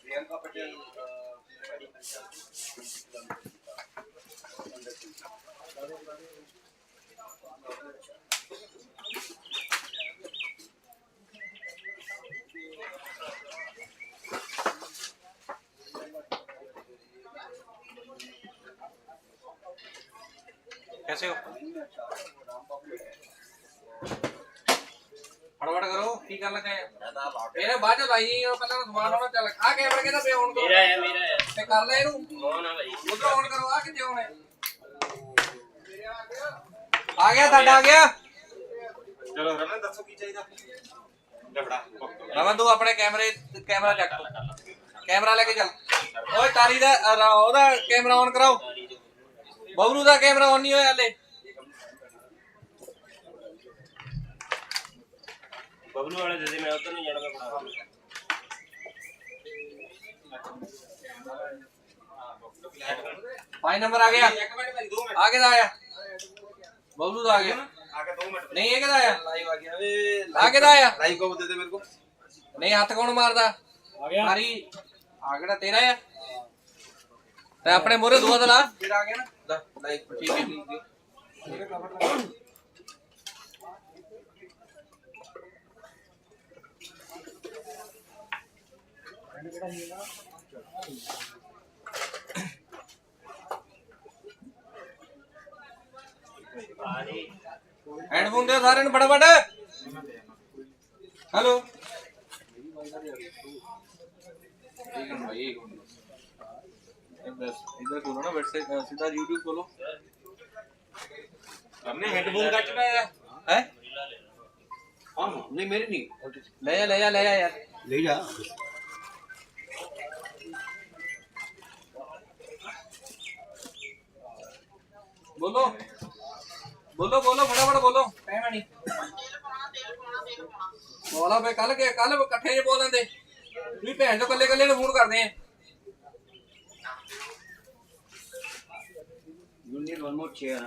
प्रियंका पटेल कैसे हो फटाफट करो की कर लगे मेरे बाद च लाई और पहले तो समान होना चल आ कैमरा केदा पे ऑन करो मेरा है ते कर ले इनु ऑन है भाई उधर ऑन करो आ किथे ऑन है आ गया ताड़ा आ गया चलो रमन दसो की चाहिए डबड़ा रमन तू अपने कैमरा चेक कैमरा लेके चल ओए तारी दा ओदा कैमरा ऑन कराओ बबलू दा कैमरा ऑन नहीं होया हले बबलू वाले दे दे मैं उधर नहीं जाना मैं बना 5 नंबर आ गया आगे दा आया बबलू दा आ गया आगे 2 मिनट नहीं है किदा आया लाइव आ गया वे आगे दा आया लाइव को दे दे मेरे को नहीं हाथ कौन मारदा आ गया मारी आगड़ा तेरा है ते अपने मोरे दुआ दला जेड़ा आ गया ना लाइव ठीक है मेरे कवर हेडफोन दे सारे फटाफट हेलो इधर खोलो ना वेट से सीधा यूट्यूब खोलो हमने हेडफोन कट में है हां नहीं मेरी नहीं ले जा यार ले जा बोलो फटाफट बोलो टाइम नहीं बोला भाई कल इकट्ठे बोल रहे थे भी भैन जो कल्ले फोन करते हैं You need one more chair.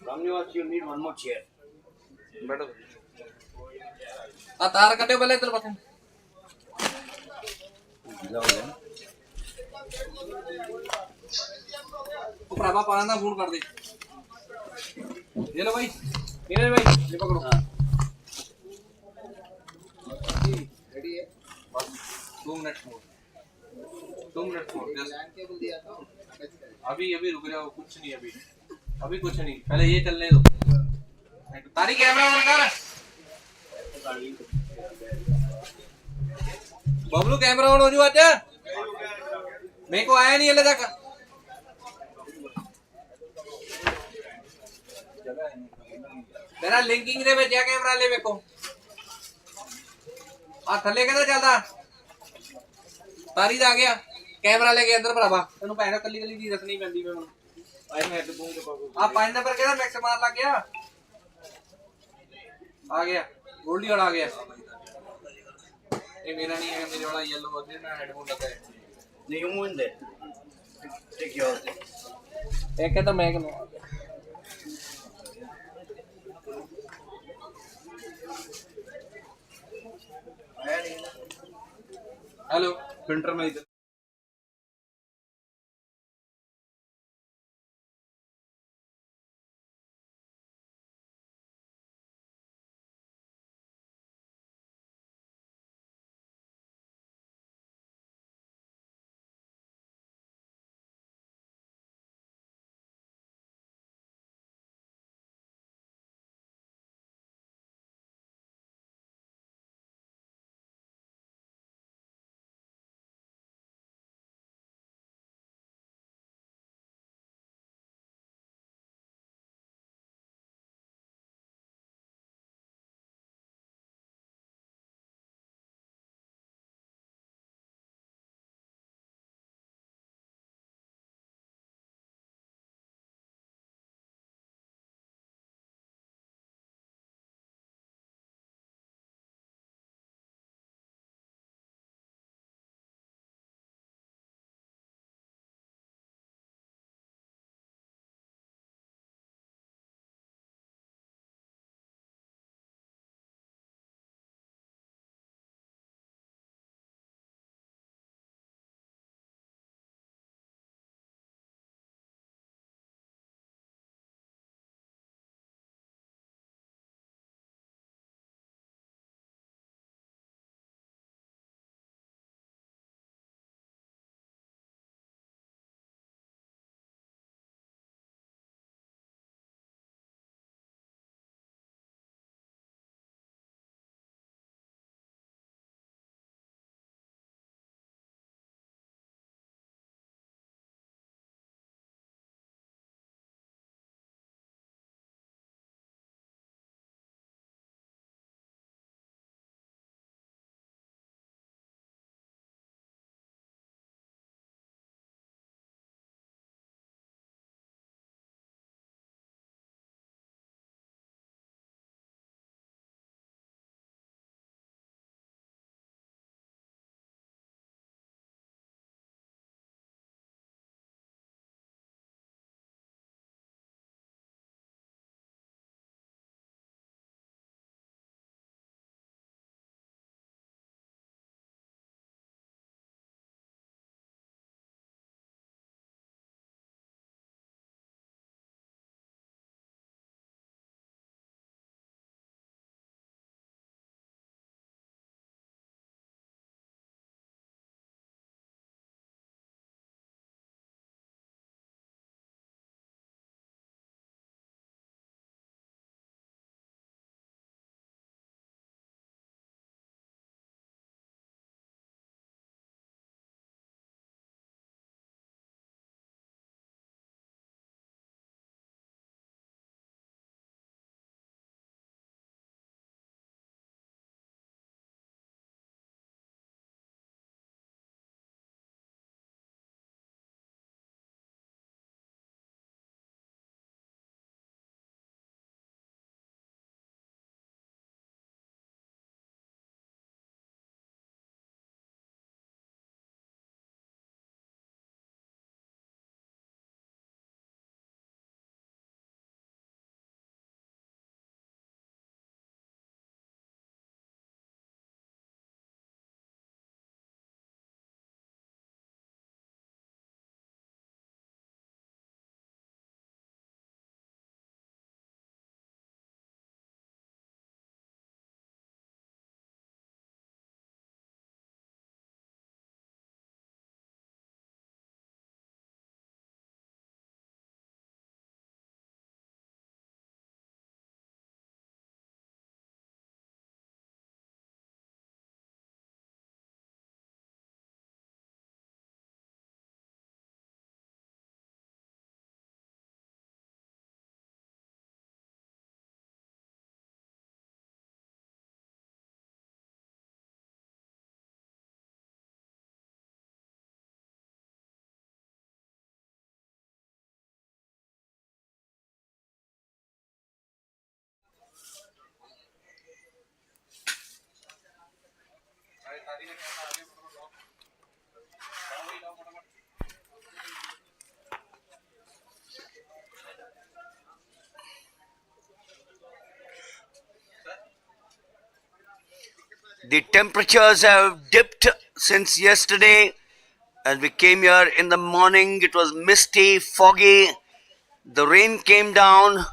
Ramnivas, you need one more chair. बैठो तार कटे पहले इधर बस प्रभा पाना फोन कर दे ये लो भाई ये पकड़ो रेडी है बस 2 मिनट मोर अभी रुक जाओ कुछ नहीं अभी कुछ नहीं पहले ये चलने दो तारी कैमरा ऑन कर बबलू कैमरा ऑन हो जाओ अच्छा मेरे को आया नहीं हले तक तेरा लिंकिंग दे भेजा कैमरा ले मेरे को आ थले कहदा चलदा तारी दा आ गया कैमरा लेके अंदर भरावा तेन भैन कली चीज दसनी पैंदी मैं आ 5 नंबर कहदा मैक्स मार लग गया आ गया गोल्डी वाला आ गया ये मेरा नहीं है मेरे वाला येलो होते ना हेडफोन लगा है नहीं हूं इंदे टेक योर एक है तो मैं के हेलो प्रिंटर में इधर The temperatures have dipped since yesterday. As we came here in the morning, it was misty, foggy. The rain came down.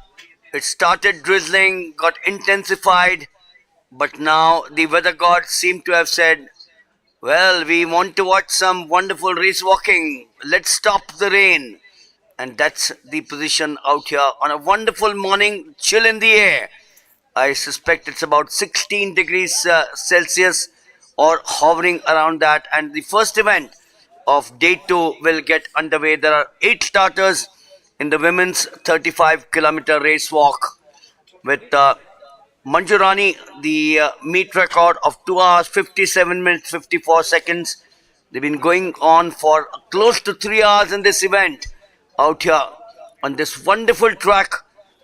It started drizzling, got intensified. But now the weather gods seem to have said, well, we want to watch some wonderful race walking. Let's stop the rain. And that's the position out here on a wonderful morning, chill in the air. I suspect it's about 16 degrees Celsius or hovering around that. And the first event of day 2 will get underway. There are 8 starters in the women's 35-kilometer race walk with Manju Rani, the meet record of 2 hours, 57 minutes, 54 seconds. They've been going on for close to 3 hours in this event out here on this wonderful track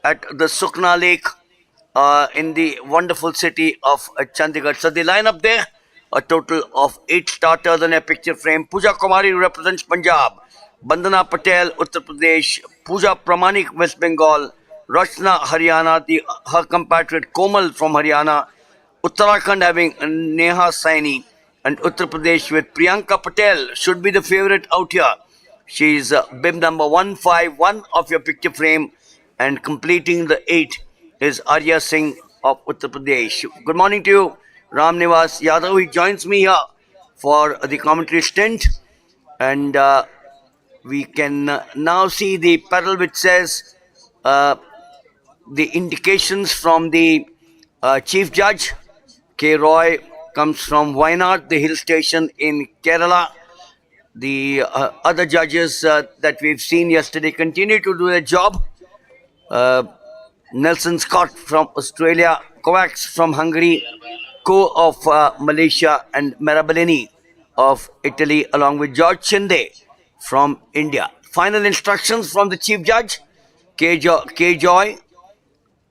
at the Sukna Lake in the wonderful city of Chandigarh. So the lineup there, a total of 8 starters on a picture frame. Pooja Kumari represents Punjab, Bandana Patel, Uttar Pradesh, Pooja Pramanik, West Bengal, Rachna, Haryana, her compatriot Komal from Haryana, Uttarakhand having Neha Saini, and Uttar Pradesh with Priyanka Patel should be the favorite out here. She is bib number 151 of your picture frame, and completing the 8 is Arya Singh of Uttar Pradesh. Good morning to you, Ram Nivas Yadav. He joins me here for the commentary stint, and we can now see the pedal which says the indications from the Chief Judge. K. Roy comes from Wayanad, the hill station in Kerala. The other judges that we've seen yesterday continue to do their job. Nelson Scott from Australia, Kovacs from Hungary, Ko of Malaysia, and Marabalini of Italy, along with George Chinde from India. Final instructions from the Chief Judge, K. Joy.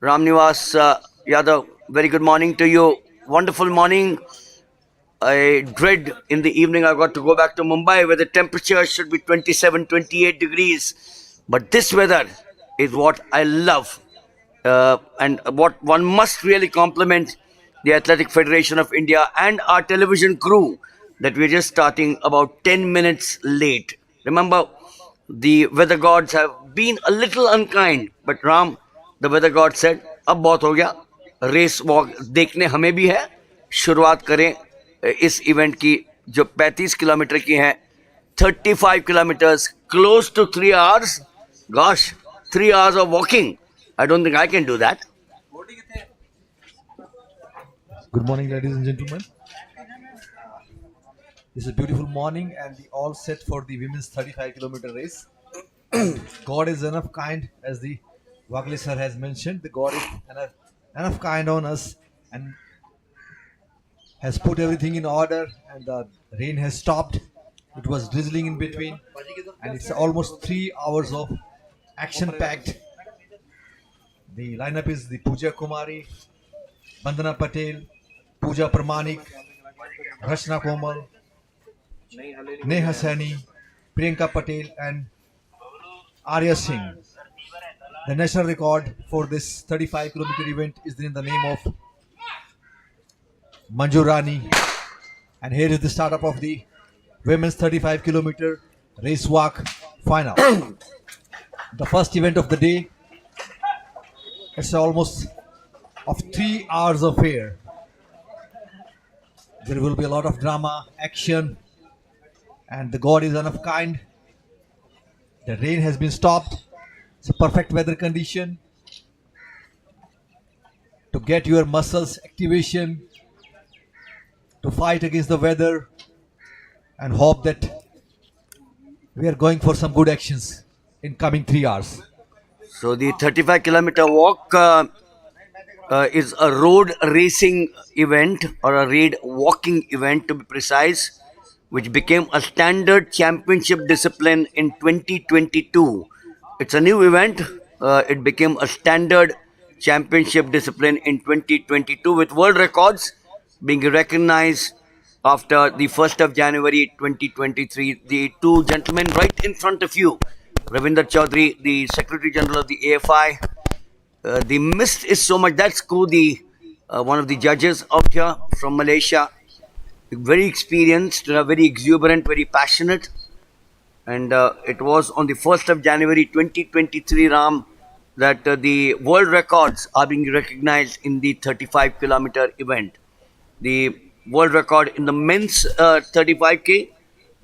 Ramnivas Yadav, very good morning to you. Wonderful morning. I dread in the evening I got to go back to Mumbai where the temperature should be 27, 28 degrees. But this weather is what I love. And what one must really compliment the Athletic Federation of India and our television crew that we're just starting about 10 minutes late. Remember, the weather gods have been a little unkind, but Ram, the weather god said, अब बहुत हो गया, race walk देखने हमें भी है. शुरुआत करें इस इवेंट की जो 35 किलोमीटर की है. 35 kilometers, close to 3 hours. Gosh, 3 hours of walking. I don't think I can do that. Good morning, ladies and gentlemen. It's a beautiful morning and we all set for the women's 35-kilometer race. God is enough kind, as the Waghli sir has mentioned. The God is enough kind on us and has put everything in order, and the rain has stopped. It was drizzling in between, and it's almost 3 hours of action-packed. The lineup is the Pooja Kumari, Bandana Patel, Pooja Pramanik, Rachna Komal, Neha Saini, Priyanka Patel, and Arya Singh. The national record for this 35-kilometer event is in the name of Manju Rani. And here is the startup of the women's 35-kilometer race walk final. The first event of the day. It's almost of 3 hours of air. There will be a lot of drama, action, and the God is enough kind. The rain has been stopped. It's a perfect weather condition to get your muscles activation, to fight against the weather, and hope that we are going for some good actions in coming 3 hours. So the 35-kilometer walk is a road racing event, or a road walking event to be precise, which became a standard championship discipline in 2022. It's a new event. It became a standard championship discipline in 2022 with world records being recognized after the 1st of January 2023. The two gentlemen right in front of you, Ravinder Chaudhary, the Secretary General of the AFI. The mist is so much. That's Kudi, one of the judges out here from Malaysia. Very experienced, very exuberant, very passionate. And it was on the 1st of January 2023, Ram, that the world records are being recognized in the 35-kilometer event. The world record in the men's 35K,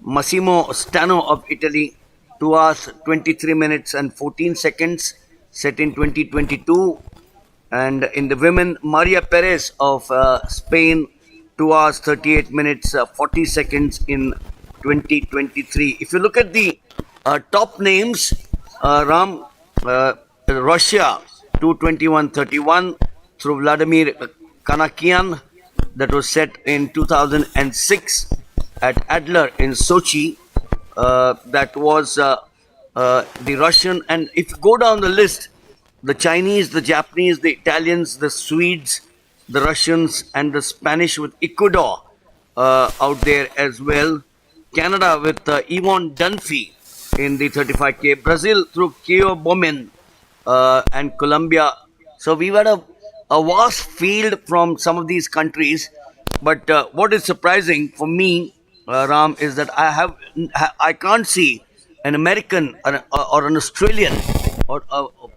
Massimo Stano of Italy, 2 hours 23 minutes and 14 seconds, set in 2022. And in the women, Maria Perez of Spain, 2 hours 38 minutes 40 seconds in 2023. If you look at the top names, Ram, Russia 2:21:31 through Vladimir Kanakian, that was set in 2006 at Adler in Sochi. That was the Russian. And if you go down the list, the Chinese, the Japanese, the Italians, the Swedes, the Russians, and the Spanish with Ecuador out there as well. Canada with Yvonne Dunphy in the 35K. Brazil through Keo Bomin and Colombia. So we've had a vast field from some of these countries. But what is surprising for me, Ram, is that I can't see an American or an Australian or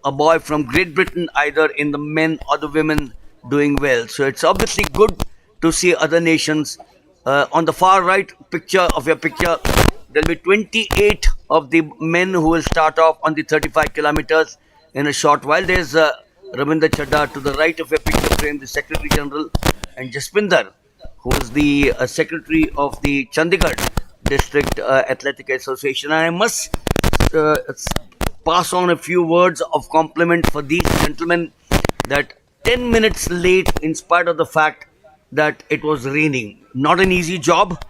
a boy from Great Britain either in the men or the women doing well. So it's obviously good to see other nations. On the far right picture of your picture, there'll be 28 of the men who will start off on the 35 kilometers in a short while. There's Ravinder Chadha to the right of your picture frame, the Secretary General, and Jaspinder, who is the Secretary of the Chandigarh District Athletic Association. And I must pass on a few words of compliment for these gentlemen, that 10 minutes late in spite of the fact that it was raining. Not an easy job.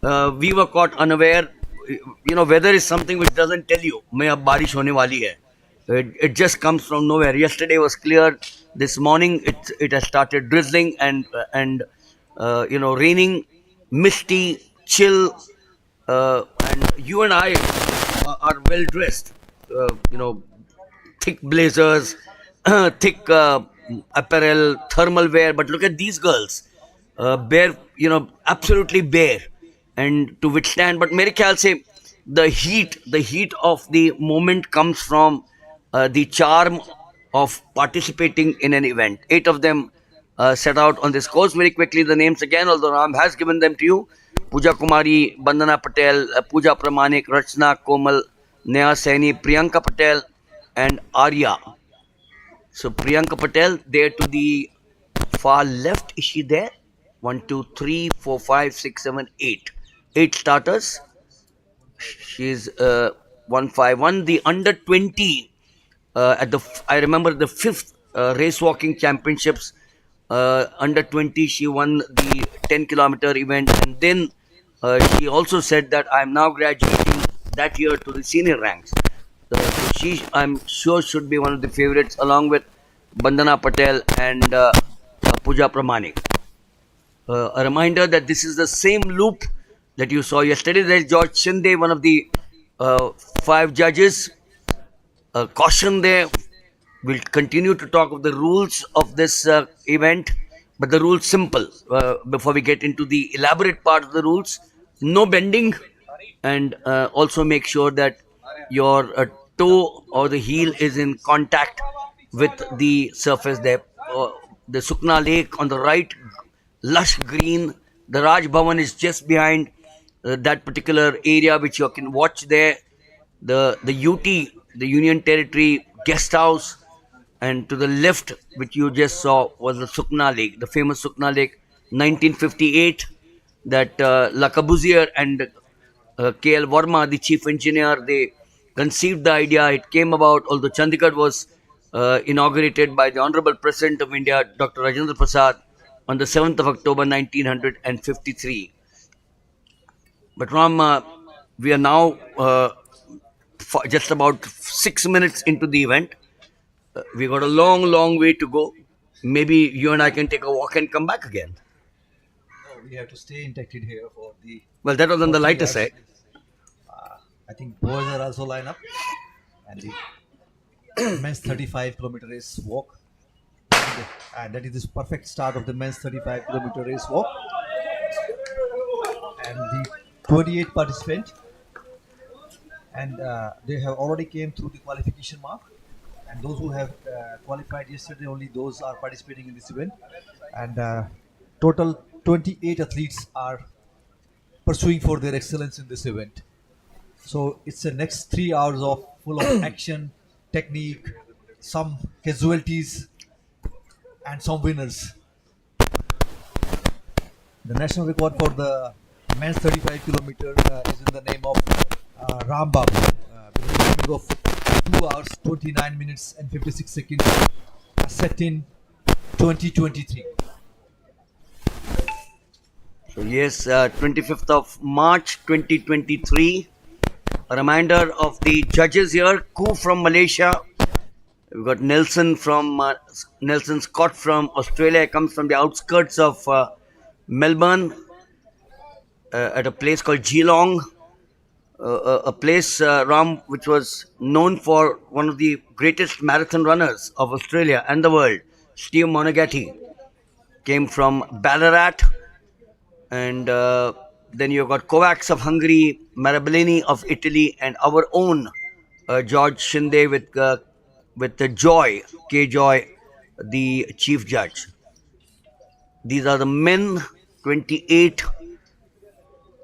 We were caught unaware. You know, weather is something which doesn't tell you, "Main ab barish hone wali hai." It just comes from nowhere. Yesterday was clear. This morning it has started drizzling and raining, misty, chill. And you and I are well dressed. Thick blazers, thick apparel, thermal wear. But look at these girls, bare, absolutely bare, and to withstand. But mere ख्याल से the heat of the moment comes from the charm of participating in an event. 8 of them set out on this course. Very quickly, the names again, although Ram has given them to you: Pooja Kumari, Bandana Patel, Pooja Pramanik, Rachna Komal, Neha Saini, Priyanka Patel, and Arya. So Priyanka Patel there to the far left. Is she there? 1, 2, 3, 4, 5, 6, 7, 8. 8 starters. She's 151. The under 20 I remember the 5th race walking championships. Under 20, she won the 10-kilometer event, and then she also said that I'm now graduating that year to the senior ranks. So she, I'm sure, should be one of the favorites, along with Bandana Patel and Pooja Pramanik. A reminder that this is the same loop that you saw yesterday. There's George Shinde, one of the 5 judges. Caution there. We'll continue to talk of the rules of this event, but the rules simple. Before we get into the elaborate part of the rules, no bending, and also make sure that your toe or the heel is in contact with the surface there. The Sukna Lake on the right, lush green. The Raj Bhavan is just behind that particular area, which you can watch there. The UT, the Union Territory Guest House, and to the left, which you just saw, was the Sukna Lake, the famous Sukna Lake, 1958, that Le Corbusier and K.L. Verma, the chief engineer, they conceived the idea. It came about, although Chandigarh was inaugurated by the Honorable President of India, Dr. Rajendra Prasad, on the 7th of October 1953. But Ram, we are now just about 6 minutes into the event. We got a long way to go. Maybe you and I can take a walk and come back again. we have to stay inducted here for the. Well, that was on the 40 lighter yards. side. I think boys are also line up, and the men's 35-kilometer race walk. And that is the perfect start of the men's 35-kilometer race walk. And the 28 participants, and they have already came through the qualification mark. And those who have qualified yesterday, only those are participating in this event. And total 28 athletes are pursuing for their excellence in this event. So it's the next 3 hours of full of action, technique, some casualties, and some winners. The national record for the men's 35-kilometer is in the name of Ram Babu, with a timing of 2 hours, 29 minutes and 56 seconds, set in 2023. So yes, 25th of March 2023. A reminder of the judges here. Ku from Malaysia. We've got Nelson Scott from Australia. Comes from the outskirts of Melbourne, at a place called Geelong. A place, Ram, which was known for one of the greatest marathon runners of Australia and the world, Steve Monagatti, came from Ballarat. And then you've got Kovacs of Hungary, Marabellini of Italy, and our own George Shinde with the Joy, K. Joy, the chief judge. These are the men, 28.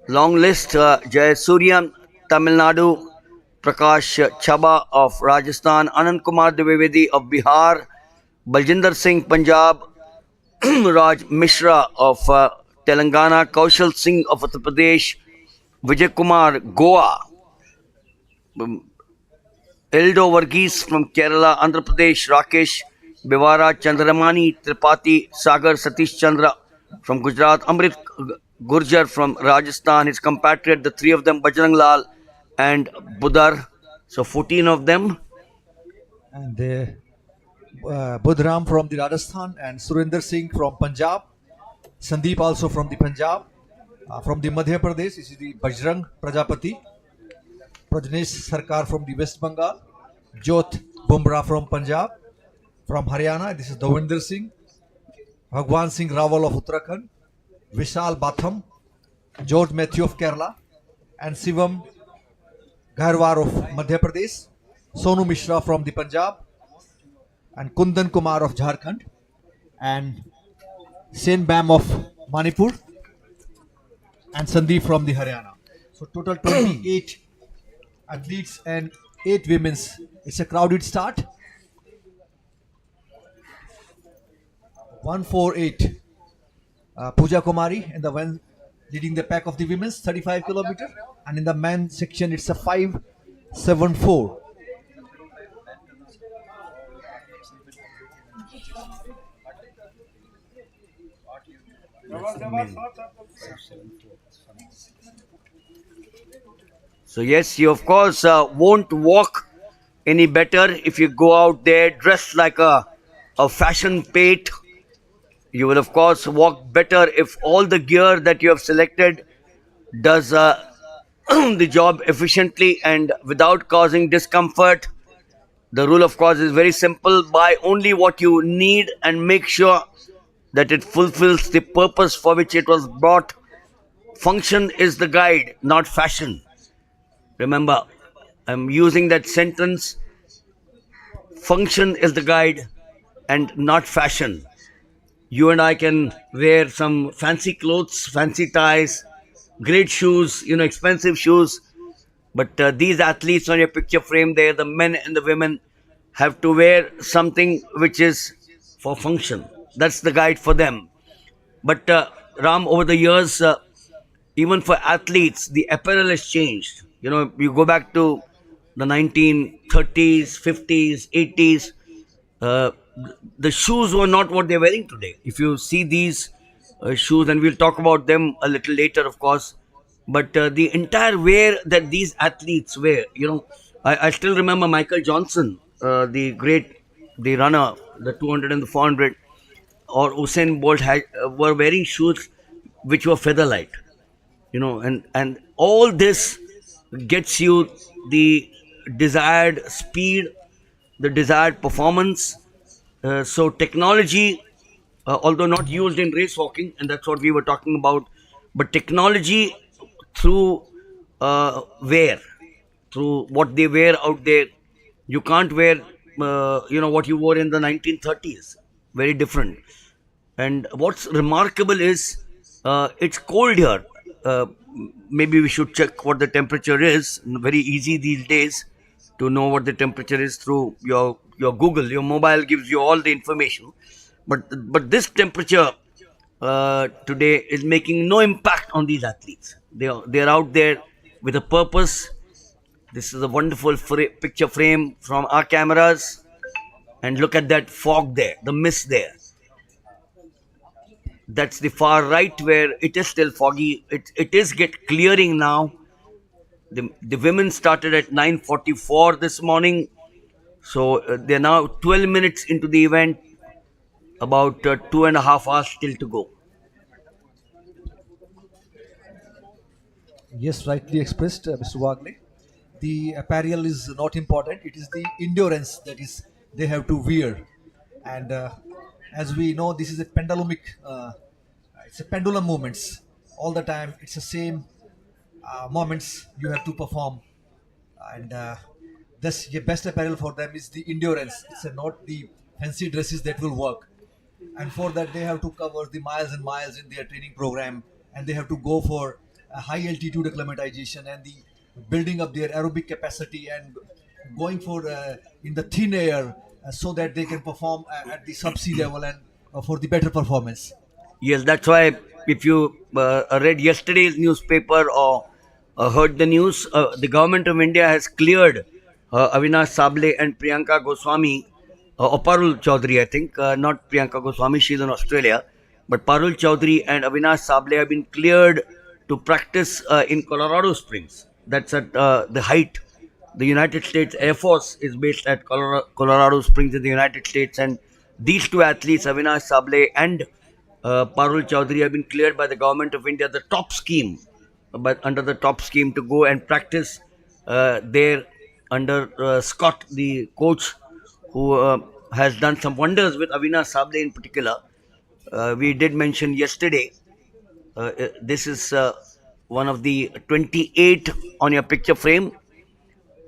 Long list: Jay Surya, Tamil Nadu; Prakash Chaba of Rajasthan; Anand Kumar Dwivedi of Bihar; Baljinder Singh, Punjab; Raj Mishra of Telangana; Kaushal Singh of Uttar Pradesh; Vijay Kumar, Goa; Eldo Varghese from Kerala; Andhra Pradesh; Rakesh Bewara; Chandramani Tripathi; Sagar Satish Chandra from Gujarat; Amrit Gurjar from Rajasthan; his compatriot, the three of them, Bajrang Lal and Budar. So 14 of them. And Budram from the Rajasthan, and Surinder Singh from Punjab. Sandeep also from the Punjab. From the Madhya Pradesh, this is the Bajrang Prajapati. Prajnesh Sarkar from the West Bengal. Jyot Bumrah from Punjab. From Haryana, this is Davinder Singh. Bhagwan Singh Rawal of Uttarakhand. Vishal Batham, George Matthew of Kerala, and Shivam Gharwar of Madhya Pradesh. Sonu Mishra from the Punjab, and Kundan Kumar of Jharkhand, and Sen Bam of Manipur, and Sandeep from the Haryana. So total 28 athletes and 8 women's. It's a crowded start. 148. Pooja Kumari in the one leading the pack of the women's 35-kilometer, and in the men's section it's a 574. So yes, you of course won't walk any better if you go out there dressed like a fashion pate. You will of course walk better if all the gear that you have selected does the job efficiently and without causing discomfort. The rule of course is very simple: buy only what you need and make sure that it fulfills the purpose for which it was bought. Function is the guide, not fashion. Remember, I'm using that sentence. Function is the guide and not fashion. You and I can wear some fancy clothes, fancy ties, great shoes, expensive shoes. But these athletes on your picture frame there, the men and the women, have to wear something which is for function. That's the guide for them. But Ram, over the years, even for athletes, the apparel has changed. You go back to the 1930s, 50s, 80s. The shoes were not what they're wearing today. If you see these shoes, and we'll talk about them a little later, of course, but the entire wear that these athletes wear, I still remember Michael Johnson, the runner, the 200 and the 400, or Usain Bolt were wearing shoes which were feather light. And all this gets you the desired speed, the desired performance. So technology, although not used in race walking, and that's what we were talking about, but technology through wear, through what they wear out there. You can't wear what you wore in the 1930s. Very different. And what's remarkable is it's cold here. Maybe we should check what the temperature is. Very easy these days to know what the temperature is through your Google. Your mobile gives you all the information. But this temperature today is making no impact on these athletes. They're out there with a purpose. This is a wonderful picture frame from our cameras. And look at that fog there, the mist there. That's the far right where it is still foggy. It is clearing now. The women started at 9:44 this morning. So they're now 12 minutes into the event. About 2.5 hours still to go. Yes, rightly expressed, Mr. Wagle. The apparel is not important. It is the endurance that is they have to wear, and as we know, this is a pendulumic. It's a pendulum movements all the time. It's the same moments you have to perform, and this the best apparel for them is the endurance. It's not the fancy dresses that will work, and for that they have to cover the miles and miles in their training program, and they have to go for high altitude acclimatization and the building up their aerobic capacity and going for in the thin air so that they can perform at the subsea level and for the better performance. Yes, that's why if you read yesterday's newspaper or heard the news, the government of India has cleared Avinash Sable and Priyanka Goswami, or Parul Chaudhary, I think, not Priyanka Goswami, she's in Australia, but Parul Chaudhary and Avinash Sable have been cleared to practice in Colorado Springs. That's at the height. The United States Air Force is based at Colorado Springs in the United States, and these two athletes, Avinash Sable and Parul Chaudhary, have been cleared by the government of India, the top scheme, but under the top scheme to go and practice there under Scott, the coach, who has done some wonders with Avinash Sable in particular. We did mention yesterday. This is one of the 28 on your picture frame,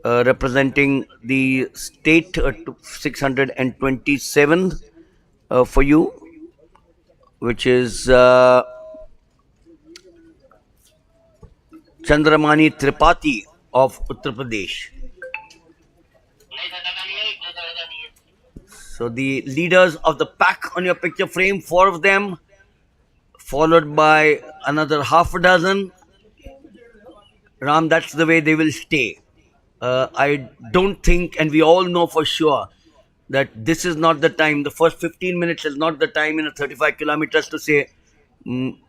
representing the state 627th for you, which is Chandramani Tripathi of Uttar Pradesh. So the leaders of the pack on your picture frame, 4 of them, followed by another half a dozen. Ram, that's the way they will stay. I don't think, and we all know for sure, that this is not the time. The first 15 minutes is not the time in a 35 kilometers to say,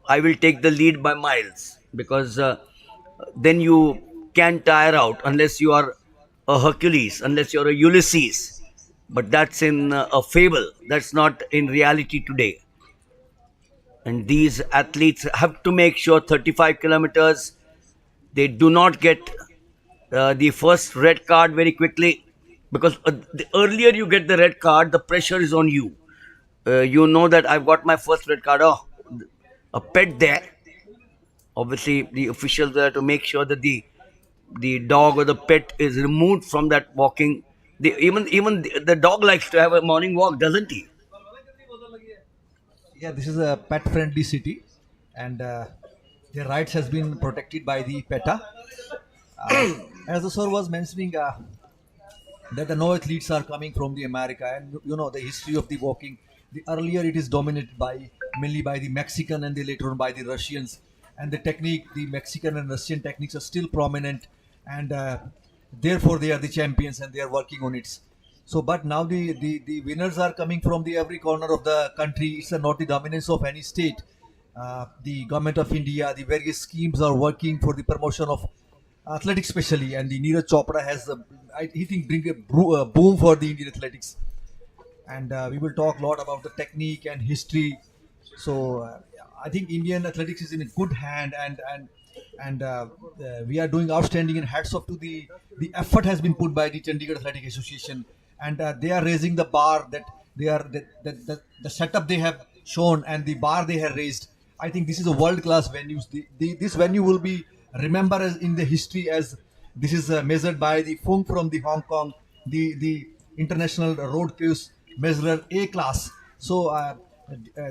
I will take the lead by miles, because then you can tire out unless you are a Hercules, unless you're a Ulysses. But that's in a fable. That's not in reality today. And these athletes have to make sure 35 kilometers, they do not get the first red card very quickly, because the earlier you get the red card, the pressure is on you. You know that I've got my first red card. Oh, a pet there. Obviously, the officials are to make sure that the dog or the pet is removed from that walking. Even the dog likes to have a morning walk, doesn't he? Yeah, this is a pet-friendly city, and their rights has been protected by the PETA. As the sir was mentioning, that the no athletes are coming from the America, and you know the history of the walking. The earlier it is dominated mainly by the Mexican, and then later on by the Russians. And the technique, the Mexican and Russian techniques are still prominent, and therefore they are the champions, and they are working on it. So, but now the winners are coming from the every corner of the country. It's not the dominance of any state. The government of India, the various schemes are working for the promotion of athletics, especially, and the Neeraj Chopra has, he think, bring a boom for the Indian athletics. And we will talk a lot about the technique and history. So I think Indian athletics is in a good hand, and we are doing outstanding. And hats off to the effort has been put by the Chandigarh Athletic Association, and they are raising the bar that they are that the setup they have shown and the bar they have raised. I think this is a world class venue. This venue will be remembered as in the history as this is measured by the Fung from the Hong Kong, the international road course measurer A class. So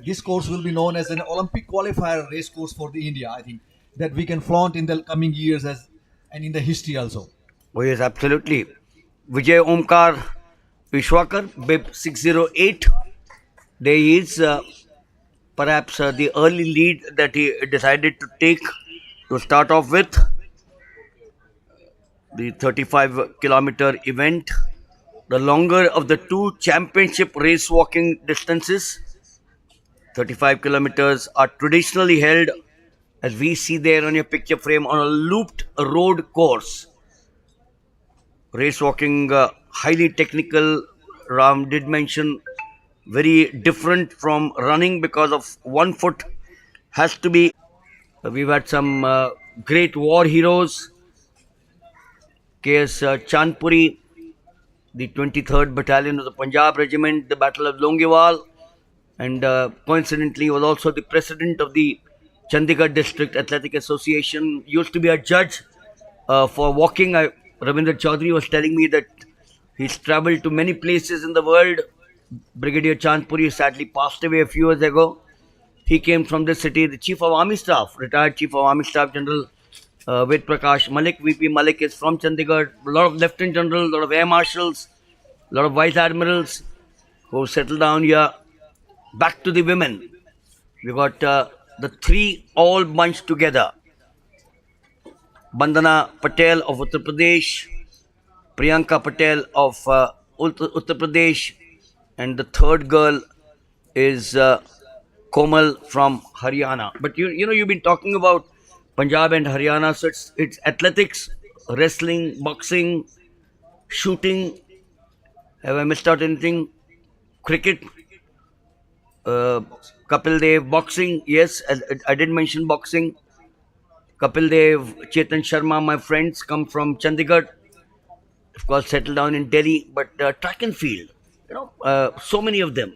this course will be known as an Olympic qualifier race course for the India. I think that we can flaunt in the coming years as and in the history also. Oh yes, absolutely. Vijay Omkar Vishwakar, bib 608. There is perhaps the early lead that he decided to take to start off with the 35-kilometer event, the longer of the two championship race walking distances. 35 kilometers are traditionally held, as we see there on your picture frame, on a looped road course. Race walking, highly technical. Ram did mention very different from running because of 1 foot has to be. We've had some great war heroes. K.S. Chandpuri, the 23rd Battalion of the Punjab Regiment, the Battle of Longewal, and coincidentally was also the president of the Chandigarh District Athletic Association. Used to be a judge for walking. Ravindra Chaudhary was telling me that he's travelled to many places in the world. Brigadier Chandpuri sadly passed away a few years ago. He came from this city. The Chief of Army Staff, retired Chief of Army Staff General Ved Prakash Malik, VP Malik, is from Chandigarh. A lot of Lieutenant General, a lot of Air Marshals, a lot of Vice Admirals who settled down here. Back to the women. We got the three all bunched together. Bandana Patel of Uttar Pradesh, Priyanka Patel of Uttar Pradesh, and the third girl is Komal from Haryana. But you know, you've been talking about Punjab and Haryana, so it's athletics, wrestling, boxing, shooting. Have I missed out anything? Cricket, Kapil Dev, boxing. Yes, I did mention boxing. Kapil Dev, Chetan Sharma, my friends come from Chandigarh. Of course, settled down in Delhi, but track and field. You know, so many of them.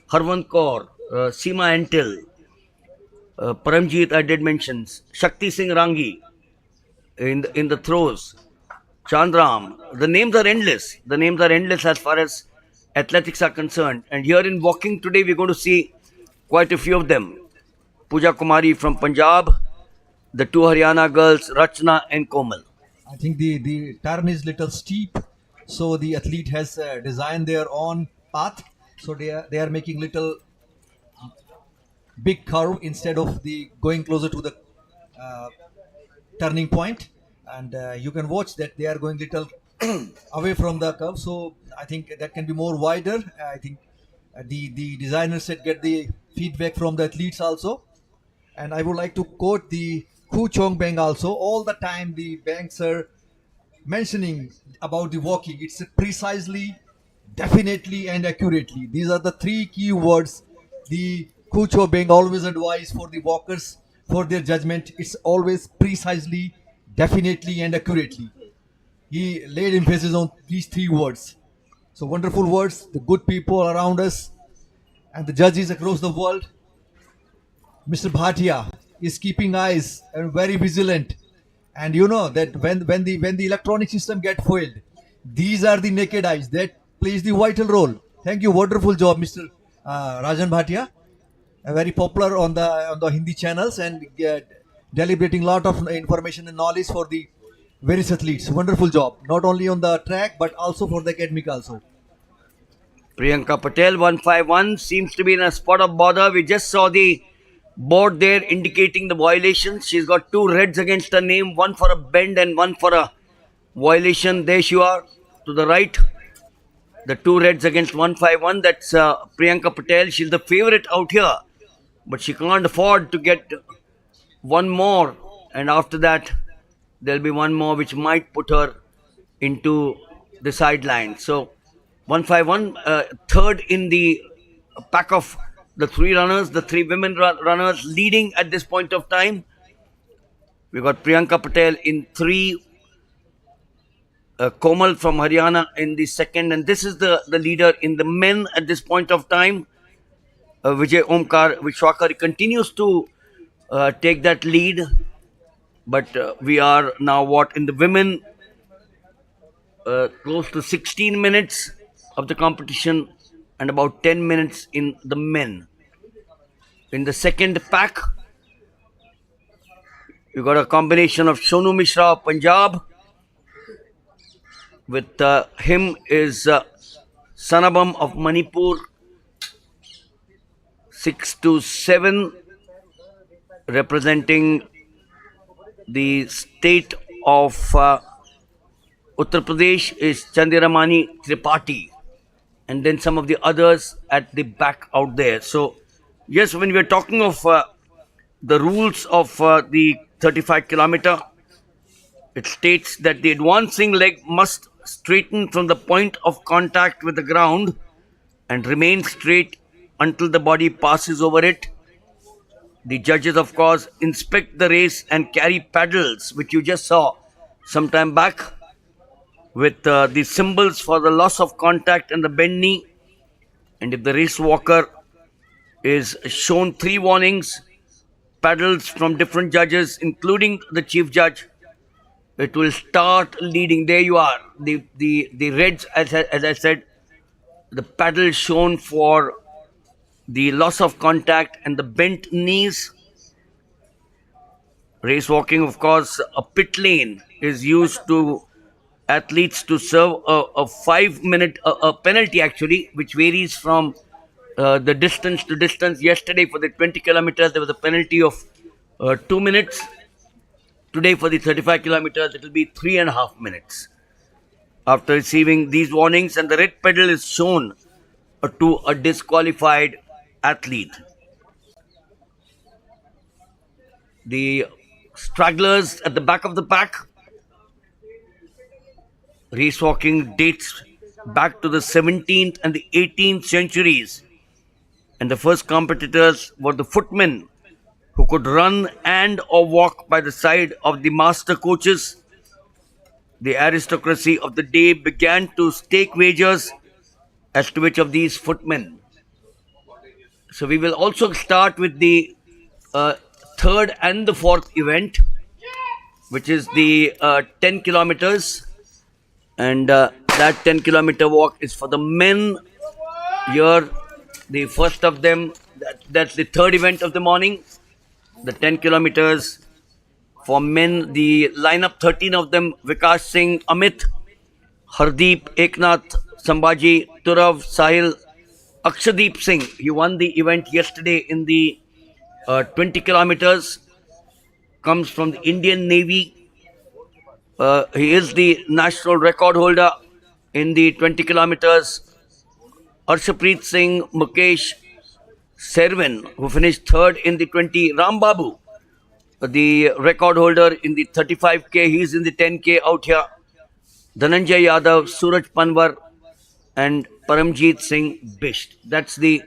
Harwant Kaur, Seema Antil, Paramjeet, I did mention. Shakti Singh Rangi in the throws. Chandram. The names are endless. As far as athletics are concerned. And here in walking today, we're going to see quite a few of them. Pooja Kumari from Punjab, the two Haryana girls, Rachna and Komal. I think the turn is little steep, so the athlete has designed their own path. So they are making little big curve instead of the going closer to the turning point, and you can watch that they are going little away from the curve. So I think that can be more wider. I think the designers said get the feedback from the athletes also, and I would like to quote the Khu Chong Beng also. All the time the banks are mentioning about the walking. It's precisely, definitely, and accurately. These are the three key words the Khu Chong Beng always advise for the walkers for their judgment. It's always precisely, definitely, and accurately. He laid emphasis on these three words. So wonderful words. The good people around us and the judges across the world. Mr. Bhatia is keeping eyes and very vigilant. And you know that when the electronic system get foiled, these are the naked eyes that plays the vital role. Thank you, wonderful job, Mr. Rajan Bhatia. Very popular on the Hindi channels and deliberating lot of information and knowledge for the various athletes. Wonderful job, not only on the track but also for the academic also. Priyanka Patel, 151, seems to be in a spot of bother. We just saw the board there indicating the violations. She's got two reds against her name, one for a bend and one for a violation. There you are to the right. The two reds against 151. That's Priyanka Patel. She's the favorite out here, but she can't afford to get one more. And after that, there'll be one more which might put her into the sideline. So 151, third in the pack of the three runners, the three women runners leading at this point of time. We got Priyanka Patel in 3, Komal from Haryana in the second, and this is the leader in the men at this point of time. Vijay Omkar Vishwakar continues to take that lead, but we are now in the women, close to 16 minutes of the competition and about 10 minutes in the men. In the second pack, you got a combination of Sonu Mishra of Punjab. With him is Sanabam of Manipur, 6 to 7, representing the state of Uttar Pradesh is Chandiramani Tripathi, and then some of the others at the back out there. So, yes, when we are talking of the rules of the 35 kilometer, it states that the advancing leg must straighten from the point of contact with the ground and remain straight until the body passes over it. The judges, of course, inspect the race and carry paddles, which you just saw some time back, with the symbols for the loss of contact and the bend knee. And if the race walker is shown 3 warnings, paddles from different judges, including the chief judge, it will start leading. There you are. The reds, as I said, the paddle shown for the loss of contact and the bent knees. Race walking, of course, a pit lane is used to athletes to serve a 5-minute penalty, actually, which varies from the distance to distance. Yesterday for the 20 kilometers there was a penalty of 2 minutes. Today for the 35 kilometers it will be 3.5 minutes. After receiving these warnings, and the red pedal is shown to a disqualified athlete. The stragglers at the back of the pack. Race walking dates back to the 17th and the 18th centuries, and the first competitors were the footmen, who could run and or walk by the side of the master coaches. The aristocracy of the day began to stake wagers as to which of these footmen. So we will also start with the third and the fourth event, which is the 10 kilometers. And that 10 kilometer walk is for the men. Here, the first of them, that's the third event of the morning. The 10 kilometers for men, the lineup, 13 of them: Vikas Singh, Amit, Hardeep, Eknath, Sambhaji, Turav, Sahil, Akshadeep Singh. He won the event yesterday in the 20 kilometers. Comes from the Indian Navy. He is the national record holder in the 20 kilometers. Arshpreet Singh, Mukesh Serwin, who finished third in the 20. Ram Babu, the record holder in the 35k, he is in the 10k out here. Dhananjay Yadav, Suraj Panwar, and Paramjeet Singh Bisht. That's the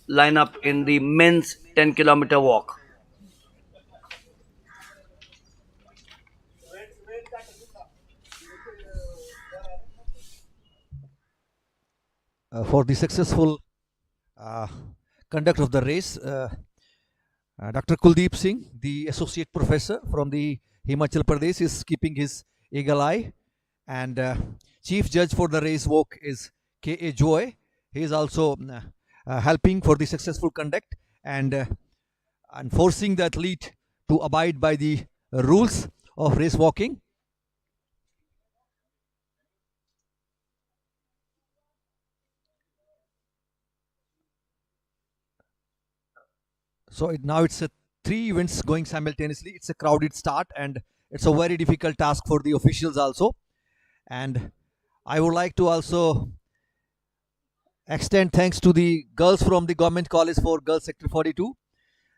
lineup in the men's 10 kilometer walk. For the successful conduct of the race, Dr. Kuldeep Singh, the associate professor from the Himachal Pradesh, is keeping his eagle eye, and chief judge for the race walk is K.A. Joy. He is also helping for the successful conduct and forcing the athlete to abide by the rules of race walking. So now it's 3 events going simultaneously. It's a crowded start, and it's a very difficult task for the officials also. And I would like to also extend thanks to the girls from the Government College for Girls Sector 42.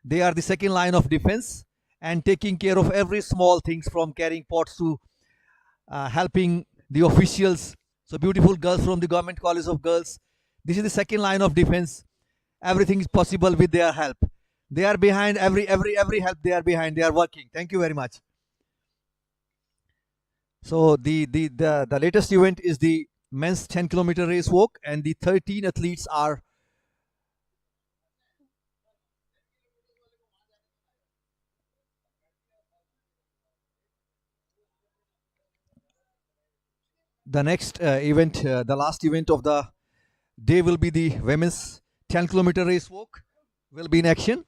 They are the second line of defense and taking care of every small things, from carrying pots to helping the officials. So beautiful girls from the Government College of Girls. This is the second line of defense, Everything is possible with their help. They are behind every help. They are behind. They are working. Thank you very much. So the latest event is the men's 10-kilometer race walk, and the 13 athletes are the next event. The last event of the day will be the women's 10-kilometer race walk will be in action,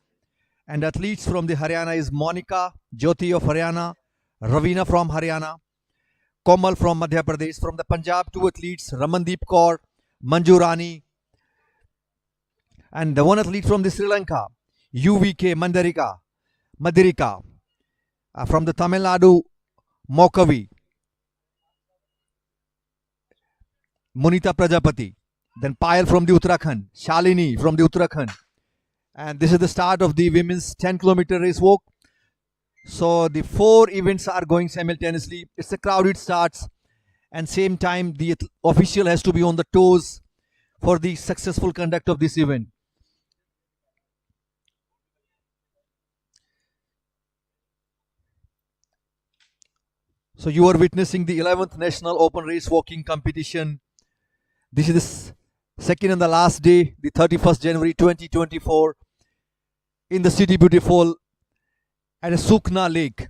and athletes from the Haryana is Monica Jyoti of Haryana, Ravina from Haryana, Komal from Madhya Pradesh. From the Punjab, 2 athletes, Ramandeep Kaur, Manju Rani, and the 1 athlete from the Sri Lanka, UVK Madirika. From the Tamil Nadu, Mokavi, Munita Prajapati. Then Payal from the Uttarakhand, Shalini from the Uttarakhand. And this is the start of the women's 10-kilometer race walk. So the 4 events are going simultaneously. It's a crowded starts, and same time the official has to be on the toes for the successful conduct of this event. So you are witnessing the 11th National Open Race Walking Competition. This is the second and the last day, the 31st January 2024, in the City Beautiful at a Sukna Lake.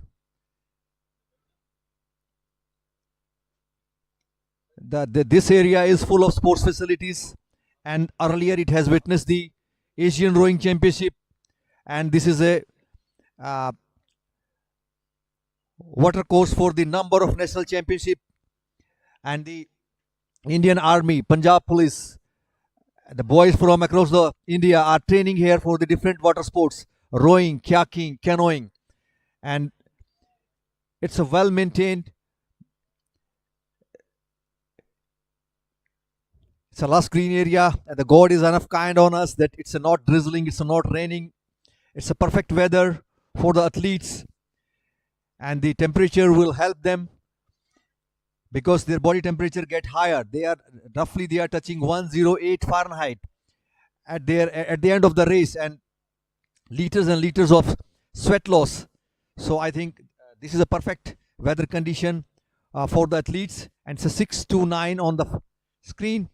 This area is full of sports facilities, and earlier it has witnessed the Asian Rowing Championship, and this is a water course for the number of national championship, and the Indian Army, Punjab Police, the boys from across the India are training here for the different water sports, rowing, kayaking, canoeing, and it's a well maintained, it's a lush green area, and the God is enough kind on us that it's not drizzling, it's not raining, it's a perfect weather for the athletes, and the temperature will help them because their body temperature get higher. They are touching 108 Fahrenheit at the end of the race, and liters of sweat loss. So I think this is a perfect weather condition for the athletes, and it's a 629 on the screen.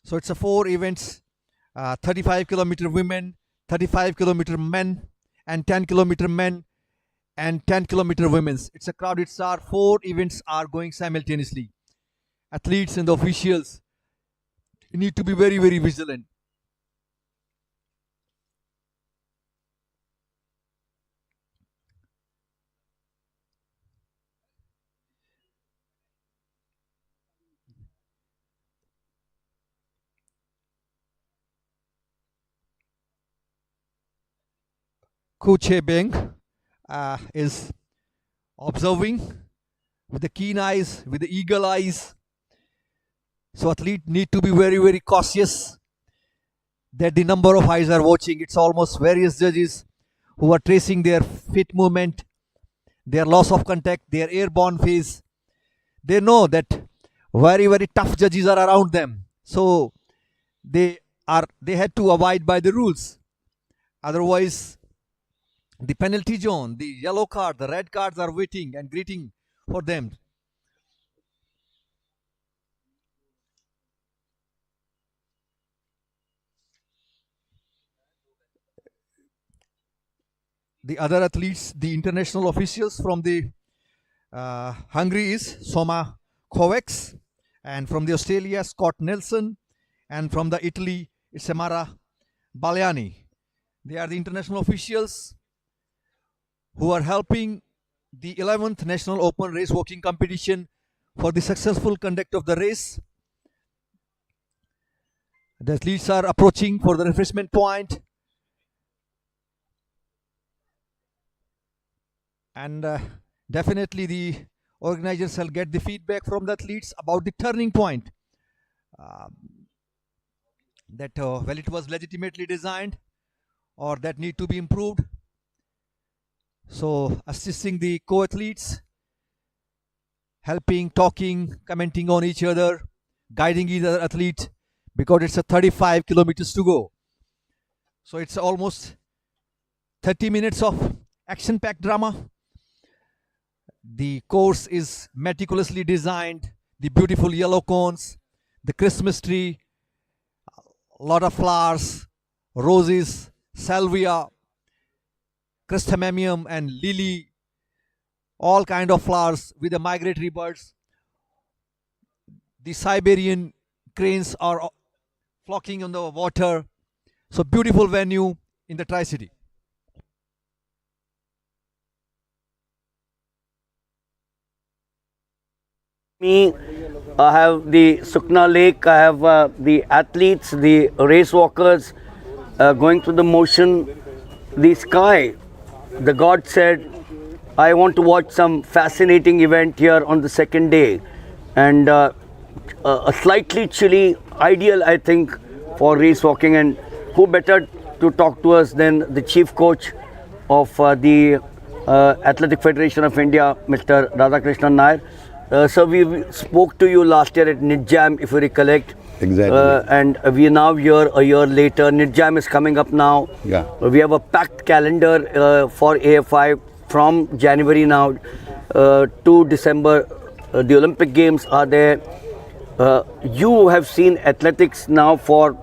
So it's a 4 events, 35-kilometer women, 35-kilometer men, and 10-kilometer men, and 10-kilometer women's. It's a crowded start. 4 events are going simultaneously. Athletes and the officials need to be very, very vigilant. Kuche Beng is observing with the keen eyes, with the eagle eyes. So athletes need to be very, very cautious that the number of eyes are watching. It's almost various judges who are tracing their feet movement, their loss of contact, their airborne phase. They know that very, very tough judges are around them. So they had to abide by the rules. Otherwise, the penalty zone, the yellow card, the red cards are waiting and greeting for them. The other athletes, the international officials from the Hungary is Soma Kovacs, and from the Australia, Scott Nelson, and from the Italy, it's Samara Baliani. They are the international officials who are helping the 11th National Open Race Walking Competition for the successful conduct of the race. The athletes are approaching for the refreshment point, and definitely the organizers will get the feedback from the athletes about the turning point, that well, it was legitimately designed or that need to be improved. So assisting the co-athletes, helping, talking, commenting on each other, guiding either athlete, because it's a 35 kilometers to go. So it's almost 30 minutes of action-packed drama. The course is meticulously designed, the beautiful yellow cones, the Christmas tree, a lot of flowers, roses, salvia, chrysanthemum and lily, all kind of flowers with the migratory birds. The Siberian cranes are flocking on the water. So beautiful venue in the Tri-City. Me, I have the Sukna Lake, I have the athletes, the race walkers going through the motion. The sky, the god said, I want to watch some fascinating event here on the second day. And a slightly chilly, ideal I think for race walking, and who better to talk to us than the chief coach of the Athletic Federation of India, Mr. Radhakrishnan Nair. So we spoke to you last year at NITJAM, if you recollect. Exactly. And we are now here a year later. NITJAM is coming up now. Yeah. We have a packed calendar for AFI from January now to December. The Olympic Games are there. You have seen athletics now for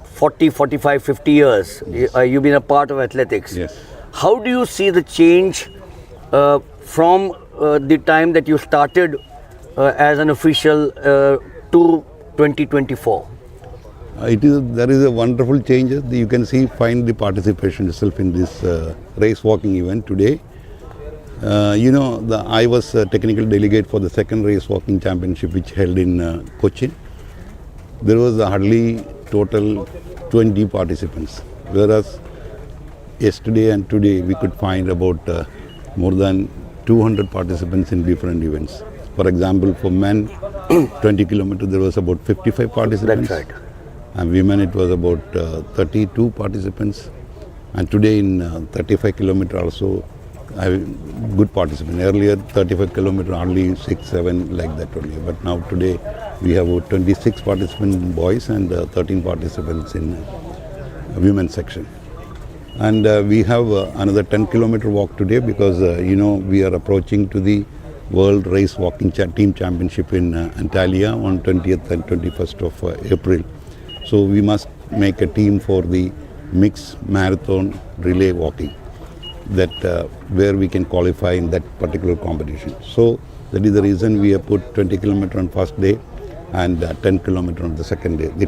40, 45, 50 years. You've been a part of athletics. Yes. How do you see the change from the time that you started as an official to 2024? There is a wonderful changes. You can find the participation itself in this race walking event today. I was a technical delegate for the second race walking championship which held in Cochin. There was hardly total 20 participants, whereas yesterday and today we could find about more than 200 participants in different events. For example, for men, 20 kilometers, there was about 55 participants. That's right. And women, it was about 32 participants. And today in 35 kilometers also, I have good participants. Earlier, 35 kilometers, only 6, 7, like that only. But now today, we have about 26 participants in boys and 13 participants in women's section. And we have another 10-kilometer walk today because, we are approaching to the World Race Walking Team Championship in Antalya on 20th and 21st of April. So we must make a team for the mixed marathon relay walking, that where we can qualify in that particular competition. So that is the reason we have put 20 kilometer on first day and 10 kilometer on the second day. The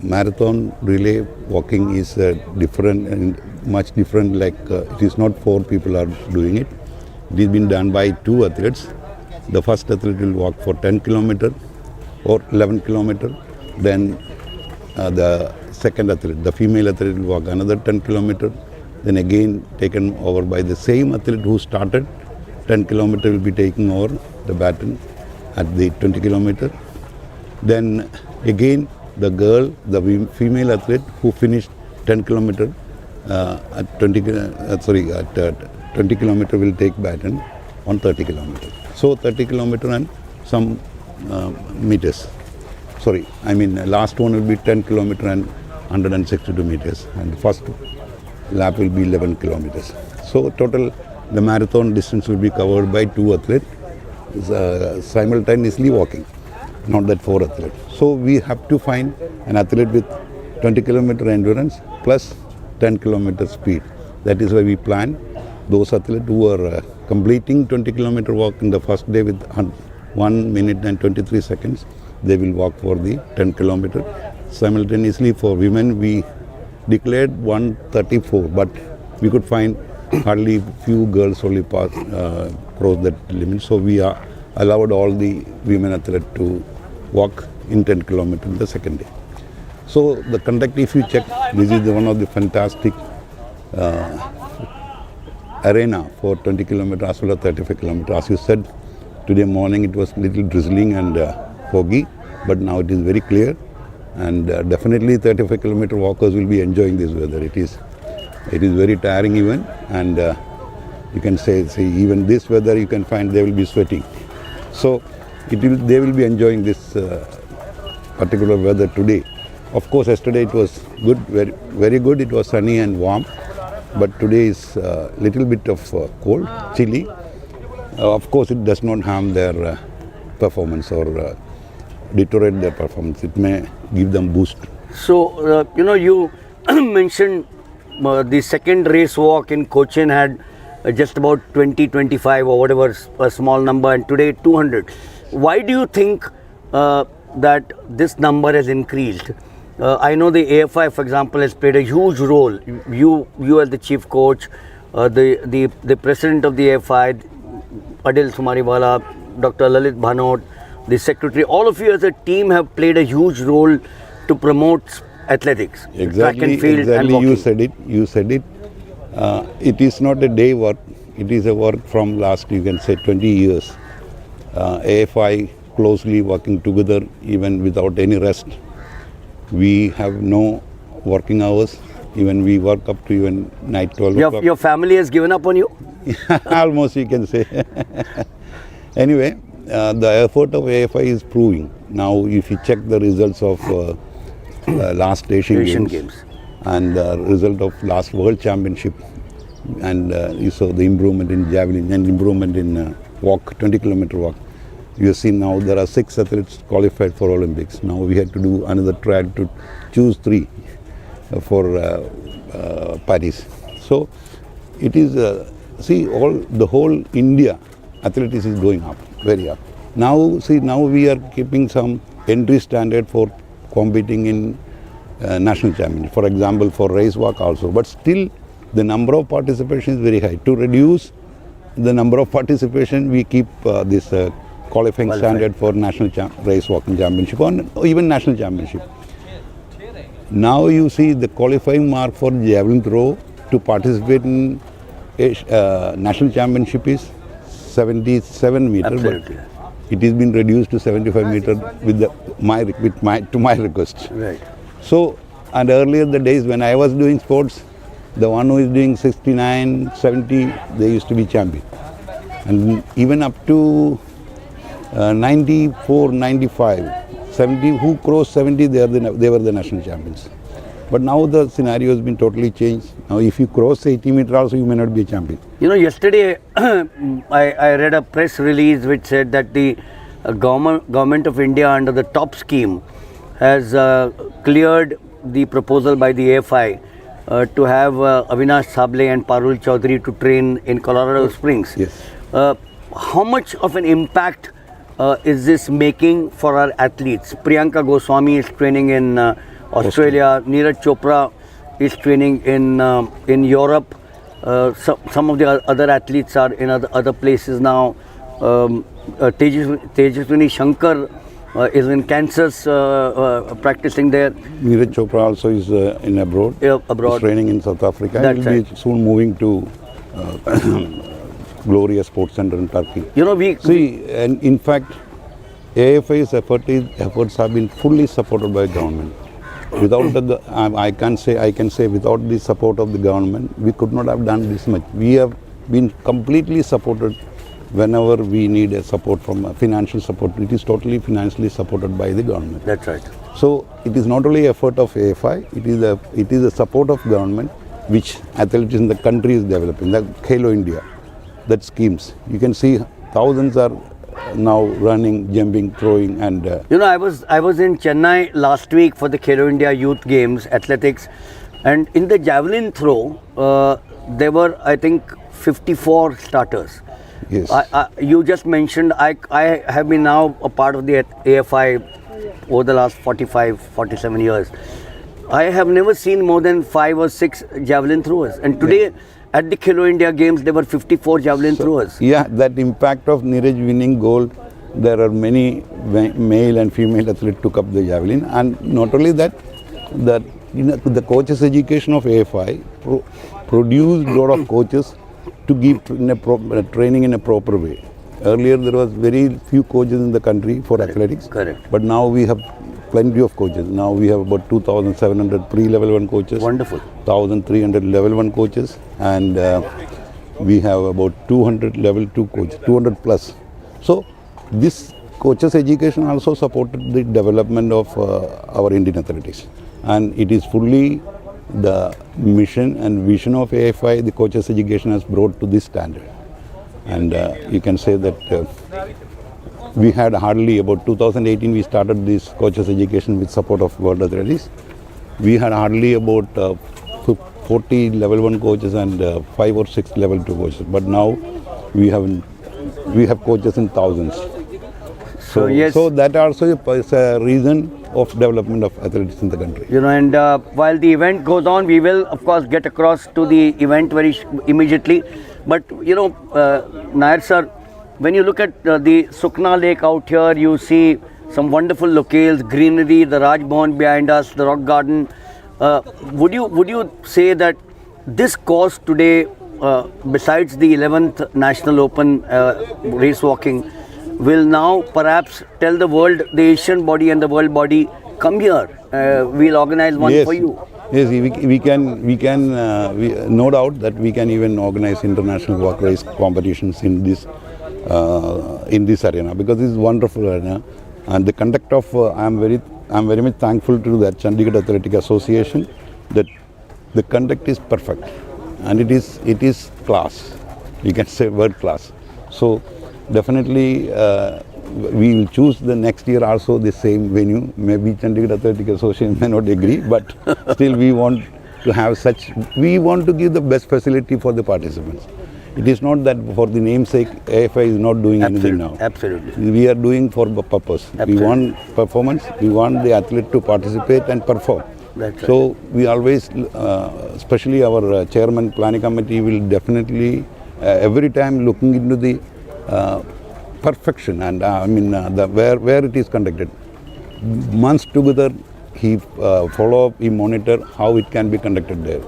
marathon relay walking is different and much different. Like it is not 4 people are doing it. It is been done by 2 athletes. The first athlete will walk for 10 kilometer or 11 kilometer. Then the second athlete, the female athlete, will walk another 10 kilometer. Then again taken over by the same athlete who started 10 kilometer will be taking over the baton at the 20 kilometer. Then again the girl, the female athlete who finished 10 kilometer at 20 kilometer will take baton on 30 kilometer. So 30 kilometer and some meters. Last one will be 10 kilometer and 162 meters, and the first lap will be 11 kilometers. So total the marathon distance will be covered by 2 athletes simultaneously walking, not that 4 athletes. So we have to find an athlete with 20 kilometer endurance plus 10 kilometer speed. That is why we plan those athletes who are completing 20 kilometer walk in the first day with 1 minute and 23 seconds. They will walk for the 10 kilometer. Simultaneously for women, we declared 134, but we could find hardly few girls only cross that limit. So we allowed all the women athletes to walk in 10 kilometers in the second day. So the conduct, if you check, this is one of the fantastic arena for 20 kilometers as well as 35 kilometers. As you said, today morning it was little drizzling and foggy, but now it is very clear, and definitely 35 kilometer walkers will be enjoying this weather. It is very tiring even, and you can say even this weather you can find they will be sweating. So they will be enjoying this particular weather today. Of course, yesterday it was good, very, very good. It was sunny and warm, but today is little bit of cold, chilly. Of course, it does not harm their performance or deteriorate their performance. It may give them boost. So, you mentioned the second race walk in Cochin had just about 20, 25 or whatever, a small number, and today 200. Why do you think that this number has increased? I know the AFI, for example, has played a huge role. You as the chief coach, the president of the AFI, Adil Sumariwala, Dr. Lalit Bhanot, the secretary, all of you as a team have played a huge role to promote athletics, track and field and walking. You said it. It is not a day work. It is a work from last, you can say, 20 years. AFI closely working together even without any rest. We have no working hours. Even we work up to even night 12 o'clock. Your family has given up on you? Almost, you can say. Anyway, the effort of AFI is proving. Now, if you check the results of last Asian Games and the result of last World Championship, and you saw the improvement in javelin and improvement in walk, 20-kilometer walk. You see now there are 6 athletes qualified for Olympics. Now we had to do another trial to choose 3 for Paris. So it is, the whole India athletics is going up, very up. Now we are keeping some entry standard for competing in national championship. For example, for race walk also. But still the number of participation is very high. To reduce the number of participation, we keep this qualifying standard for national race walking championship or even national championship. Now you see the qualifying mark for javelin throw to participate in national championship is 77 meters. Absolutely. It has been reduced to 75 meters to my request. Right. So, and earlier the days when I was doing sports, the one who is doing 69, 70, they used to be champion. And even up to 94, 95, 70, who crossed 70, they were the national champions. But now the scenario has been totally changed. Now if you cross 80 meters also, you may not be a champion. Yesterday I read a press release which said that the government of India under the TOP scheme has cleared the proposal by the AFI to have Avinash Sable and Parul Chaudhary to train in Colorado Springs. Yes. How much of an impact is this making for our athletes? Priyanka Goswami is training in Australia. Neeraj Chopra is training in Europe. Some of the other athletes are in other places now. Tejaswini Shankar is in Kansas practicing there. Neeraj Chopra also is in abroad. Abroad. He's training in South Africa. That's He will be soon moving to Gloria Sports Center in Turkey. And in fact, AFI's efforts have been fully supported by government. Without I can say without the support of the government, we could not have done this much. We have been completely supported whenever we need a support from financial support. It is totally financially supported by the government. That's right. So it is not only effort of AFI, it is a support of government which athletics in the country is developing. The Khelo India, that schemes. You can see thousands are now running, jumping, throwing, and I was in Chennai last week for the Khelo India Youth Games athletics, and in the javelin throw there were, I think, 54 starters. yes. You just mentioned I have been now a part of the AFI over the last 45, 47 years. I have never seen more than 5 or 6 javelin throwers, and today at the Khelo India Games there were 54 javelin throwers. Yeah, that impact of Neeraj winning gold, there are many male and female athletes took up the javelin, and not only that, the coaches education of AFI produced a lot of coaches to give training in a proper way. Earlier there was very few coaches in the country for athletics. Correct. But now we have plenty of coaches. Now we have about 2,700 pre-level 1 coaches. Wonderful. 1,300 level 1 coaches, and we have about 200 level 2 coaches, 200 plus. So this coaches education also supported the development of our Indian athletics, and it is fully the mission and vision of AFI. The coaches education has brought to this standard, and you can say that we had hardly about 2018 we started this coaches education with support of World Athletics. We had hardly about 40 level 1 coaches and 5 or 6 level 2 coaches, but now we have coaches in thousands. So, yes. so that also is a reason of development of athletics in the country. You know, and while the event goes on, we will of course get across to the event very immediately. But you know, Nair sir, when you look at the Sukna Lake out here, you see some wonderful locales, greenery, the Raj Bhavan behind us, the rock garden. Would you say that this cause today, besides the 11th National Open race walking, will now perhaps tell the world, the Asian body and the world body, come here, we'll organize one Yes. for you. Yes, we can no doubt that we can even organize international walk race competitions in this arena, because this is wonderful arena, and the conduct of I am very much thankful to that Chandigarh Athletic Association that the conduct is perfect and it is class. You can say world class. So definitely we will choose the next year also the same venue. Maybe Chandigarh Athletic Association may not agree, but still we want to have such. We want to give the best facility for the participants. It is not that for the namesake AFI is not doing anything now. Absolutely. We are doing for the purpose. Absolutely. We want performance. We want the athlete to participate and perform. That's right. So we always, especially our chairman planning committee, will definitely every time looking into the perfection and where it is conducted. Months together, he follow up, he monitor how it can be conducted there.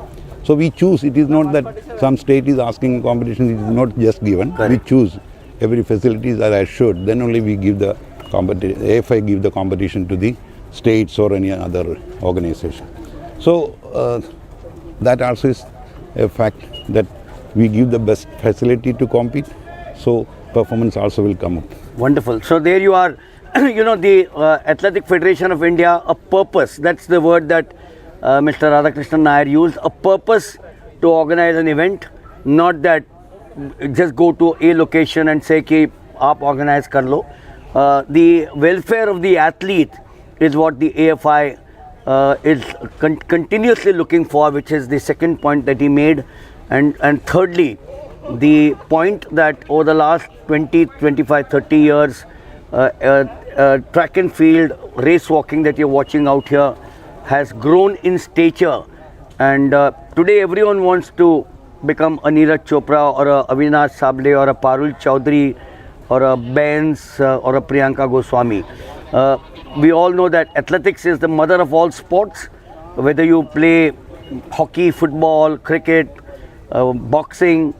So we choose. It is not that some state is asking competition. It is not just given. Correct. We choose. Every facilities are assured. Then only we give the competition. AFI give the competition to the states or any other organization. So that also is a fact that we give the best facility to compete. So performance also will come up. Wonderful. So there you are. You know, the Athletic Federation of India, a purpose. That's the word that Mr. Radhakrishnan Nair used. A purpose to organize an event, not that just go to a location and say ki aap organize kar lo. The welfare of the athlete is what the AFI is continuously looking for, which is the second point that he made. And thirdly, the point that over the last 20, 25, 30 years, track and field, race walking that you're watching out here has grown in stature. And today everyone wants to become a Neeraj Chopra or a Avinash Sable or a Parul Chaudhary or a Benz or a Priyanka Goswami. We all know that athletics is the mother of all sports. Whether you play hockey, football, cricket, boxing,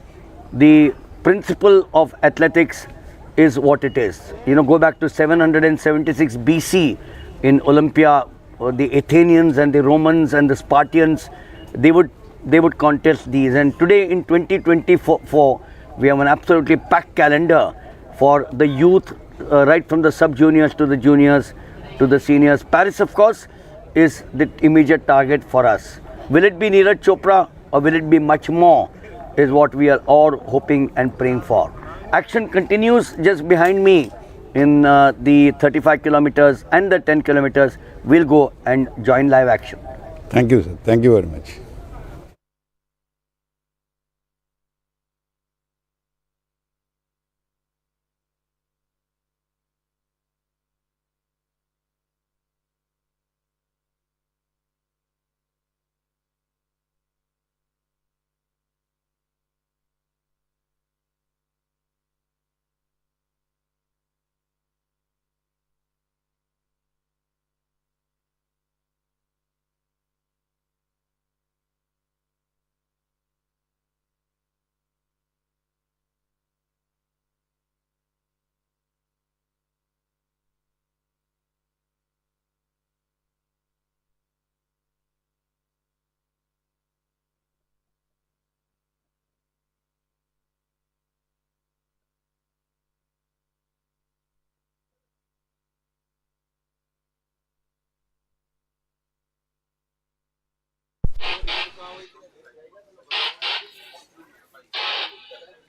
the principle of athletics is what it is. You know, go back to 776 BC in Olympia, the Athenians and the Romans and the Spartans, they would contest these. And today in 2024, we have an absolutely packed calendar for the youth, right from the sub-juniors to the juniors to the seniors. Paris, of course, is the immediate target for us. Will it be Neeraj Chopra or will it be much more, is what we are all hoping and praying for. Action continues just behind me in the 35 kilometers and the 10 kilometers. We'll go and join live action. Thank you, sir. Thank you very much.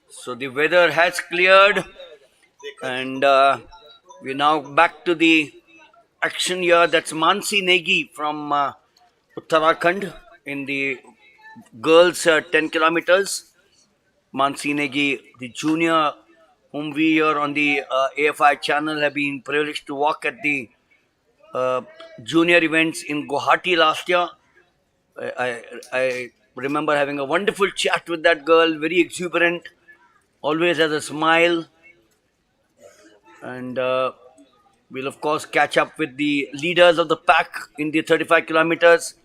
So the weather has cleared, and we're now back to the action here. That's Mansi Negi from Uttarakhand in the girls 10 kilometers. Mansi Negi, the junior, whom we here on the AFI channel have been privileged to walk at the junior events in Guwahati last year. I remember having a wonderful chat with that girl, very exuberant, always has a smile, and we'll of course catch up with the leaders of the pack in the 35 kilometers.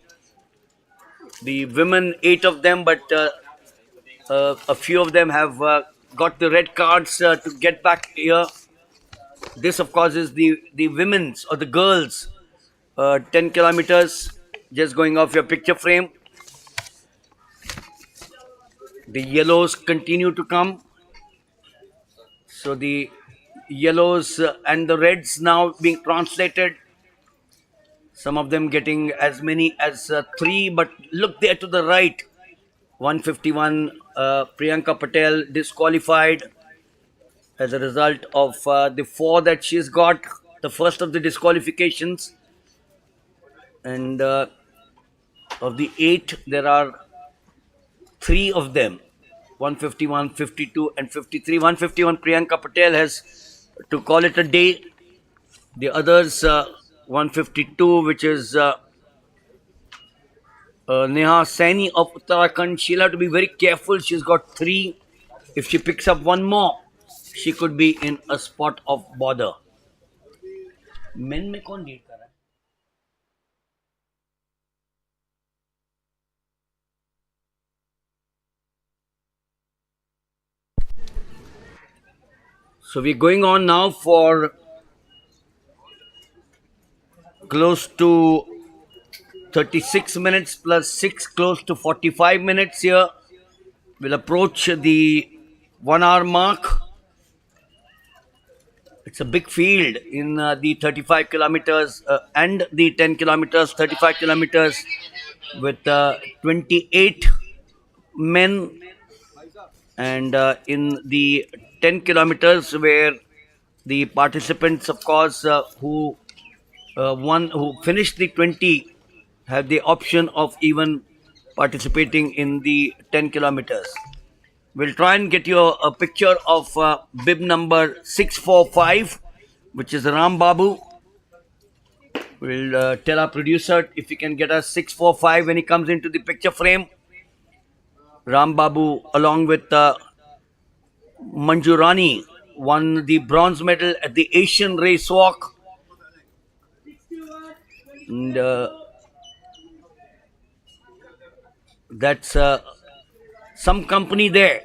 The women, 8 of them, but a few of them have got the red cards to get back here. This, of course, is the women's or the girls' 10 kilometers. Just going off your picture frame. The yellows continue to come. So the yellows and the reds now being translated. Some of them getting as many as 3, but look there to the right. 151, Priyanka Patel disqualified as a result of the 4 that she's got, the first of the disqualifications. And of the 8, there are 3 of them, 151, 52 and 53. 151, Priyanka Patel has to call it a day. The others, 152, which is Neha Saini of Uttarakhand. She'll have to be very careful. She's got 3. If she picks up one more, she could be in a spot of bother. Men में कौन lead कर रहा है? So we're going on now for close to 36 minutes plus 6, close to 45 minutes here. We'll approach the 1 hour mark. It's a big field in the 35 kilometers and the 10 kilometers, 35 kilometers with 28 men, and in the 10 kilometers where the participants, of course, who finished the 20 have the option of even participating in the 10 kilometers. We'll try and get you a picture of bib number 645, which is Ram Babu. We'll tell our producer if he can get us 645 when he comes into the picture frame. Ram Babu, along with Manjurani, won the bronze medal at the Asian Race Walk. And that's some company there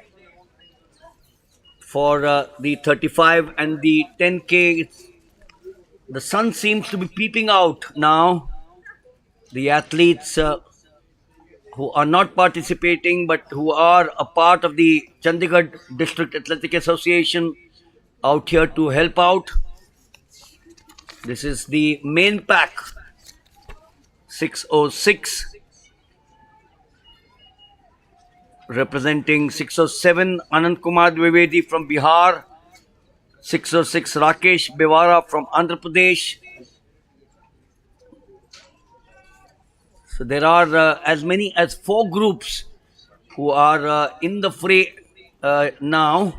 for the 35 and the 10K. The sun seems to be peeping out now. The athletes who are not participating but who are a part of the Chandigarh District Athletic Association out here to help out. This is the main pack, 606. Representing 607, Anand Kumar Dwivedi from Bihar, 606, Rakesh Bewara from Andhra Pradesh. So there are as many as 4 groups who are in the fray now.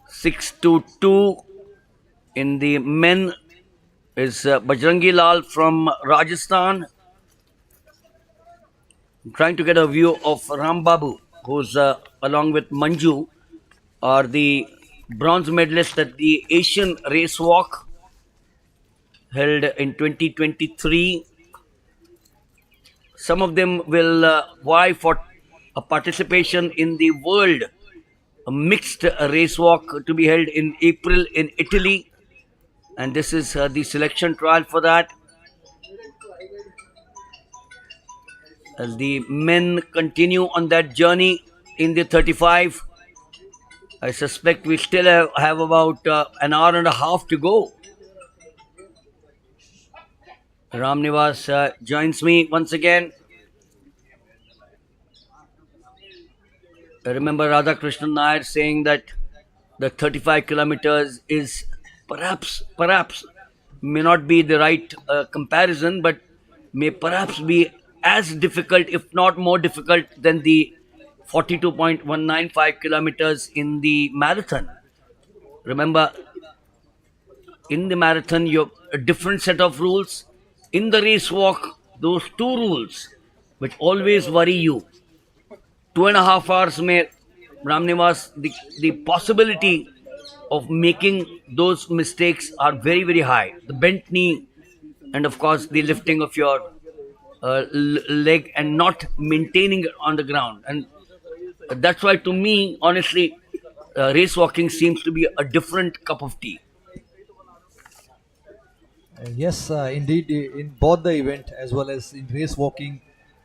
622 in the men is Bajrangi Lal from Rajasthan. I'm trying to get a view of Ram Babu, who's along with Manju, are the bronze medalists at the Asian Race Walk held in 2023. Some of them will vie for a participation in the World Mixed Race Walk to be held in April in Italy, and this is the selection trial for that. As the men continue on that journey in the 35, I suspect we still have about an hour and a half to go. Ramnivas joins me once again. I remember Radhakrishnan Nair saying that the 35 kilometers is perhaps may not be the right comparison, but may perhaps be as difficult, if not more difficult, than the 42.195 kilometers in the marathon. Remember, in the marathon, you have a different set of rules. In the race walk, those two rules, which always worry you. 2.5 hours may Ramnivas, the possibility of making those mistakes are very, very high. The bent knee, and of course, the lifting of your leg and not maintaining it on the ground. And that's why, to me, honestly, race walking seems to be a different cup of tea. Yes, indeed, in both the event as well as in race walking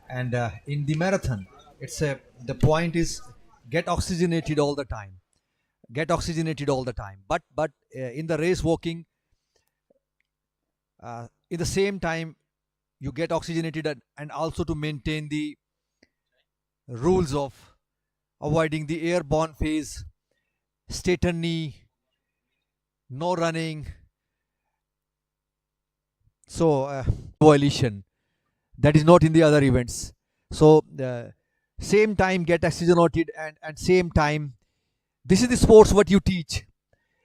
and in the marathon, it's a the point is get oxygenated all the time. Get oxygenated all the time. But in the race walking, in the same time, you get oxygenated and also to maintain the rules of avoiding the airborne phase, straighten knee, no running. So violation that is not in the other events. So same time get oxygenated and same time this is the sports what you teach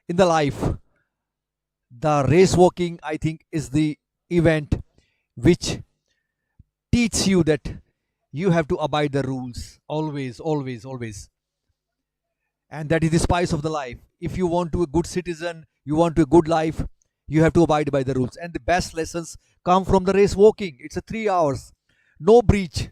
in the life. The race walking I think is the event which teaches you that you have to abide the rules always, and that is the spice of the life. If you want to a good citizen, you want to a good life, you have to abide by the rules, and the best lessons come from the race walking. It's a 3 hours, no breach.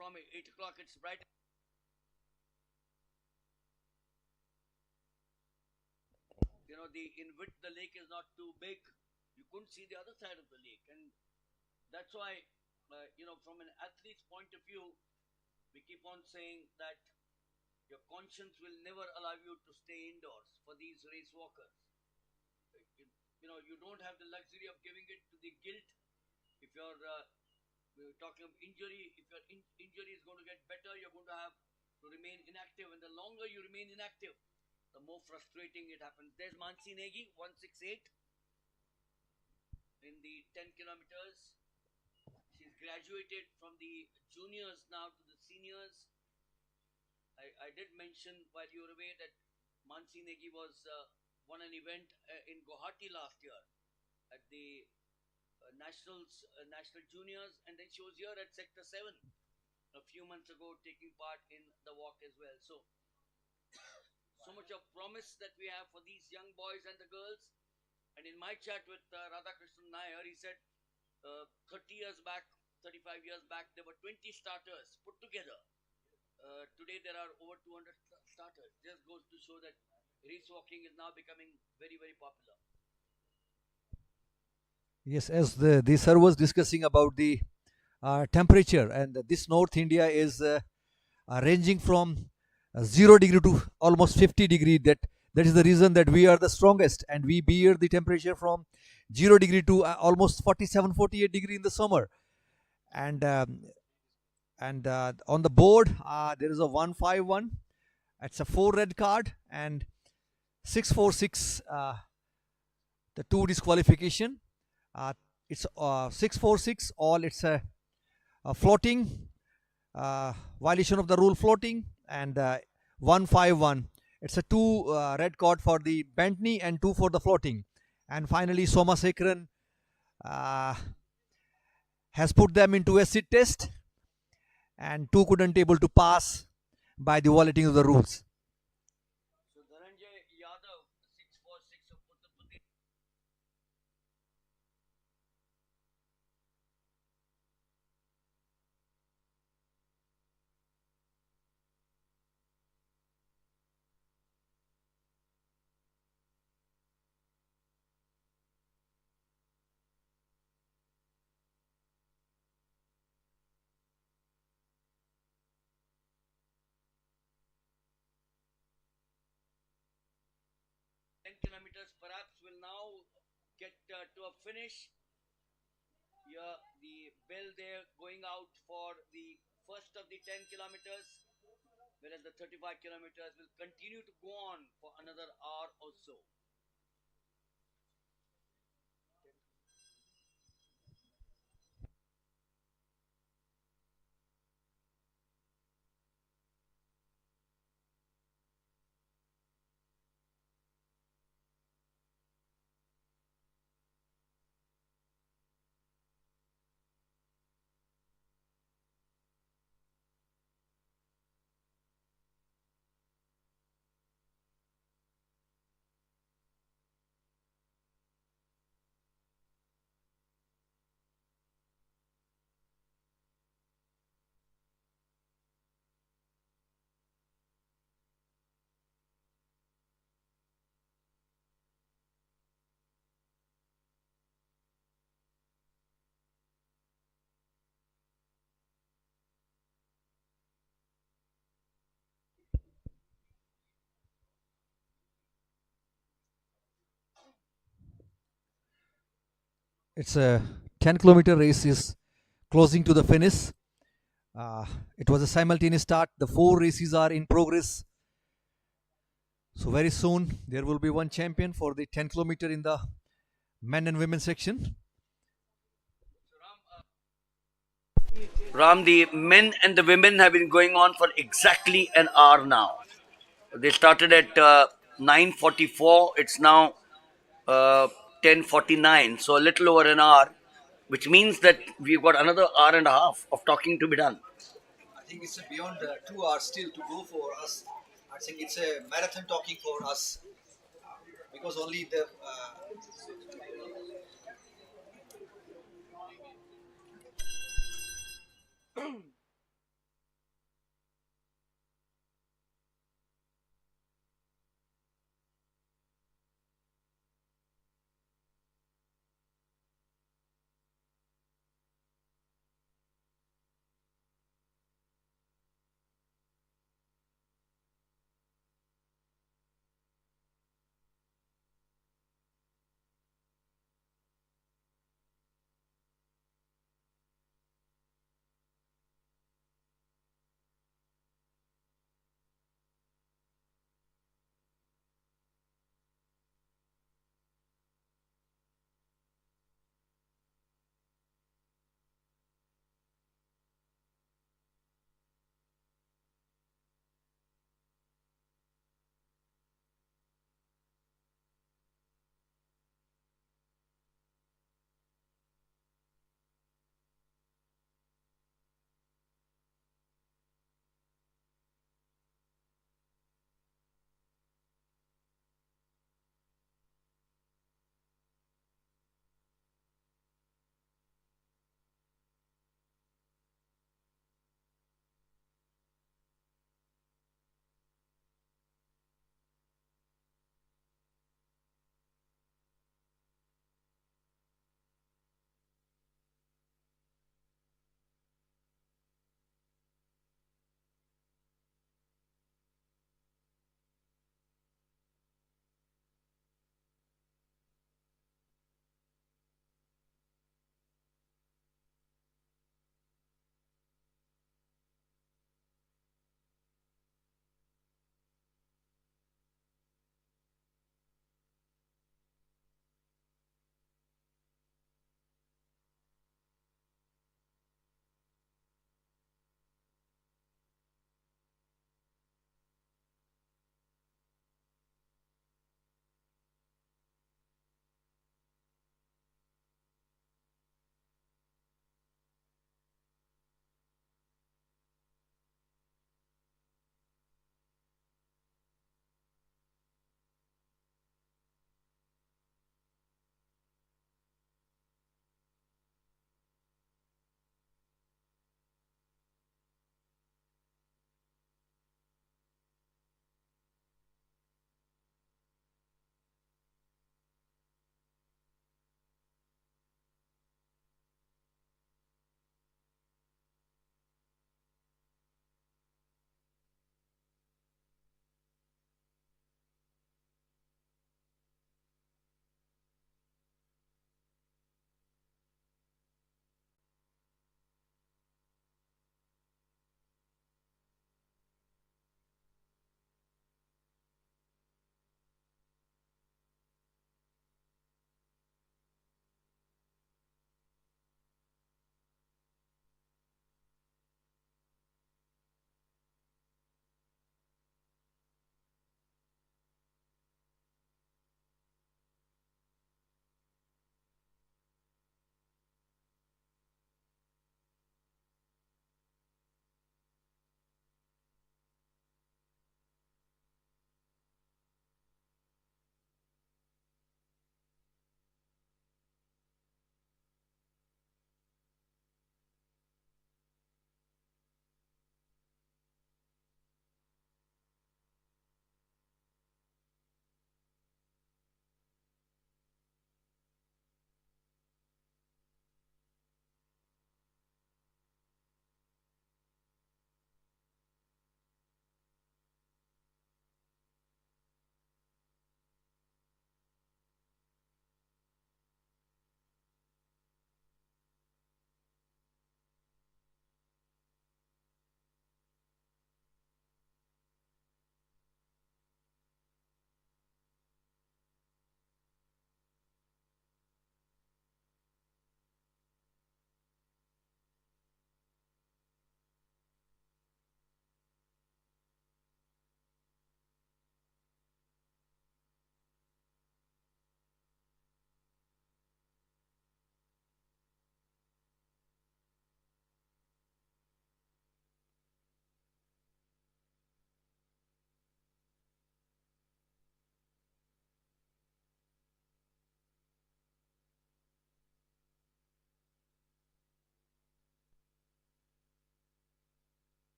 From 8 o'clock, it's bright. The in width, the lake is not too big. You couldn't see the other side of the lake, and that's why, from an athlete's point of view, we keep on saying that your conscience will never allow you to stay indoors for these race walkers. You don't have the luxury of giving it to the guilt. If we're talking of injury, if your injury is going to get better, you're going to have to remain inactive, and the longer you remain inactive, the more frustrating it happens. There's Mansi Negi, 168 in the 10 kilometers. She's graduated from the juniors now to the seniors. I did mention while you were away that Mansi Negi was won an event in Guwahati last year at the national juniors, and then she was here at Sector 7 a few months ago taking part in the walk as well. So much of promise that we have for these young boys and the girls. And in my chat with Radhakrishnan Nair, he said 30 years back, 35 years back, there were 20 starters put together. Today there are over 200 starters. Just goes to show that race walking is now becoming very, very popular. Yes, as the sir was discussing about the temperature, and this North India is ranging from 0 degree to almost 50 degree. That is the reason that we are the strongest, and we bear the temperature from 0 degree to almost 47-48 degree in the summer. And on the board there is a 151. It's a 4 red card and 646 the 2 disqualification. It's 646 all. It's a floating, violation of the rule, floating, and 151. It's a 2 red card for the bent knee and 2 for the floating. And finally Somasekharan has put them into acid test, and 2 couldn't able to pass by the violating of the rules. So Dhananjay Yadav, 646 of Uttar Pradesh. Kilometers perhaps will now get to a finish. Here the bell there going out for the first of the 10 kilometers, whereas the 35 kilometers will continue to go on for another hour or so. It's a 10-kilometer race is closing to the finish. It was a simultaneous start. The 4 races are in progress. So very soon there will be one champion for the 10-kilometer in the men and women section. Ram, the men and the women have been going on for exactly an hour now. They started at 9:44. It's now 10:49, so a little over an hour, which means that we've got another hour and a half of talking to be done. I think it's beyond 2 hours still to go for us. I think it's a marathon talking for us, because only the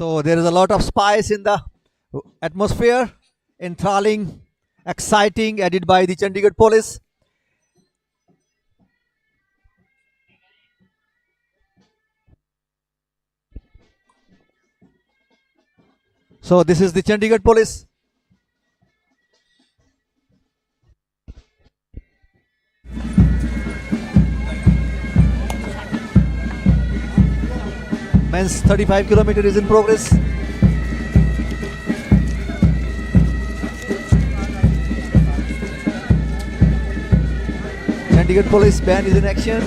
So there is a lot of spice in the atmosphere, enthralling, exciting, added by the Chandigarh police. So this is the Chandigarh police. Men's 35 kilometer is in progress. Chandigarh police band is in action.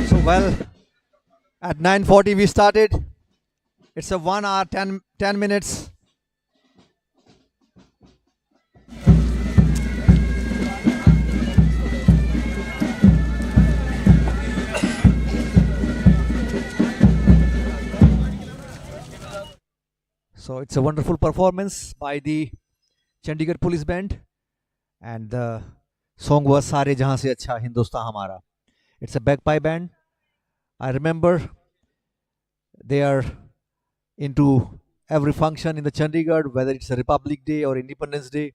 So well, at 9:40 we started. It's a 1 hour 10 minutes. So it's a wonderful performance by the Chandigarh police band, and the song was Sare Jahan Se Acha Hindustan Hamara. It's a bagpipe band. I remember they are into every function in the Chandigarh, whether it's a Republic Day or Independence Day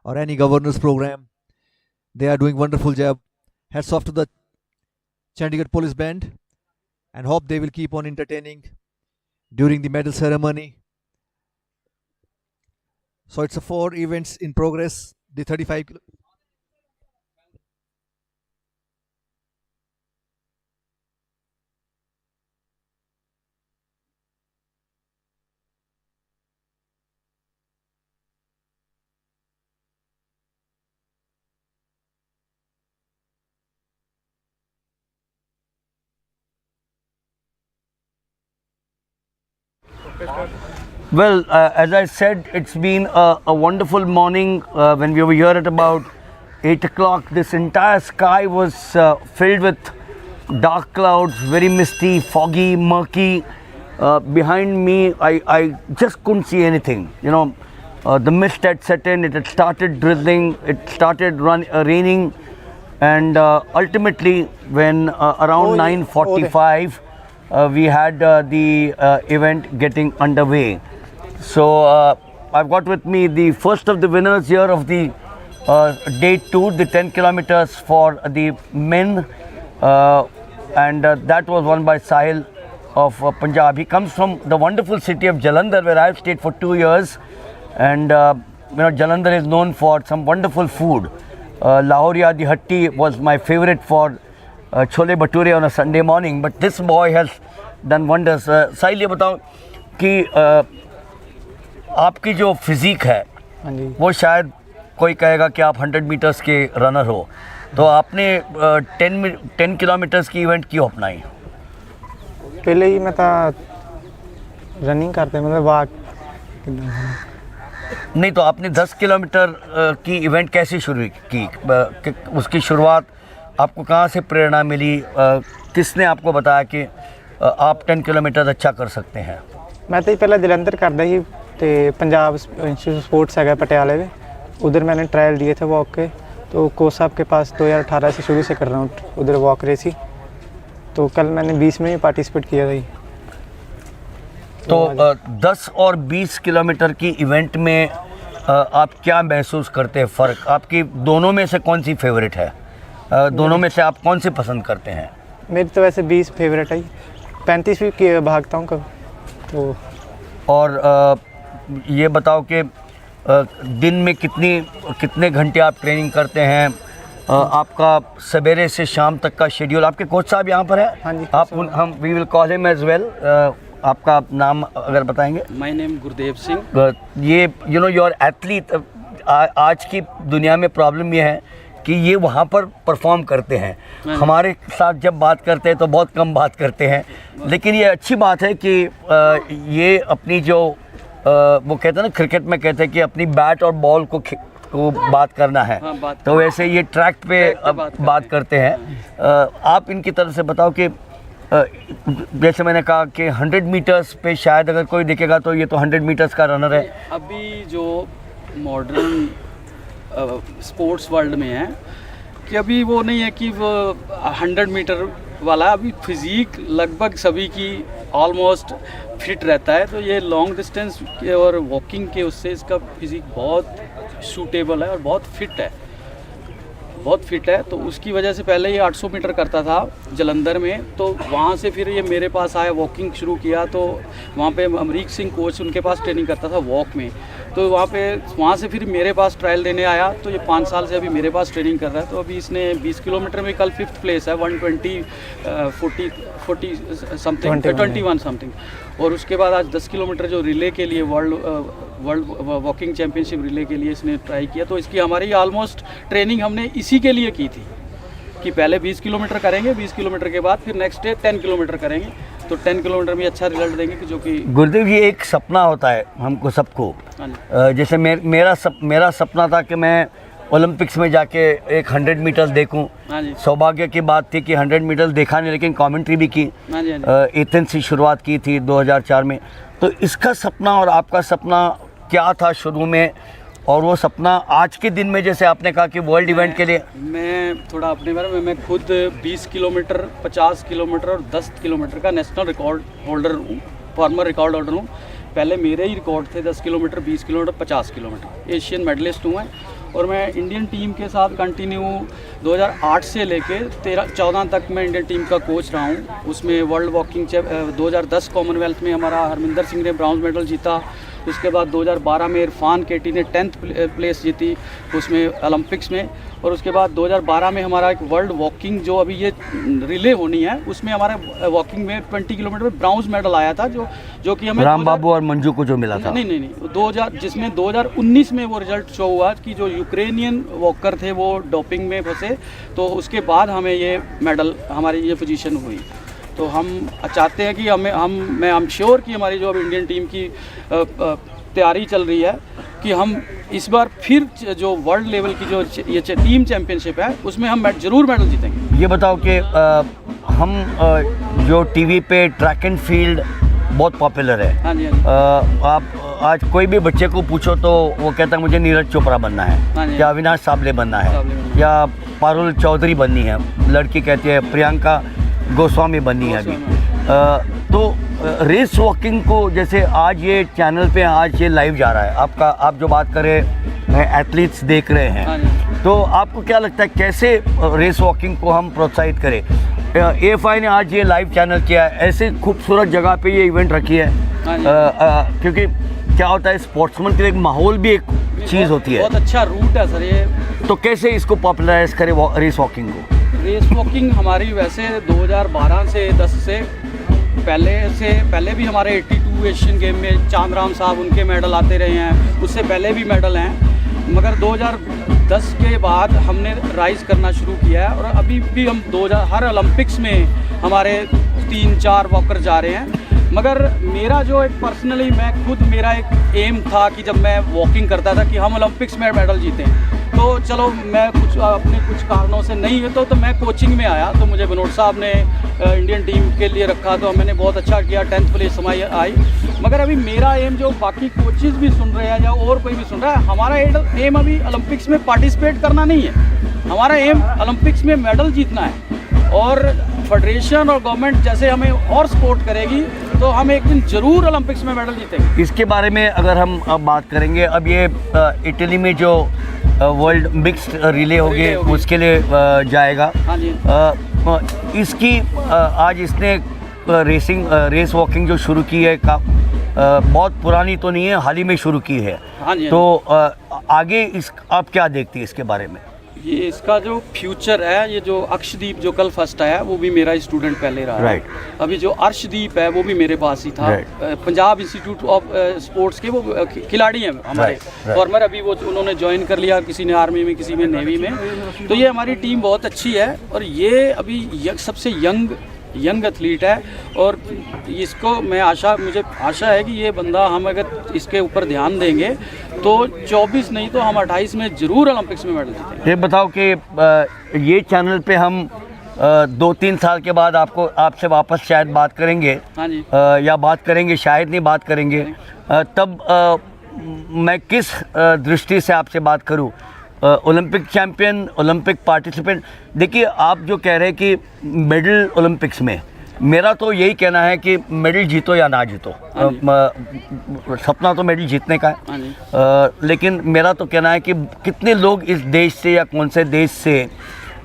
or any governor's program. They are doing wonderful job. Hats off to the Chandigarh police band, and hope they will keep on entertaining during the medal ceremony. So it's a 4 events in progress. The 35 Well, as I said, it's been a wonderful morning. When we were here at about 8 o'clock, this entire sky was filled with dark clouds, very misty, foggy, murky. Behind me, I just couldn't see anything. You know, the mist had set in, it had started drizzling, it started raining, and ultimately, when around 9:45, we had the event getting underway. So I've got with me the first of the winners here of the day 2, the 10 kilometers for the men, and that was won by Sahil of Punjab. He comes from the wonderful city of Jalandhar, where I've stayed for 2 years, and Jalandhar is known for some wonderful food. Lahoria the Hatti was my favorite for chole bhature on a Sunday morning, but this boy has done wonders. Sahil, ये बताओ कि आपकी जो physique है वो शायद कोई कहेगा कि आप 100 मीटर्स के रनर हो, तो आपने 10 किलोमीटर्स की इवेंट क्यों अपनाई? पहले ही मैं रनिंग करते मतलब वाक नहीं, तो आपने 10 किलोमीटर की इवेंट कैसे शुरू की? उसकी शुरुआत आपको कहाँ से प्रेरणा मिली? किसने आपको बताया कि आप 10 किलोमीटर अच्छा कर सकते हैं? मैं तो पहले जलंधर करता ही तो पंजाब इंस्टीट्यूट स्पोर्ट्स है पटियाले में, उधर मैंने ट्रायल दिए थे वॉक के, तो कोच साहब के पास 2018 से शुरू से कर रहा हूँ उधर वॉक रेस ही, तो कल मैंने 20 में ही पार्टिसिपेट किया था ही। तो 10 और 20 किलोमीटर की इवेंट में आप क्या महसूस करते हैं फ़र्क? आपकी दोनों में से कौन सी फेवरेट है? दोनों में से आप कौन सी पसंद करते हैं? मेरी तो वैसे 20 फेवरेट है, 35 भी भागता हूँ कब तो। और ये बताओ कि दिन में कितने घंटे आप ट्रेनिंग करते हैं? आपका सवेरे से शाम तक का शेड्यूल, आपके कोच साहब यहाँ पर है? हाँ जी, आप हम we will call him as well. आपका नाम अगर बताएंगे? My name Gurdev Singh. ये योर एथलीट, आज की दुनिया में प्रॉब्लम ये है कि ये वहाँ पर परफॉर्म करते हैं, हमारे साथ जब बात करते हैं तो बहुत कम बात करते हैं, लेकिन ये अच्छी बात है कि ये अपनी जो वो कहते हैं ना, क्रिकेट में कहते हैं कि अपनी बैट और बॉल को को बात करना है, हाँ, बात तो वैसे ये ट्रैक पे ट्रैक पे अब बात करते हैं। आप इनकी तरफ से बताओ कि जैसे मैंने कहा कि 100 मीटर्स पे शायद अगर कोई देखेगा तो ये तो 100 मीटर्स का रनर है। अभी जो मॉडर्न स्पोर्ट्स वर्ल्ड में है कि अभी वो नहीं है कि वो 100 मीटर वाला, अभी फिज़िक लगभग सभी की ऑलमोस्ट फिट रहता है, तो ये लॉन्ग डिस्टेंस के और वॉकिंग के उससे इसका फिज़िक बहुत सूटेबल है और बहुत फिट है, बहुत फिट है। तो उसकी वजह से पहले ये 800 मीटर करता था जलंधर में, तो वहाँ से फिर ये मेरे पास आया, वॉकिंग शुरू किया, तो वहाँ पे अमरीक सिंह कोच उनके पास ट्रेनिंग करता था वॉक में, तो वहाँ से फिर मेरे पास ट्रायल देने आया, तो ये 5 साल से अभी मेरे पास ट्रेनिंग कर रहा है। तो अभी इसने 20 किलोमीटर में कल 5th प्लेस है, 120 40 समथिंग 21 समथिंग, और उसके बाद आज 10 किलोमीटर जो रिले के लिए वर्ल्ड वॉकिंग चैम्पियनशिप रिले के लिए इसने ट्राई किया। तो इसकी हमारी ऑलमोस्ट ट्रेनिंग हमने इसी के लिए की थी कि पहले 20 किलोमीटर करेंगे, 20 किलोमीटर के बाद फिर नेक्स्ट डे 10 किलोमीटर करेंगे, तो 10 किलोमीटर में अच्छा रिजल्ट देंगे कि जो कि गुरुदेव ये एक सपना होता है हमको सबको। हाँ जी। जैसे मेरा सपना था कि मैं ओलंपिक्स में जाके एक 100 मीटर देखूं। हाँ जी। सौभाग्य की बात थी कि 100 मीटर देखा नहीं, लेकिन कमेंट्री भी की। हाँ जी, हाँ जी। एथेंस से शुरुआत की थी 2004 में। तो इसका सपना और आपका सपना क्या था शुरू में, और वो सपना आज के दिन में जैसे आपने कहा कि वर्ल्ड इवेंट के लिए? मैं थोड़ा अपने बारे में, मैं खुद 20 किलोमीटर, 50 किलोमीटर और 10 किलोमीटर का नेशनल रिकॉर्ड होल्डर हूँ, फॉर्मर रिकॉर्ड होल्डर हूँ। पहले मेरे ही रिकॉर्ड थे 10 kilometre, 20 kilometre, 50 kilometre. Asian medallist हूँ मैं, और मैं इंडियन टीम के साथ कंटिन्यू 2008 से लेके 14 तक मैं इंडियन टीम का कोच रहा हूँ। उसमें वर्ल्ड वॉकिंग 2010 कॉमनवेल्थ में हमारा हरमिंदर सिंह ने ब्राउन्ज मेडल जीता। उसके बाद 2012 में इरफान केटी ने 10th प्लेस जीती उसमें ओलंपिक्स में। और उसके बाद 2012 में हमारा एक वर्ल्ड वॉकिंग जो अभी ये रिले होनी है, उसमें हमारे वॉकिंग में 20 किलोमीटर में ब्राउन्ज मेडल आया था, जो कि हमें राम बाबू और मंजू को जो मिला था। नहीं 2000, जिसमें 2019 में वो रिजल्ट शो हुआ कि जो यूक्रेनियन वॉकर थे वो डोपिंग में फंसे, तो उसके बाद हमें ये मेडल, हमारी ये पोजीशन हुई। तो हम चाहते हैं कि मैं श्योर कि हमारी जो अब इंडियन टीम की तैयारी चल रही है कि हम इस बार फिर जो वर्ल्ड लेवल की जो ये टीम चैंपियनशिप है उसमें हम ज़रूर मेडल जीतेंगे। ये बताओ कि हम जो टीवी पे ट्रैक एंड फील्ड बहुत पॉपुलर है। हाँ जी, हाँ जी। आप आज कोई भी बच्चे को पूछो तो वो कहता है मुझे नीरज चोपड़ा बनना हाँ है, जी। या अविनाश साबले बनना है, या पारुल चौधरी बननी है, लड़की कहती है प्रियंका गोस्वामी बननी है अभी। तो रेस वॉकिंग को जैसे आज ये चैनल पे आज ये लाइव जा रहा है, आप जो बात कर रहे हैं एथलीट्स देख रहे हाँ हैं, तो आपको क्या लगता है कैसे रेस वॉकिंग को हम प्रोत्साहित करें? AFI ने आज ये लाइव चैनल किया है, ऐसे खूबसूरत जगह पे ये इवेंट रखी है, क्योंकि क्या होता है स्पोर्ट्समैन के लिए एक माहौल भी एक चीज़ होती है। बहुत अच्छा रूट है सर ये। तो कैसे इसको पॉपुलराइज करें रेस वॉकिंग को? रेस वॉकिंग हमारी वैसे 2012 से 10 से पहले भी हमारे 82 एशियन गेम में चांदराम साहब उनके मेडल आते रहे हैं, उससे पहले भी मेडल हैं, मगर 2010 के बाद हमने राइज करना शुरू किया है, और अभी भी हम हर ओलंपिक्स में हमारे 3-4 वॉकर जा रहे हैं। मगर मेरा जो एक पर्सनली मेरा एक एम था कि जब मैं वॉकिंग करता था कि हम ओलंपिक्स में मेडल जीतें, तो चलो मैं अपने कुछ कारणों से नहीं है तो मैं कोचिंग में आया, तो मुझे विनोद साहब ने इंडियन टीम के लिए रखा, तो मैंने बहुत अच्छा किया, 10th प्लेस हमारी आई। मगर अभी मेरा एम, जो बाकी कोचेज़ भी सुन रहे हैं या और कोई भी सुन रहा है, हमारा एम अभी ओलंपिक्स में पार्टिसिपेट करना नहीं है, हमारा एम ओलंपिक्स में मेडल जीतना है। और फेडरेशन और गवर्नमेंट जैसे हमें और सपोर्ट करेगी तो हम एक दिन ज़रूर ओलंपिक्स में मेडल जीतेंगे। इसके बारे में अगर हम अब बात करेंगे, अब ये इटली में जो वर्ल्ड मिक्स्ड रिले होगी उसके लिए जाएगा। हाँ जी। इसकी आज इसने रेस वॉकिंग जो शुरू की है बहुत पुरानी तो नहीं है, हाल ही में शुरू की है। हाँ जी। तो आगे आप क्या देखती है इसके बारे में? ये इसका जो फ्यूचर है, ये जो अक्षदीप जो कल फर्स्ट आया वो भी मेरा स्टूडेंट पहले रहा है। राइट। अभी जो अर्शदीप है वो भी मेरे पास ही था। पंजाब इंस्टीट्यूट ऑफ स्पोर्ट्स के वो खिलाड़ी हैं हमारे फॉर्मर, अभी वो उन्होंने ज्वाइन कर लिया, किसी ने आर्मी में, किसी में नेवी में। तो ये हमारी टीम बहुत अच्छी है, और ये अभी सबसे यंग यंग एथलीट है और इसको मुझे आशा है कि ये बंदा, हम अगर इसके ऊपर ध्यान देंगे तो 24 नहीं तो हम 28 में ज़रूर ओलंपिक्स में मेडल जीतेंगे। ये बताओ कि ये चैनल पे हम 2-3 साल के बाद आपसे वापस शायद बात करेंगे। हाँ जी। या बात करेंगे, शायद नहीं बात करेंगे। तब मैं किस दृष्टि से आपसे बात करूं? Olympic champion, Olympic participant. देखिए, आप जो कह रहे हैं कि मेडल ओलंपिक्स में, मेरा तो यही कहना है कि मेडल जीतो या ना जीतो, सपना तो मेडल जीतने का है। लेकिन मेरा तो कहना है कि कितने लोग इस देश से या कौन से देश से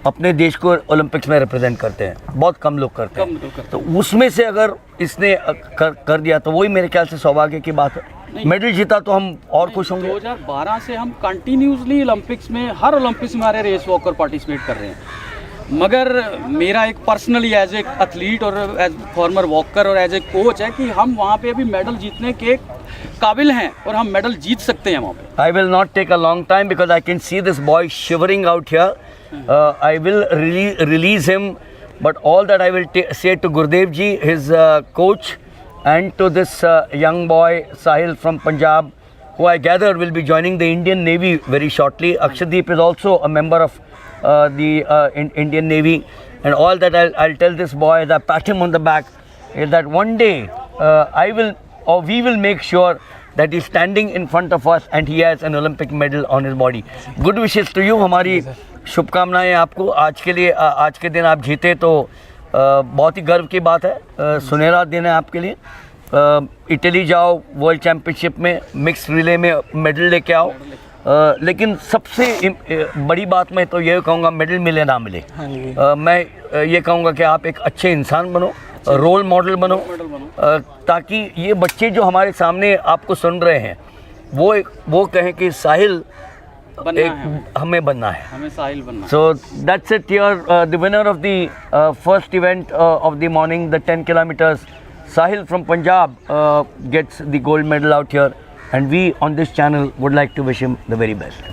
अपने देश को ओलंपिक्स में रिप्रेजेंट करते हैं? बहुत कम लोग करते हैं। तो उसमें से अगर इसने कर दिया तो वही मेरे ख्याल से सौभाग्य की बात है। मेडल जीता तो हम और खुश होंगे। 2012 से हम कंटिन्यूसली ओलंपिक्स में, हर ओलंपिक्स में हमारे रेस वॉकर पार्टिसिपेट कर रहे हैं। मगर मेरा एक पर्सनली एज ए एथलीट और एज फॉर्मर वॉकर और एज ए कोच है कि हम वहाँ पे अभी मेडल जीतने के काबिल हैं और हम मेडल जीत सकते हैं वहाँ पे। I will not take a long time because I can see this boy shivering out here. I will release him, but all that I will say to Gurdev ji, his coach, and to this young boy Sahil from Punjab, who I gather will be joining the Indian Navy very shortly. Akshadeep is also a member of the Indian Navy, and all that I'll tell this boy, as I pat him on the back, is that one day we will make sure that he's standing in front of us and he has an Olympic medal on his body. Good wishes to you. हमारी शुभकामनाएं आपको आज के लिए। आज के दिन आप जीते तो बहुत ही गर्व की बात है। सुनहरा दिन है आपके लिए। इटली जाओ, वर्ल्ड चैम्पियनशिप में मिक्स रिले में मेडल लेके आओ। लेकिन सबसे बड़ी बात मैं तो ये कहूँगा, मेडल मिले ना मिले, मैं ये कहूँगा कि आप एक अच्छे इंसान बनो, रोल मॉडल बनो, ताकि ये बच्चे जो हमारे सामने आपको सुन रहे हैं वो कहें कि साहिल हमें बनना है, हमें साहिल बनना। So that's it here. The winner of the first event of the morning, the 10 kilometers, Sahil from Punjab, gets the gold medal out here, and we on this channel would like to wish him the very best.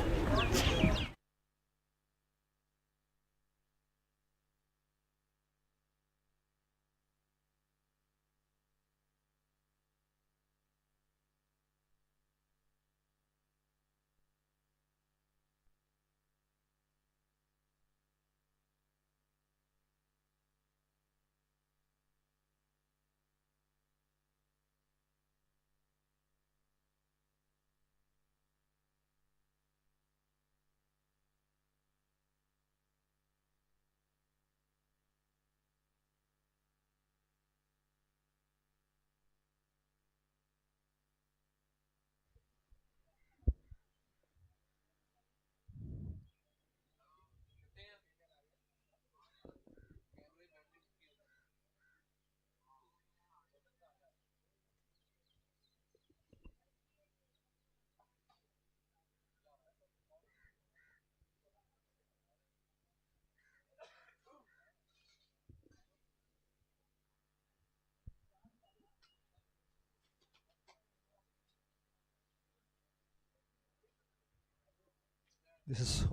This is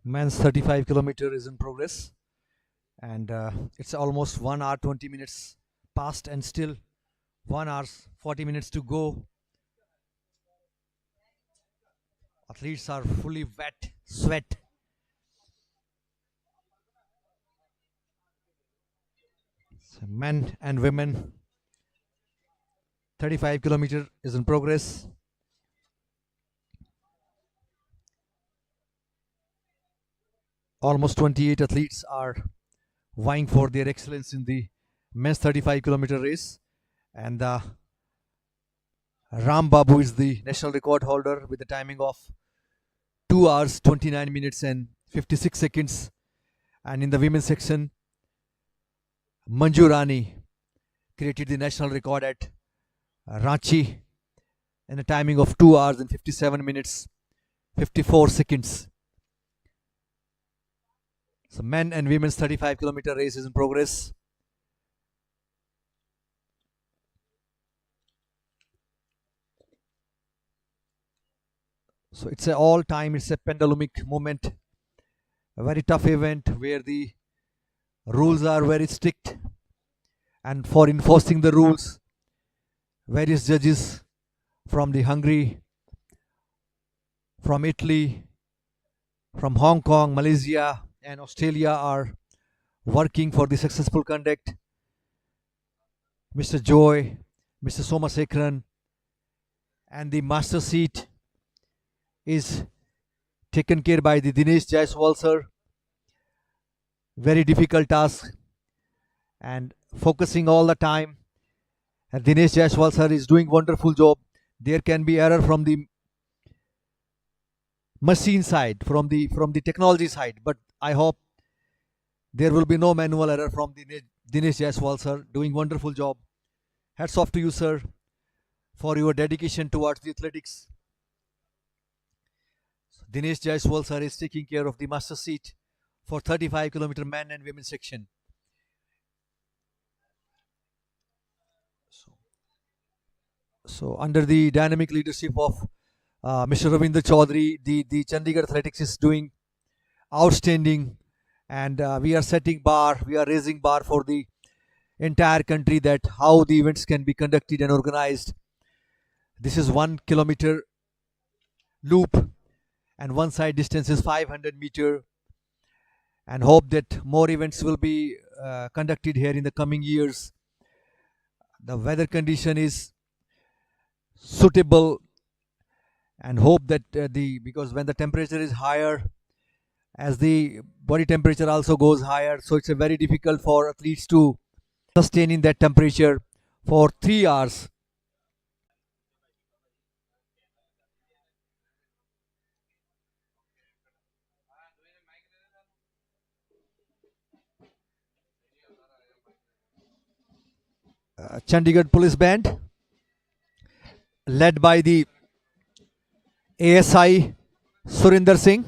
men's 35 kilometer is in progress, and it's almost 1 hour 20 minutes past and still 1 hour 40 minutes to go. Athletes are fully wet, sweat. So men and women, 35 kilometer is in progress. Almost 28 athletes are vying for their excellence in the men's 35 kilometer race, and Ram Babu is the national record holder with the timing of 2 hours 29 minutes and 56 seconds. And in the women's section, Manju Rani created the national record at Ranchi in a timing of 2 hours and 57 minutes 54 seconds. So men and women's 35 kilometer race is in progress. So it's a all time, it's a pendulumic moment, a very tough event where the rules are very strict, and for enforcing the rules, various judges from the Hungary, from Italy, from Hong Kong, Malaysia, and Australia are working for the successful conduct. Mr. Joy, Mr. Somasekharan, and the master seat is taken care by the Dinesh Jaiswal sir. Very difficult task and focusing all the time. And Dinesh Jaiswal sir is doing wonderful job. There can be error from the machine side, from the technology side, but I hope there will be no manual error from Dinesh Jaiswal sir, doing wonderful job. Hats off to you sir for your dedication towards the athletics. Dinesh Jaiswal sir is taking care of the master seat for 35-kilometer men and women section. So under the dynamic leadership of Mr. Ravinder Chaudhary, the Chandigarh Athletics is doing outstanding, and we are setting bar, we are raising bar for the entire country that how the events can be conducted and organized. This is 1 kilometer loop and one side distance is 500 meter, and hope that more events will be conducted here in the coming years. The weather condition is suitable, and hope that because when the temperature is higher, as the body temperature also goes higher, so it's a very difficult for athletes to sustain in that temperature for 3 hours. Chandigarh Police Band, led by the ASI Surinder Singh,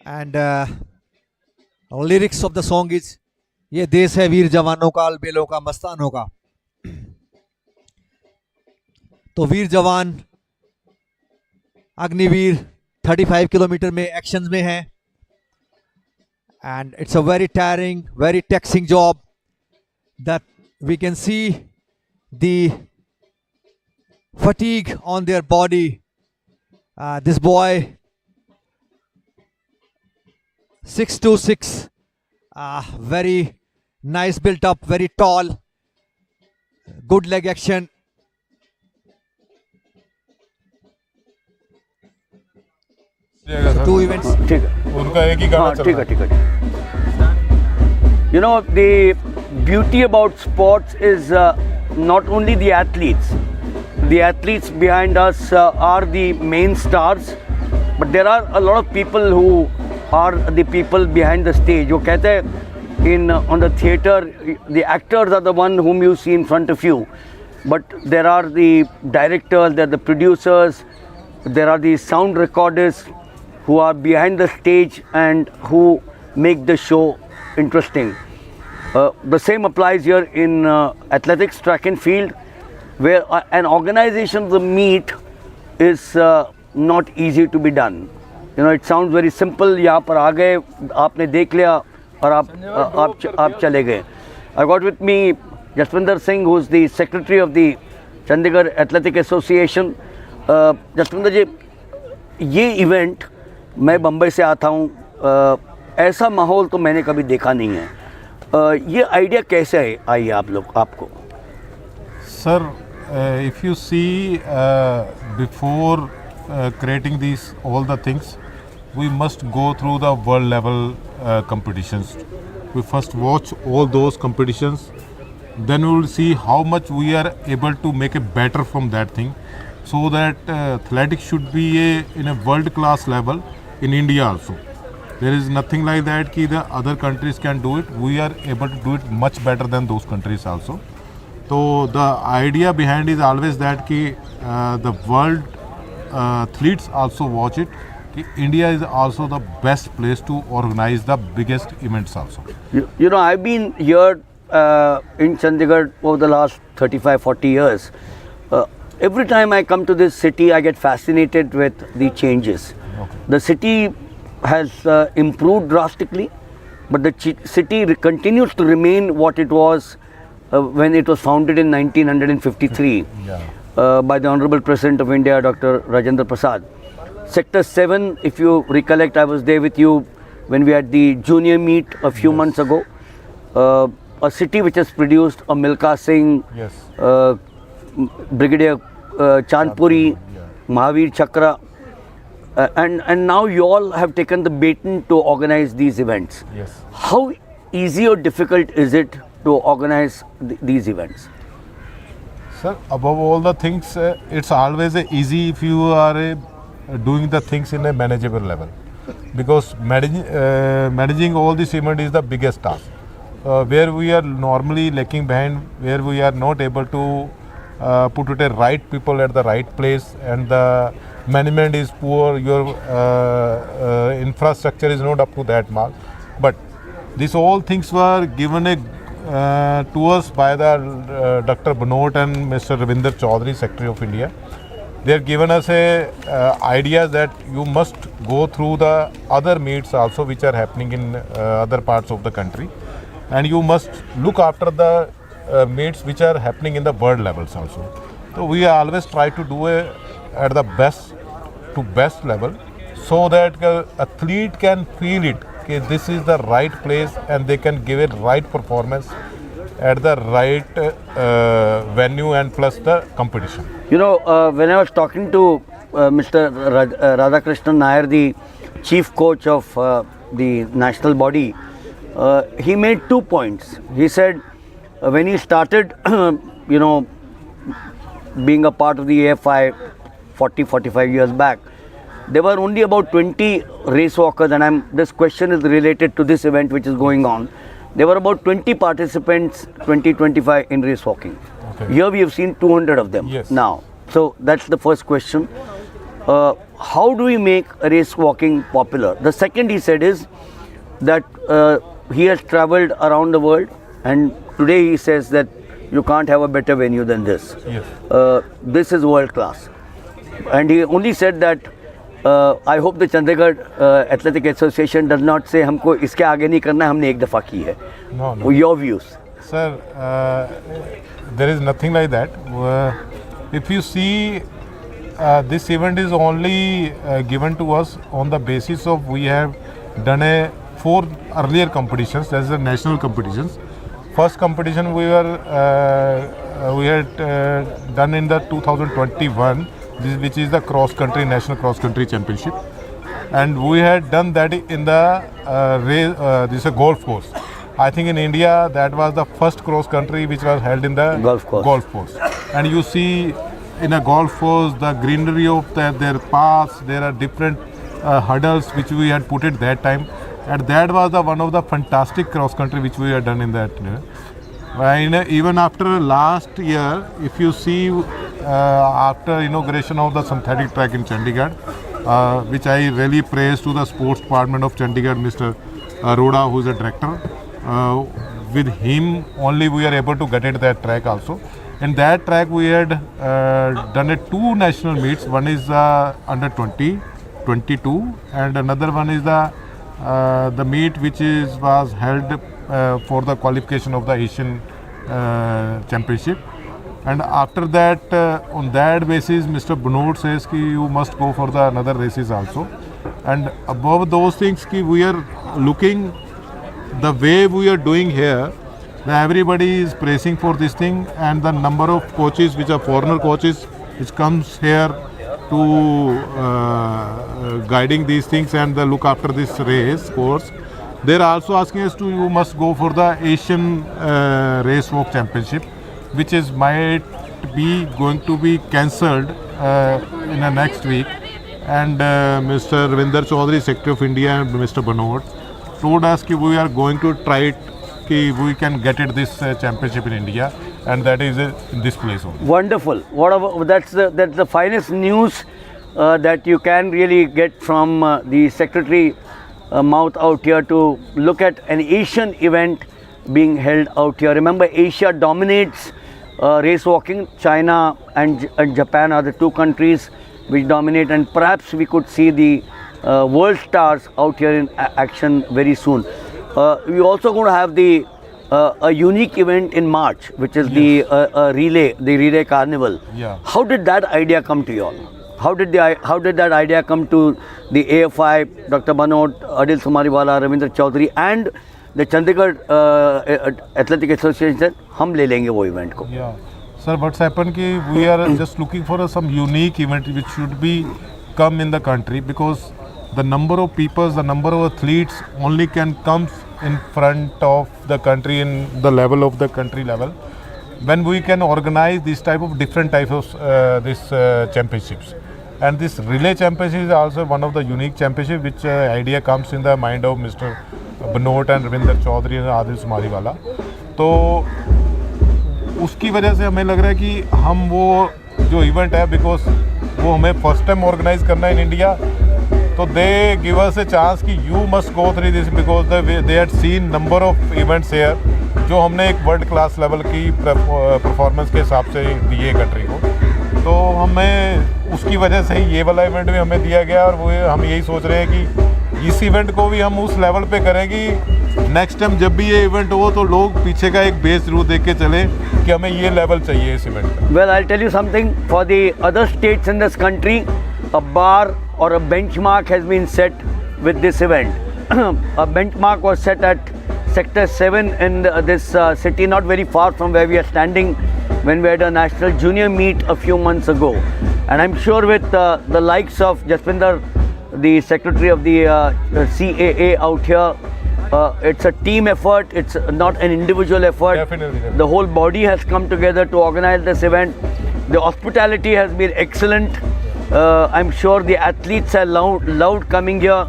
and lyrics of the song is ये देश है वीर जवानों का अलबेलों का मस्तानों का. तो वीर जवान Agniveer 35 kilometre में एक्शन में है, and it's a very tiring, very taxing job that we can see the fatigue on their body. This boy 6'6", very nice built up, very tall, good leg action. Two events. You know, the beauty about sports is not only the athletes. The athletes behind us are the main stars, but there are a lot of people who are the people behind the stage. वो कहते हैं on the theatre, the actors are the one whom you see in front of you, but there are the directors, there are the producers, there are the sound recorders who are behind the stage and who make the show interesting. The same applies here in athletics, track and field, where an organization of the meet is not easy to be done. You know, it sounds very simple. यहाँ पर आ गए, आपने देख लिया और आप चले गए. I got with me Jaswinder Singh, who is the secretary of the Chandigarh Athletic Association. Jaswinder जी, ये इवेंट मैं बम्बई से आता हूँ, ऐसा माहौल तो मैंने कभी देखा नहीं है. ये आइडिया कैसे आई आपको? Sir, if you see before creating these all the things, we must go through the world level competitions. We first watch all those competitions, then we will see how much we are able to make it better from that thing, so that athletics should be in a world class level in India also. There is nothing like that ki the other countries can do it. We are able to do it much better than those countries also. So the idea behind is always that ki the world athletes also watch it. India is also the best place to organize the biggest events also. You know, I've been here in Chandigarh over the last 35-40 years. Every time I come to this city, I get fascinated with the changes. Okay. The city has improved drastically. but the city continues to remain what it was when it was founded in 1953 by the Honorable President of India, Dr. Rajendra Prasad. Sector 7, if you recollect, I was there with you when we had the junior meet a few months ago. A city which has produced a Milkha Singh, Brigadier Chandpuri, Mahavir Chakra, and now you all have taken the baton to organize these events. Yes. How easy or difficult is it to organize these events? Sir, above all the things, it's always easy if you are doing the things in a manageable level, because managing all this event is the biggest task. Where we are normally lacking behind, where we are not able to put it the right people at the right place, and the management is poor, your infrastructure is not up to that mark. But these all things were given to us by the Dr. Bhanot and Mr. Ravinder Chaudhary, Secretary of India. They have given us a idea that you must go through the other meets also which are happening in other parts of the country, and you must look after the meets which are happening in the world levels also. So we always try to do at the best to best level, so that athlete can feel it, okay, this is the right place, and they can give it right performance at the right venue and plus the competition. You know, when I was talking to Mr. Radhakrishnan Nair, the chief coach of the national body, he made 2 points. He said when he started, you know, being a part of the AFI 40-45 years back, there were only about 20 race walkers, and this question is related to this event which is going on. There were about 20 participants, 20-25 in race walking. Okay. Here we have seen 200 of them now. So that's the first question. How do we make race walking popular? The second, he said, is that he has traveled around the world, and today he says that you can't have a better venue than this. Yes. This is world class. And he only said that I hope the Chandigarh Athletic Association does not say हमको इसके आगे नहीं करना है, हमने एक दफ़ा की है. No. Your views? Sir, there is nothing like that. If you see, this event is only given to us on the basis of we have done 4 earlier competitions. That is the national competitions. First competition we had done in the 2021, which is the national cross country championship, and we had done that in the this is a golf course. I think in India that was the first cross country which was held in the golf course. And you see in a golf course the greenery of their paths, there are different hurdles which we had put at that time, and that was one of the fantastic cross country which we had done in that. Even after last year, if you see after inauguration of the synthetic track in Chandigarh, which I really praise to the sports department of Chandigarh, Mr. Arora, who is the director. With him only we are able to get at that track also. In that track we had done 2 national meets. One is under 20, 22, and another one is the meet which was held for the qualification of the Asian Championship. And after that, on that basis, Mr. Bhanot says ki you must go for the another races also. And above those things, ki we are looking the way we are doing here. Everybody is praising for this thing, and the number of coaches which are foreigner coaches which comes here to guiding these things and look after this race course. They are also asking us to you must go for the Asian Race Walk Championship, which is might be going to be cancelled in the next week. And Mr. Ravinder Chaudhary, Secretary of India, and Mr. Bhanot told us that we are going to try it, that we can get it this championship in India, and that is in this place only. Wonderful. That's the finest news that you can really get from the Secretary mouth out here to look at an Asian event being held out here. Remember, Asia dominates race walking. China and Japan are the 2 countries which dominate, and perhaps we could see the world stars out here in action very soon. we also going to have a unique event in March, which is the relay carnival. Yeah. How did that idea come to you all? How did that idea come to the AFI, Dr. Banod, Adil Sumariwala, Ravindra Chaudhary, and the Chandigarh Athletic Association? हम ले लेंगे वो event को. Yeah. Sir, what's happened ki we are just looking for some unique event which should be come in the country, because the number of people, the number of athletes only can come in front of the country in the level of the country level when we can organize this type of different types of championships. And this relay championship is also one of the unique championship which idea comes in the mind of Mr. Banot and Ravinder Chaudhary and Adil Sumariwala. तो उसकी वजह से हमें लग रहा है कि हम वो जो इवेंट है, बिकॉज वो हमें फर्स्ट टाइम ऑर्गेनाइज करना है इन इंडिया, तो they give us a chance कि you must go through this, because they had seen number of events here जो हमने एक वर्ल्ड क्लास लेवल की परफॉर्मेंस के हिसाब से दिए कंट्री को. तो हमें उसकी वजह से ही ये वाला इवेंट भी हमें दिया गया, और वो हम यही सोच रहे हैं कि इस इवेंट को भी हम उस लेवल पे करेंगे. नेक्स्ट टाइम जब भी ये इवेंट हो तो लोग पीछे का एक बेस जरूर देख के चले कि हमें ये लेवल चाहिए इस इवेंट में. Well, I'll tell you something. For the other states in this country, a bar or a benchmark has been set with this event. A benchmark was set at Sector 7 in this city, not very far from where we are standing when we had a national junior meet a few months ago. And I'm sure with the likes of Jaspinder, the secretary of the CAA out here, it's a team effort, it's not an individual effort. Definitely. The whole body has come together to organize this event. The hospitality has been excellent. I'm sure the athletes are loved coming here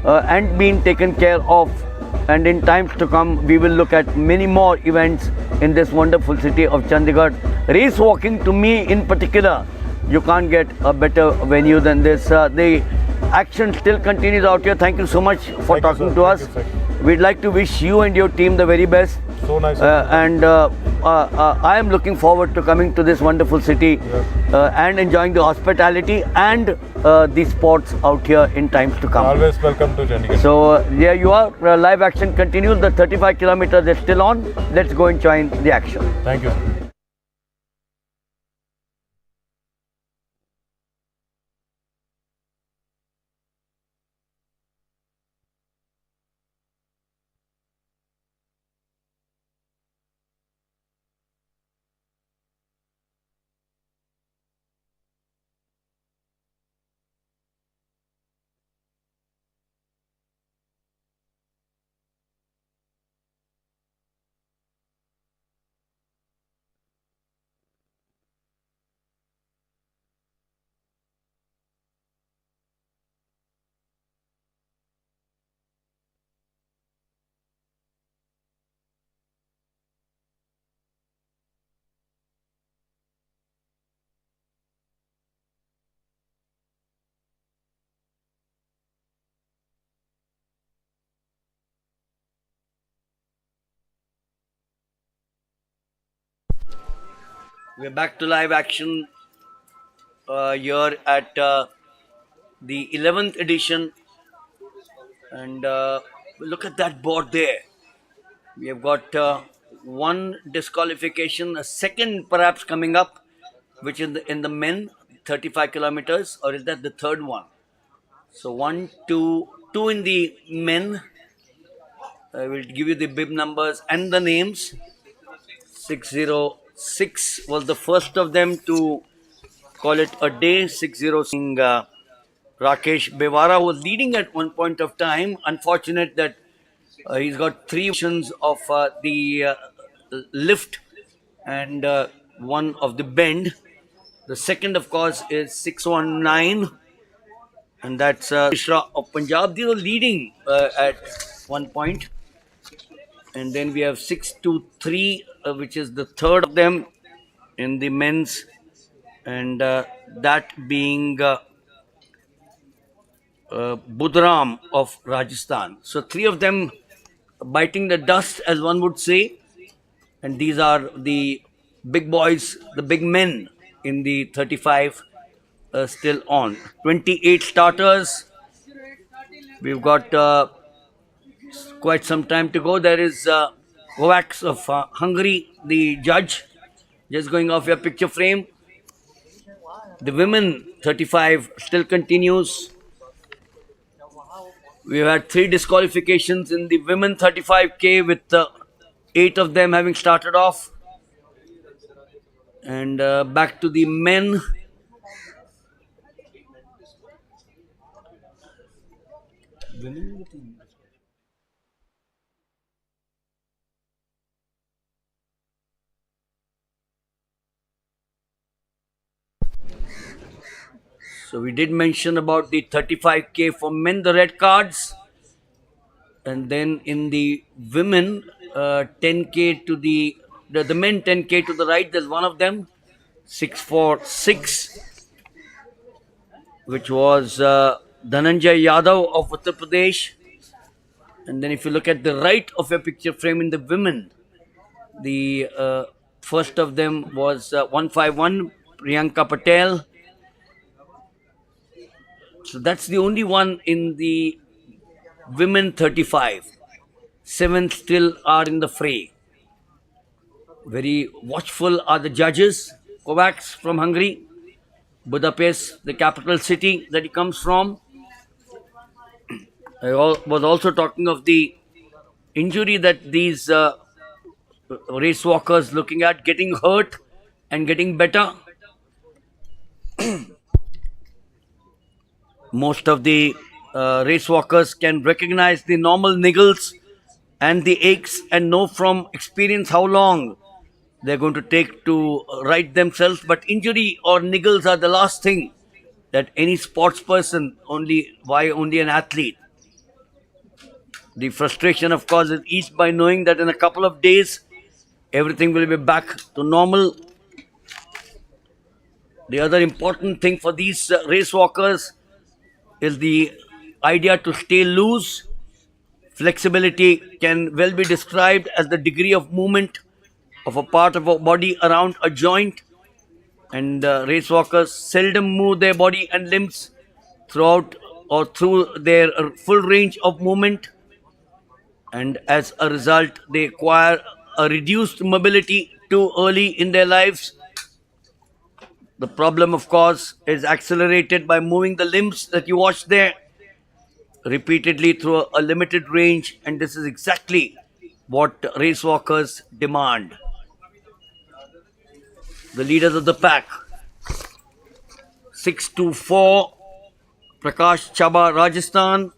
and being taken care of. And in times to come, we will look at many more events in this wonderful city of Chandigarh. Race walking, to me in particular, you can't get a better venue than this. The action still continues out here. Thank you so much for Thank you, talking sir. to us. Thank you, sir. We'd like to wish you and your team the very best. So nice. And I am looking forward to coming to this wonderful city and enjoying the hospitality and the sports out here in times to come. Always welcome to Chandigarh. So there you are. Live action continues. The 35 kilometers is still on. Let's go and join the action. Thank you. We're back to live action here at the 11th edition, and look at that board there. We have got one disqualification, a second perhaps coming up, which is in the men 35 kilometers, or is that the third one? So two in the men. I will give you the bib numbers and the names. 606 was the first of them to call it a day. 606. Rakesh Bewara was leading at one point of time. Unfortunate that he's got three options of the lift and one of the bend. The second, of course, is 619, and that's Mishra of Punjab. These are leading at one point. And then we have 623, which is the third of them in the men's, and that being Budram of Rajasthan. So three of them biting the dust, as one would say, and these are the big boys, the big men in the 35 still on. 28 starters. We've got quite some time to go. There is Kovacs of Hungary, the judge, just going off your picture frame. The women 35 still continues. We've had 3 disqualifications in the women 35K with 8 of them having started off. And back to the men. So we did mention about the 35K for men, the red cards. And then in the women, 10K to the men 10K to the right, there's one of them, 646, which was Dhananjay Yadav of Uttar Pradesh. And then if you look at the right of your picture frame in the women, the first of them was 151, Priyanka Patel. So that's the only one in the women 35. 7 still are in the fray. Very watchful are the judges. Kovacs from Hungary, Budapest, the capital city that he comes from. I was also talking of the injury that these race walkers looking at, getting hurt and getting better. Most of the race walkers can recognize the normal niggles and the aches and know from experience how long they're going to take to right themselves. But injury or niggles are the last thing that any sports person, only an athlete. The frustration, of course, is eased by knowing that in a couple of days, everything will be back to normal. The other important thing for these race walkers is the idea to stay loose. Flexibility can well be described as the degree of movement of a part of a body around a joint. And race walkers seldom move their body and limbs throughout or through their full range of movement. And as a result, they acquire a reduced mobility too early in their lives. The problem, of course, is accelerated by moving the limbs that you watch there repeatedly through a limited range, and this is exactly what race walkers demand. The leaders of the pack, 624, Prakash Chaba, Rajasthan,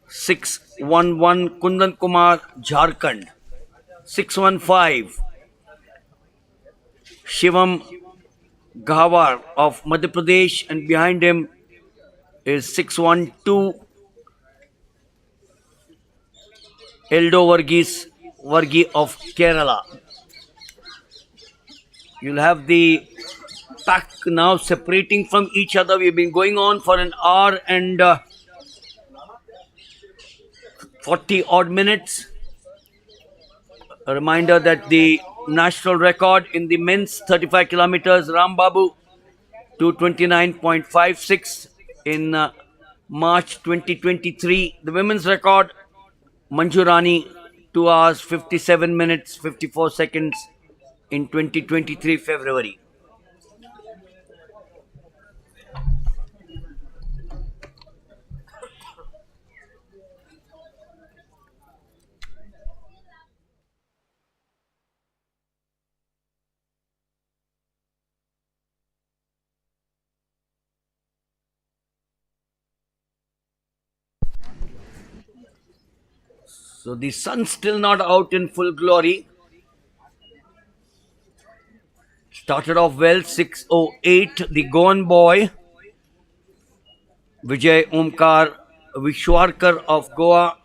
611, Kundan Kumar, Jharkhand, 615, Shivam Gahwar of Madhya Pradesh, and behind him is 612, Eldo Varghese of Kerala. You'll have the pack now separating from each other. We've been going on for an hour and 40 odd minutes. A reminder that the national record in the men's 35 kilometers, Rambabu, 229.56 in March 2023. The women's record, Manjurani, 2 hours, 57 minutes, 54 seconds in 2023 February. So the sun's still not out in full glory. Started off well, 608, the Goan boy, Vijay Omkar Vishwarkar of Goa,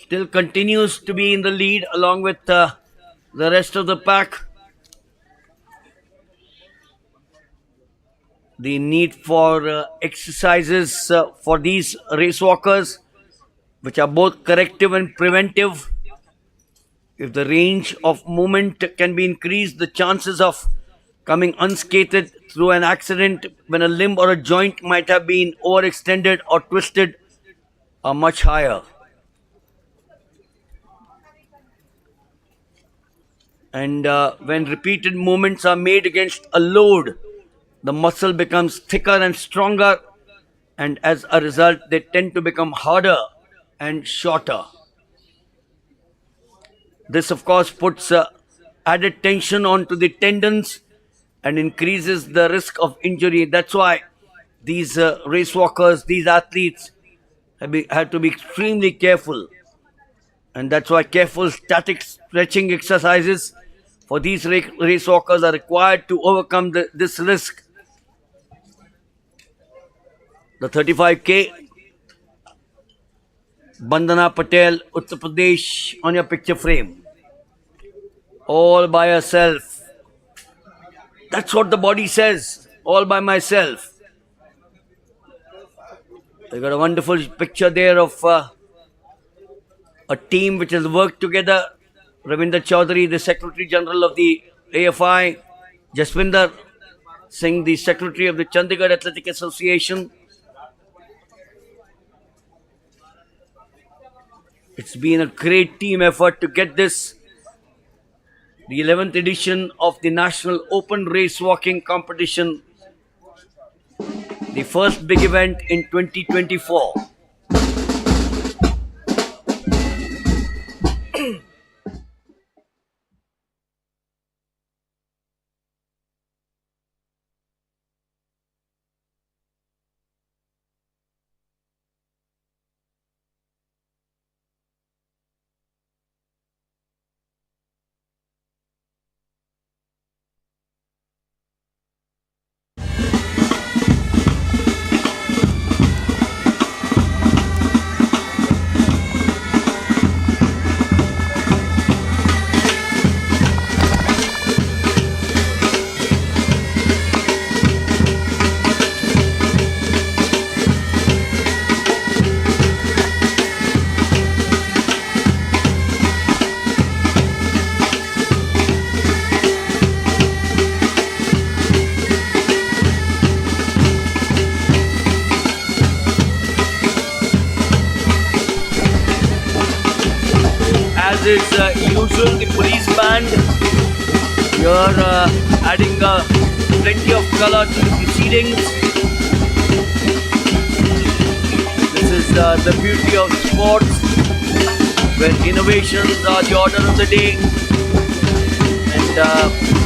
still continues to be in the lead along with the rest of the pack. The need for exercises for these race walkers, which are both corrective and preventive. If the range of movement can be increased, the chances of coming unscathed through an accident when a limb or a joint might have been overextended or twisted are much higher. And when repeated movements are made against a load, the muscle becomes thicker and stronger, and as a result, they tend to become harder and shorter. This, of course, puts added tension onto the tendons and increases the risk of injury. That's why these race walkers, these athletes, have to be extremely careful. And that's why careful static stretching exercises for these race walkers are required to overcome this risk. The 35K, Bandana Patel, Uttar Pradesh, on your picture frame. All by herself. That's what the body says. All by myself. I got a wonderful picture there of a team which has worked together. Ravinder Chaudhary, the Secretary General of the AFI, Jaswinder Singh, the Secretary of the Chandigarh Athletic Association. It's been a great team effort to get this, the 11th edition of the National Open Race Walking Competition, the first big event in 2024. As is usual, the police band here adding plenty of color to the proceedings. This is the beauty of sports, where innovations are the order of the day. And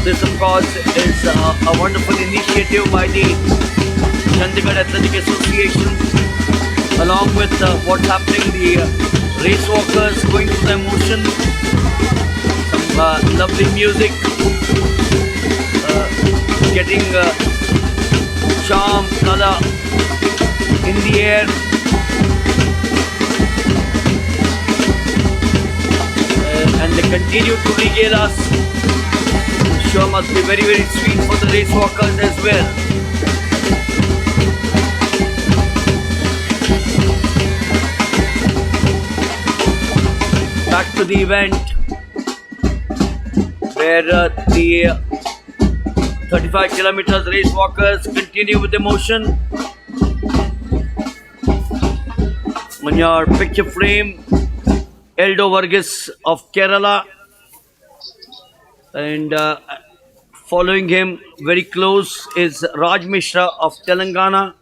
this, of course, is a wonderful initiative by the Chandigarh Athletic Association, along with what's happening, the race walkers going through their motion, some lovely music, getting charm, color in the air. And they continue to regale us. I'm sure must be very, very sweet for the race walkers as well. Back to the event where the 35 kilometers race walkers continue with the motion. On your picture frame, Eldo Varghese of Kerala, and following him very close is Raj Mishra of Telangana.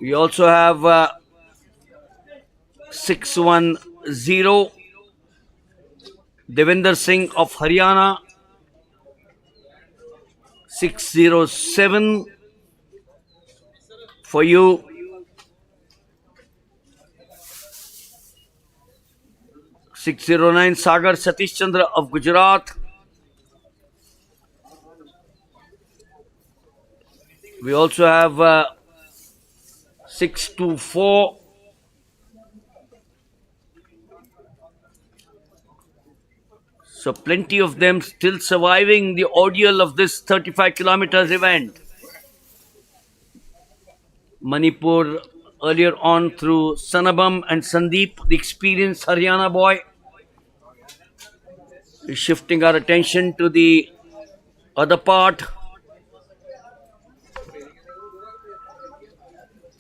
We also have 610 Devinder Singh of Haryana, 607 for you. (609) Sagar Satish Chandra of Gujarat. We also have 624 so plenty of them still surviving the ordeal of this 35 kilometers event. Manipur earlier on through Sanabam and Sandeep, the experienced Haryana boy, is shifting our attention to the other part.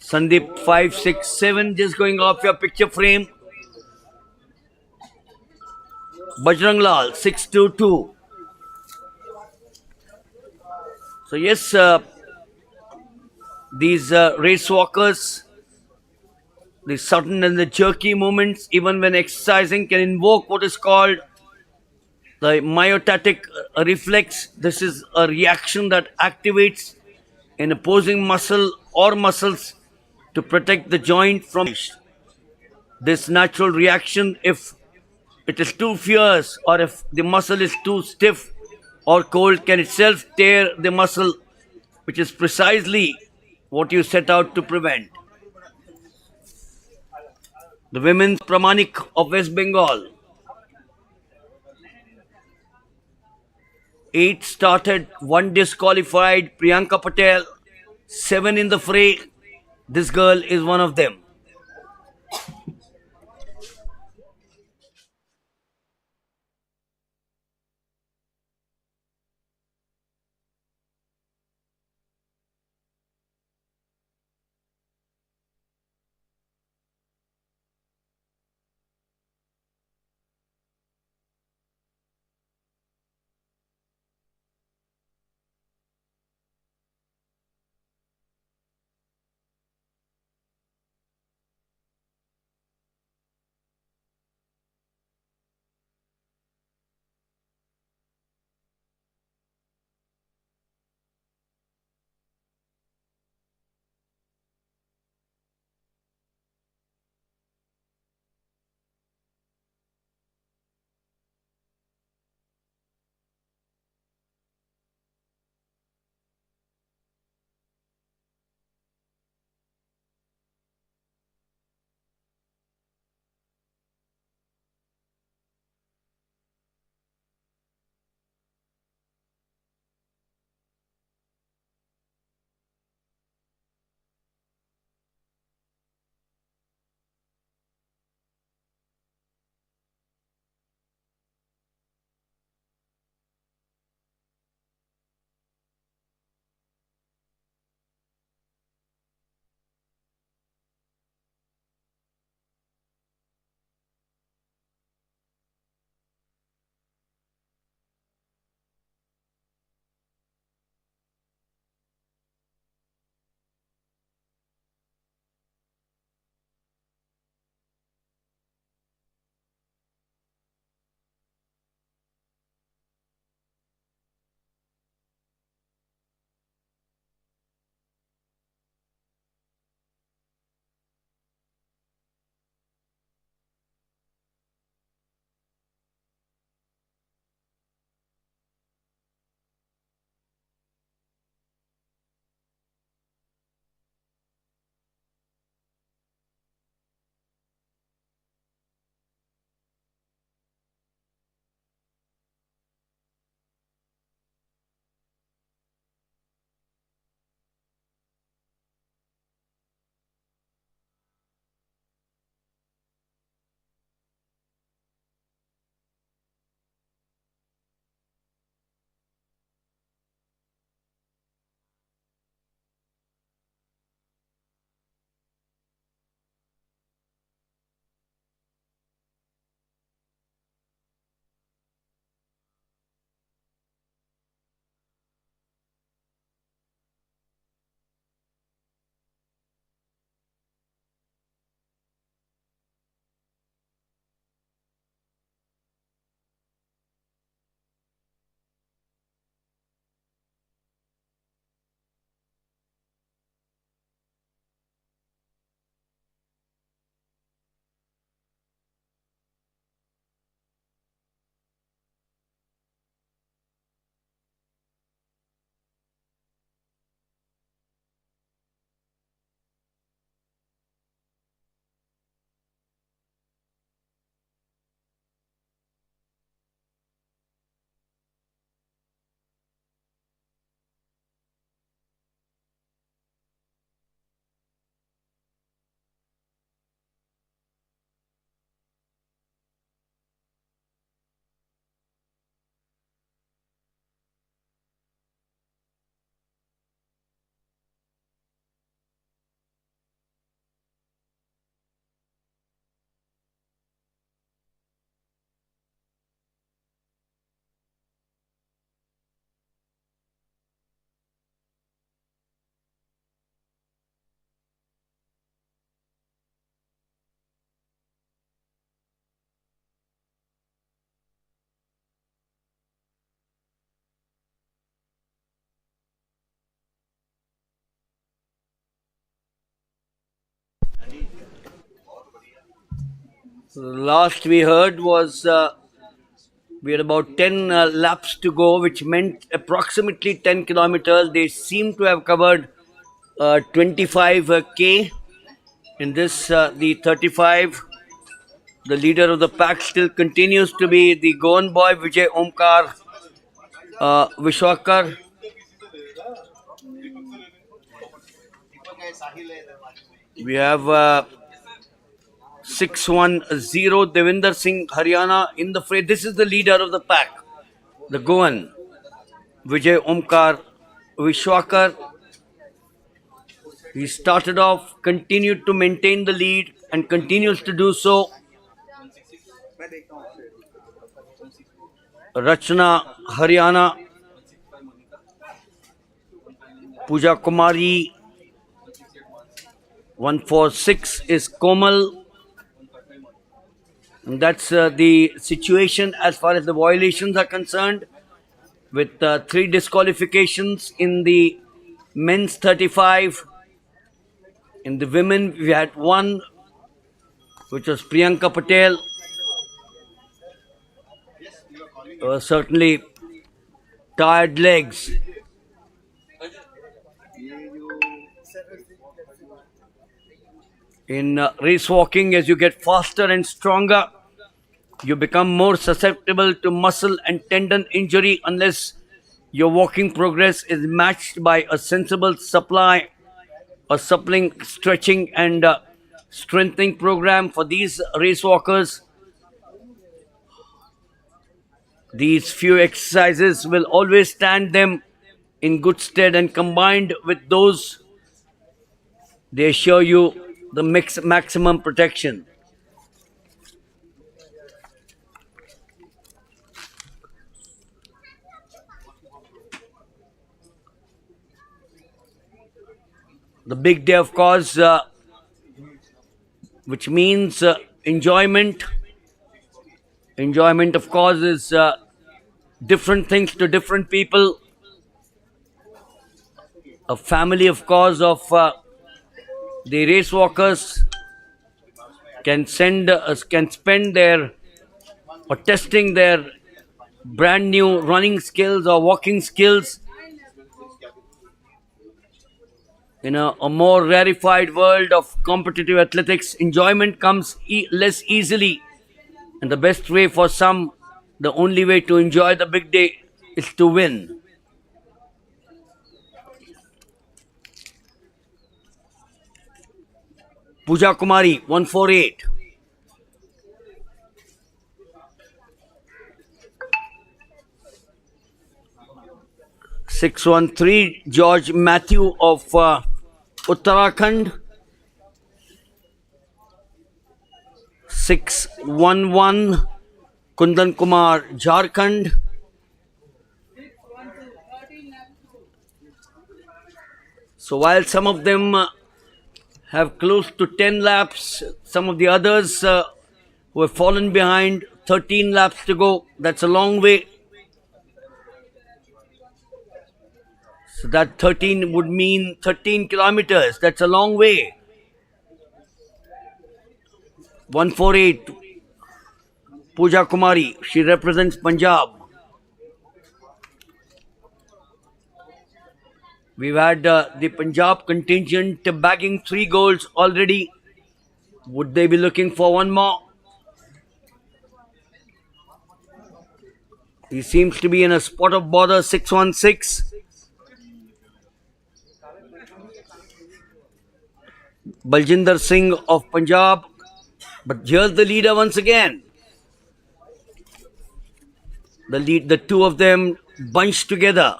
Sandeep 567 just going off your picture frame. Bajrang Lal 622. So yes, these race walkers, the sudden and the jerky movements, even when exercising, can invoke what is called the myotatic reflex. This is a reaction that activates an opposing muscle or muscles to protect the joint from this natural reaction. If it is too fierce or if the muscle is too stiff or cold, can itself tear the muscle, which is precisely what you set out to prevent. The women's Pramanik of West Bengal. 8 started, 1 disqualified. Priyanka Patel, 7 in the fray. This girl is one of them. So the last we heard was we had about 10 laps to go, which meant approximately 10 kilometers. They seem to have covered 25k. In this, the 35, the leader of the pack still continues to be the Goan boy Vijay Omkar Vishwakar. We have 610 Devinder Singh Haryana in the fray. This is the leader of the pack, the Goan Vijay Omkar Vishwakar. He started off, continued to maintain the lead and continues to do so. Rachna Haryana, Pooja Kumari, 146 is Komal. And that's the situation as far as the violations are concerned, with 3 disqualifications in the men's 35. In the women, we had 1, which was Priyanka Patel. Certainly tired legs. In race walking, as you get faster and stronger, you become more susceptible to muscle and tendon injury unless your walking progress is matched by a sensible supply, a suppling, stretching and strengthening program for these race walkers. These few exercises will always stand them in good stead, and combined with those, they assure you the maximum protection. The big day, of course, which means enjoyment. Enjoyment, of course, is different things to different people. A family, of course, of the race walkers can spend their or testing their brand new running skills or walking skills in a more rarefied world of competitive athletics. Enjoyment comes less easily, and the best way for some, the only way to enjoy the big day is to win. Pooja Kumari, 148. (613) George Matthew of Uttarakhand. 611 Kundan Kumar, Jharkhand. So while some of them have close to 10 laps, some of the others who have fallen behind, 13 laps to go. That's a long way. So that 13 would mean 13 kilometers. That's a long way. 148 Pooja Kumari, she represents Punjab. We've had the Punjab contingent bagging 3 golds already. Would they be looking for one more? He seems to be in a spot of bother. 616. Baljinder Singh of Punjab. But here's the leader once again. The two of them bunched together.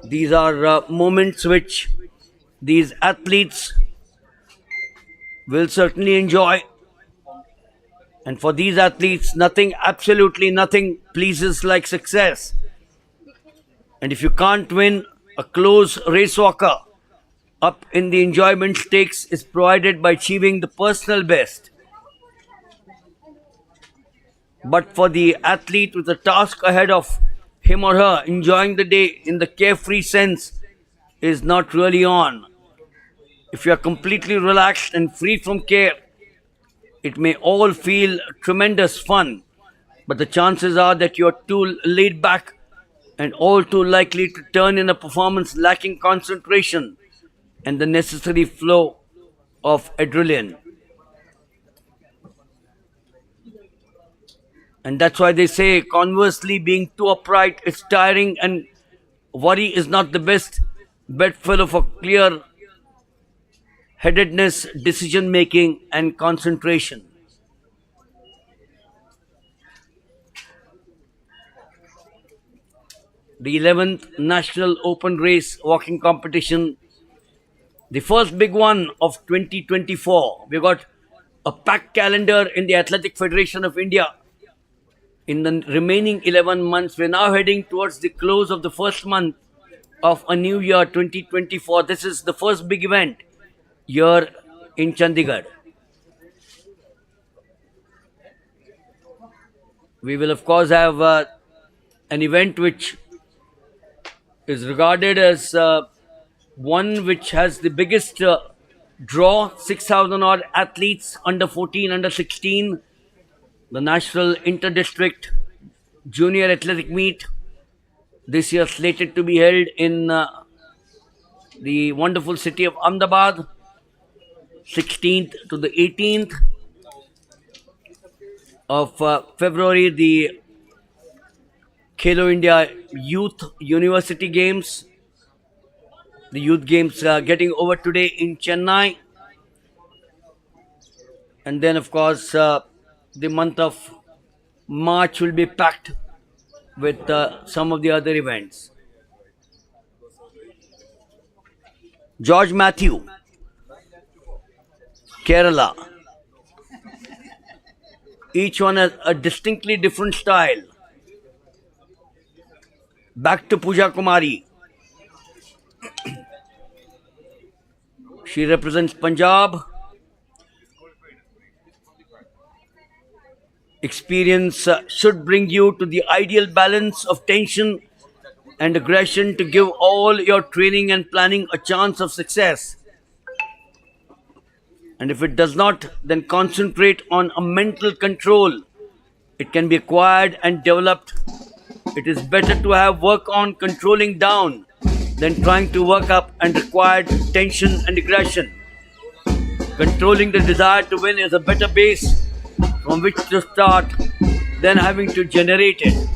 These are moments which these athletes will certainly enjoy. And for these athletes, nothing, absolutely nothing pleases like success. And if you can't win, a close race walker up in the enjoyment stakes is provided by achieving the personal best. But for the athlete with a task ahead of him or her, enjoying the day in the carefree sense is not really on. if you are completely relaxed and free from care, it may all feel tremendous fun, but the chances are that you are too laid back and all too likely to turn in a performance lacking concentration and the necessary flow of adrenaline. And that's why they say, conversely, being too upright is tiring, and worry is not the best bedfellow for clear headedness, decision making, and concentration. The 11th National Open Race Walking Competition, the first big one of 2024. We got a packed calendar in the Athletic Federation of India. In the remaining 11 months, we're now heading towards the close of the first month of a new year, 2024. This is the first big event here in Chandigarh. We will, of course, have an event which is regarded as one which has the biggest draw, 6,000 odd athletes, under 14, under 16, the National Inter-District Junior Athletic Meet, this year slated to be held in the wonderful city of Ahmedabad, 16th to the 18th of February, the Khelo India Youth University Games. The Youth Games getting over today in Chennai. And then, of course, the month of March will be packed with some of the other events. George Matthew, Kerala. Each one has a distinctly different style. Back to Pooja Kumari. She represents Punjab. Experience should bring you to the ideal balance of tension and aggression to give all your training and planning a chance of success. And if it does not, then concentrate on a mental control. It can be acquired and developed. It is better to have work on controlling down than trying to work up and required tension and aggression. Controlling the desire to win is a better base from which to start than having to generate it.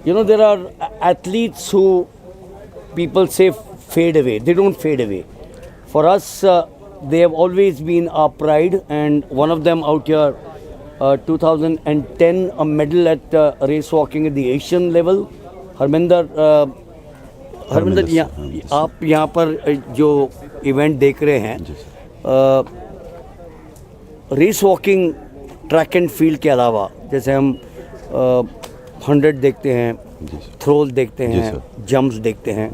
You know, there are athletes who people say fade away. They don't fade away. For us, they have always been our pride, and one of them out here, 2010, a medal at race walking at the Asian level. Harminder आप यहाँ पर जो event देख रहे हैं, race walking track and field के अलावा जैसे हम 100 देखते हैं, थ्रोल देखते हैं, जंप्स देखते हैं,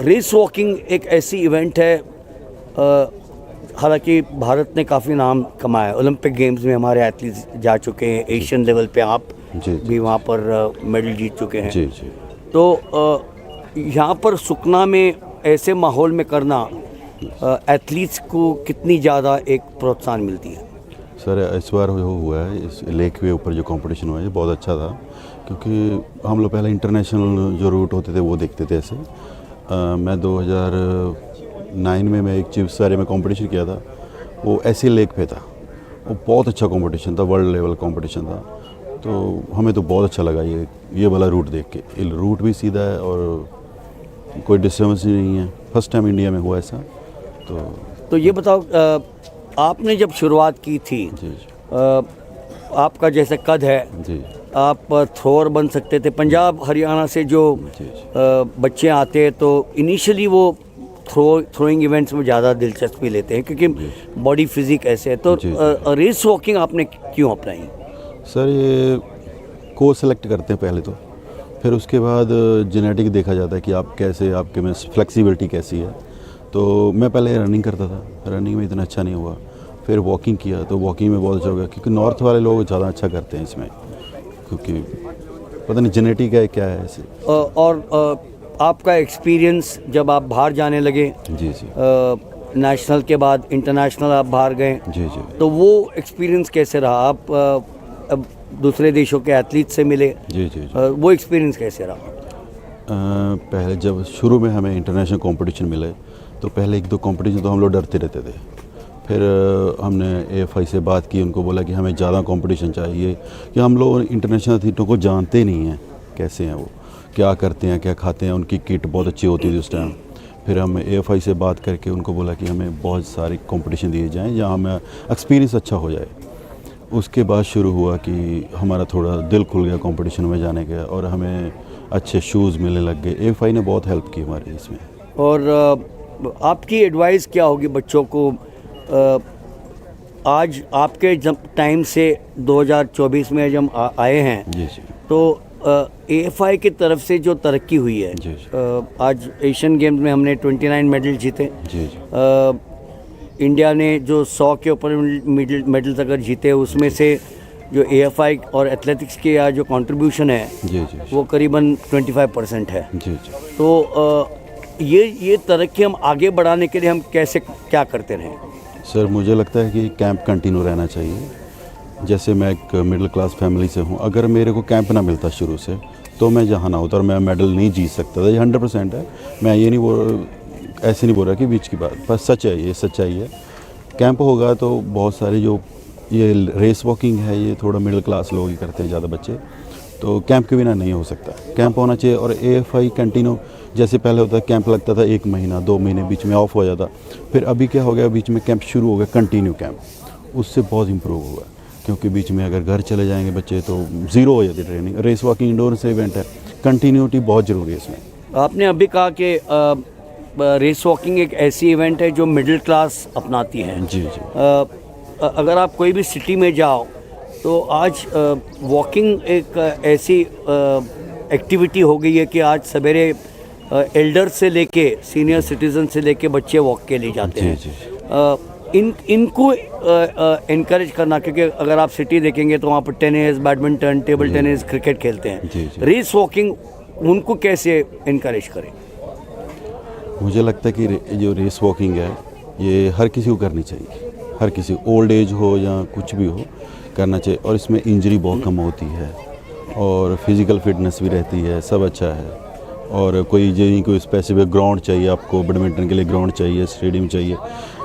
रेस वॉकिंग एक ऐसी इवेंट है, हालांकि भारत ने काफ़ी नाम कमाया, ओलंपिक गेम्स में हमारे एथलीट्स जा चुके हैं, एशियन लेवल पे आप भी वहाँ पर मेडल जीत चुके हैं। तो यहाँ पर सुखना में ऐसे माहौल में करना एथलीट्स को कितनी ज़्यादा एक प्रोत्साहन मिलती है? सर इस बार जो हुआ है, इस लेक के ऊपर जो कंपटीशन हुआ है, ये बहुत अच्छा था, क्योंकि हम लोग पहले इंटरनेशनल जो रूट होते थे वो देखते थे ऐसे। मैं 2009 में मैं एक चिप्स सारे में कंपटीशन किया था, वो ऐसे लेक पे था, वो बहुत अच्छा कंपटीशन था, वर्ल्ड लेवल कंपटीशन था। तो हमें तो बहुत अच्छा लगा ये वाला रूट देख के। रूट भी सीधा है और कोई डिस्टर्बेंस नहीं है, फर्स्ट टाइम इंडिया में हुआ ऐसा। तो ये बताओ, आपने जब शुरुआत की थी, आपका जैसे कद है, आप थ्रोअर बन सकते थे। पंजाब हरियाणा से जो बच्चे आते हैं तो इनिशियली वो थ्रोइंग इवेंट्स में ज़्यादा दिलचस्पी लेते हैं क्योंकि बॉडी फिजिक ऐसे है। तो रेस वॉकिंग आपने क्यों अपनाई? सर ये कोच सेलेक्ट करते हैं पहले तो, फिर उसके बाद जेनेटिक देखा जाता है कि आप कैसे, आपके में फ्लेक्सिबिलिटी कैसी है। तो मैं पहले रनिंग करता था, रनिंग में इतना अच्छा नहीं हुआ, फिर वॉकिंग किया तो वॉकिंग में बहुत अच्छा हो गया, क्योंकि नॉर्थ वाले लोग ज़्यादा अच्छा करते हैं इसमें, क्योंकि पता नहीं जेनेटिक है क्या है ऐसे। और आपका एक्सपीरियंस जब आप बाहर जाने लगे, जी जी, नेशनल के बाद इंटरनेशनल आप बाहर गए, जी जी, तो वो एक्सपीरियंस कैसे रहा? आप अब दूसरे देशों के एथलीट से मिले, जी जी, वो एक्सपीरियंस कैसे रहा? पहले जब शुरू में हमें इंटरनेशनल कंपटीशन मिले तो पहले 1-2 कंपटीशन तो हम लोग डरते रहते थे। फिर हमने AFI से बात की, उनको बोला कि हमें ज़्यादा कंपटीशन चाहिए, कि हम लोग इंटरनेशनल एथलीटों को जानते नहीं हैं कैसे हैं, वो क्या करते हैं, क्या खाते हैं, उनकी किट बहुत अच्छी होती थी उस टाइम। फिर हम AFI से बात करके उनको बोला कि हमें बहुत सारी कंपटीशन दिए जाएँ जहाँ हमें एक्सपीरियंस अच्छा हो जाए। उसके बाद शुरू हुआ कि हमारा थोड़ा दिल खुल गया कंपटीशन में जाने का, और हमें अच्छे शूज़ मिलने लग गए। AFI ने बहुत हेल्प की हमारी इसमें। और आपकी एडवाइस क्या होगी बच्चों को? आज आपके जब टाइम से 2024 में जब आए हैं, जी जी, तो AFI की तरफ से जो तरक्की हुई है, जी जी, आज एशियन गेम्स में हमने 29 मेडल जीते। जी जी, इंडिया ने जो 100 के ऊपर मेडल्स अगर जीते, उसमें से जो AFI और एथलेटिक्स के या जो कंट्रीब्यूशन है, जी जी, वो करीबन 25% है। जी जी। तो ये तरक्की हम आगे बढ़ाने के लिए हम कैसे क्या करते रहें? सर मुझे लगता है कि कैंप कंटिन्यू रहना चाहिए। जैसे मैं एक मिडिल क्लास फैमिली से हूँ, अगर मेरे को कैंप ना मिलता शुरू से तो मैं जहाँ ना होता और मैं मेडल नहीं जीत सकता था। ये 100% है, मैं ये नहीं ऐसे नहीं बोल रहा कि बीच की बात, पर सच है, ये सच्चाई है। कैंप होगा तो बहुत सारे जो ये रेस वॉकिंग है, ये थोड़ा मिडिल क्लास लोग ही करते हैं ज़्यादा बच्चे, तो कैंप के बिना नहीं हो सकता। कैंप होना चाहिए। और AFI कंटिन्यू, जैसे पहले होता है कैंप लगता था 1 महीना 2 महीने, बीच में ऑफ हो जाता, फिर अभी क्या हो गया, बीच में कैंप शुरू हो गया कंटिन्यू कैंप, उससे बहुत इम्प्रूव हुआ। क्योंकि बीच में अगर घर चले जाएंगे बच्चे तो ज़ीरो हो जाती ट्रेनिंग। रेस वॉकिंग इंडोर से इवेंट है, कंटिन्यूटी बहुत ज़रूरी है इसमें। आपने अभी कहा कि रेस वॉकिंग एक ऐसी इवेंट है जो मिडिल क्लास अपनाती है। जी जी, अगर आप कोई भी सिटी में जाओ तो आज वॉकिंग एक ऐसी एक्टिविटी हो गई है कि आज सवेरे एल्डर से लेके सीनियर सिटीजन से लेके बच्चे वॉक के लिए जाते जी हैं। जी, इनको इनकरेज करना, क्योंकि अगर आप सिटी देखेंगे तो वहाँ पर tennis, badminton, table tennis, cricket खेलते हैं। जी जी। रेस वॉकिंग उनको कैसे इनकरेज करें? मुझे लगता है कि जो रेस वॉकिंग है ये हर किसी को करनी चाहिए, हर किसी, ओल्ड एज हो या कुछ भी हो, करना चाहिए। और इसमें इंजरी बहुत कम होती है और फिज़िकल फिटनेस भी रहती है, सब अच्छा है। और कोई स्पेसिफिक ग्राउंड चाहिए आपको, बैडमिंटन के लिए ग्राउंड चाहिए, स्टेडियम चाहिए,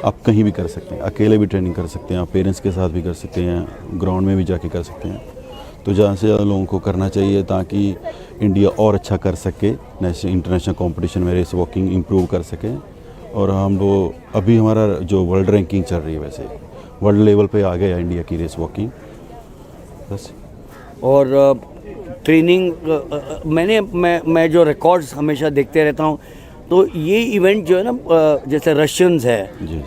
आप कहीं भी कर सकते हैं, अकेले भी ट्रेनिंग कर सकते हैं, आप पेरेंट्स के साथ भी कर सकते हैं, ग्राउंड में भी जाके कर सकते हैं। तो ज़्यादा से ज़्यादा लोगों को करना चाहिए ताकि इंडिया और अच्छा कर सके, नेशनल इंटरनेशनल कंपटीशन में रेस वॉकिंग इम्प्रूव कर सके। और हम वो अभी हमारा जो वर्ल्ड रैंकिंग चल रही है वैसे वर्ल्ड लेवल पे आ गया इंडिया की रेस वॉकिंग बस। और ट्रेनिंग मैं जो रिकॉर्ड्स हमेशा देखते रहता हूँ, तो ये इवेंट जो है ना, जैसे रशियंस है, जी।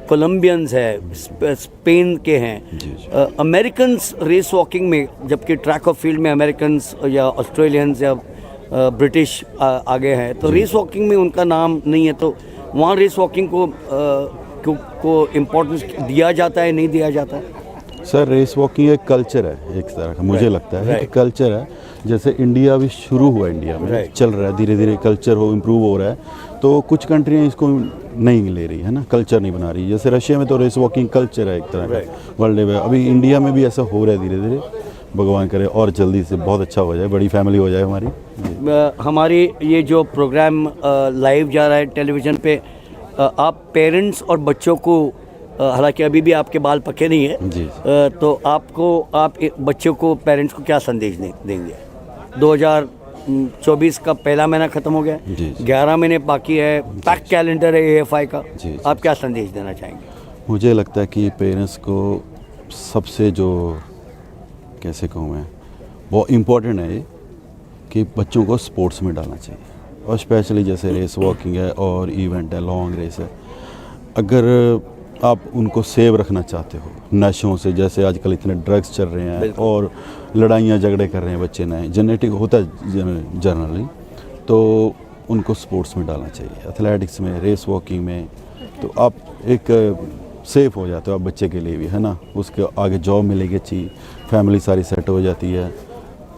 कोलंबियंस है, स्पेन के हैं, जी। अमेरिकन्स रेस वॉकिंग में, जबकि ट्रैक ऑफ फील्ड में अमेरिकन्स या ऑस्ट्रेलियंस या ब्रिटिश आगे हैं, तो रेस वॉकिंग में उनका नाम नहीं है। तो वहाँ रेस वॉकिंग को इम्पोर्टेंस दिया जाता है, नहीं दिया जाता है? सर रेस वॉकिंग एक कल्चर है एक तरह का, मुझे लगता है right. एक कल्चर है। जैसे इंडिया भी शुरू हुआ, इंडिया में right. चल रहा है धीरे धीरे, कल्चर हो इम्प्रूव हो रहा है। तो कुछ कंट्रियाँ इसको नहीं ले रही है ना, कल्चर नहीं बना रही। जैसे रशिया में तो रेस वॉकिंग कल्चर है एक तरह का वर्ल्ड लेवल। अभी इंडिया में भी ऐसा हो रहा है धीरे धीरे, भगवान करे और जल्दी से बहुत अच्छा हो जाए, बड़ी फैमिली हो जाए हमारी। हमारी ये जो प्रोग्राम लाइव जा रहा है टेलीविज़न पे, आप पेरेंट्स और बच्चों को, हालांकि अभी भी आपके बाल पके नहीं है जी। तो आप बच्चों को, पेरेंट्स को क्या संदेश देंगे? 2024 का पहला महीना ख़त्म हो गया, जी। 11 महीने बाकी है, पैक कैलेंडर है AFI का, जी। आप क्या संदेश देना चाहेंगे? मुझे लगता है कि पेरेंट्स को सबसे जो, कैसे कहूँ मैं, बहुत इम्पोर्टेंट है ये कि बच्चों को स्पोर्ट्स में डालना चाहिए। और स्पेशली जैसे रेस वॉकिंग है और इवेंट है, लॉन्ग रेस है, अगर आप उनको सेव रखना चाहते हो नशों से, जैसे आजकल इतने ड्रग्स चल रहे हैं और लड़ाइयाँ झगड़े कर रहे हैं बच्चे, नए जेनेटिक होता है जनरली, तो उनको स्पोर्ट्स में डालना चाहिए, एथलेटिक्स में, रेस वॉकिंग में। तो आप एक सेफ हो जाते हो आप बच्चे के लिए भी, है ना, उसके आगे जॉब मिलेगी अच्छी, फैमिली सारी सेट हो जाती है।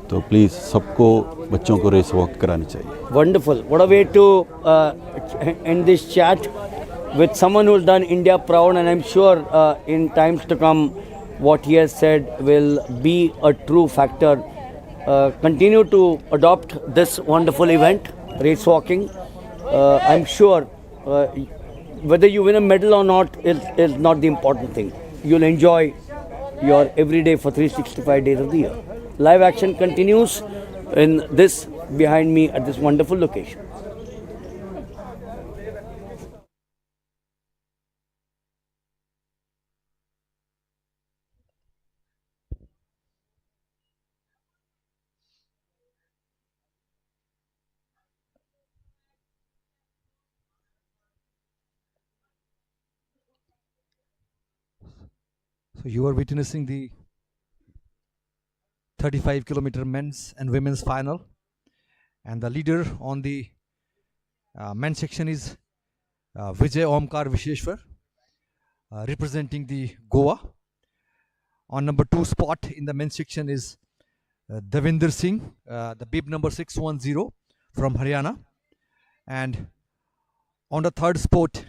तो प्लीज़ सबको बच्चों को रेस वॉक करानी चाहिए। Wonderful. What a way to end this chat with someone who's done India proud, and I'm sure in times to come what he has said will be a true factor. Continue to adopt this wonderful event, race walking. I'm sure whether you win a medal or not is not the important thing. You'll enjoy your everyday for 365 days of the year. Live action continues in this behind me at this wonderful location. So you are witnessing the 35-kilometer men's and women's final, and the leader on the men's section is Vijay Omkar Visheshwar, representing the Goa. On number 2 spot in the men's section is Devinder Singh, the bib number 610 from Haryana, and on the 3rd spot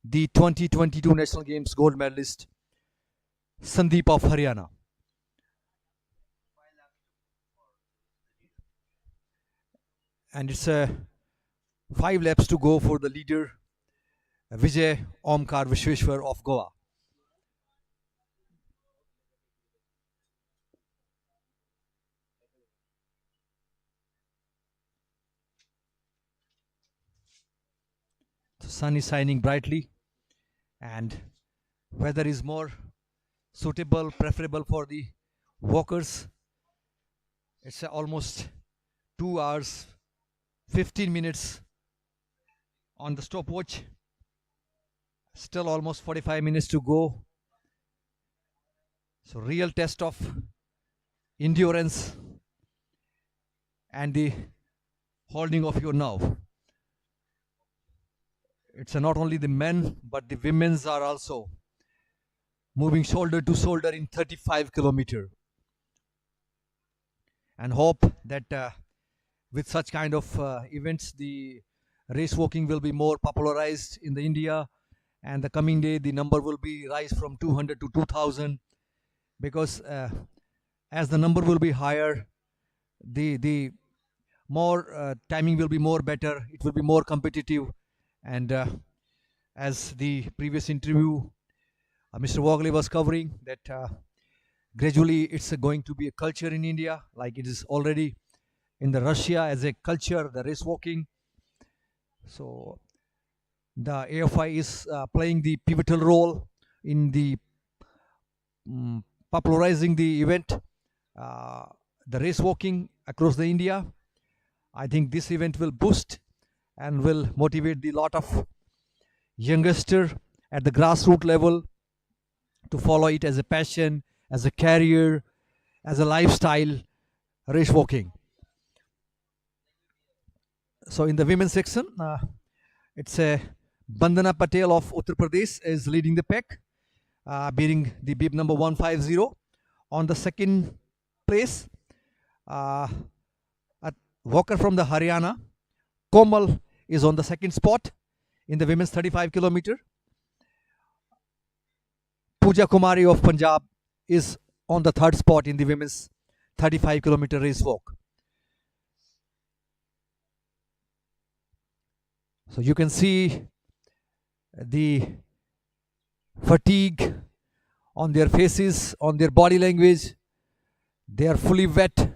the 2022 National Games gold medalist Sandeep of Haryana. And it's 5 laps to go for the leader Vijay Omkar Vishweshwar of Goa. The sun is shining brightly and weather is more suitable, preferable for the walkers. It's almost 2 hours 15 minutes on the stopwatch. Still almost 45 minutes to go. So real test of endurance and the holding of your nerve. It's not only the men but the women's are also moving shoulder to shoulder in 35 kilometer. And hope that with such kind of events, the race walking will be more popularized in the India, and the coming day the number will be rise from 200 to 2000, because as the number will be higher, the more timing will be more better, it will be more competitive. And as the previous interview Mr. Wogley was covering, that Gradually, it's going to be a culture in India, like it is already in the Russia as a culture, the race walking. So the AFI is playing the pivotal role in the popularizing the event, the race walking across the India. I think this event will boost and will motivate the lot of youngster at the grassroots level to follow it as a passion, as a career, as a lifestyle, race walking. So in the women's section, it's a Bandana Patel of Uttar Pradesh is leading the pack, bearing the bib number 150. On the second place, a walker from the Haryana, Komal, is on the second spot in the women's 35 kilometer. Pooja Kumari of Punjab is on the third spot in the women's 35 kilometer race walk. So you can see the fatigue on their faces, on their body language. They are fully wet.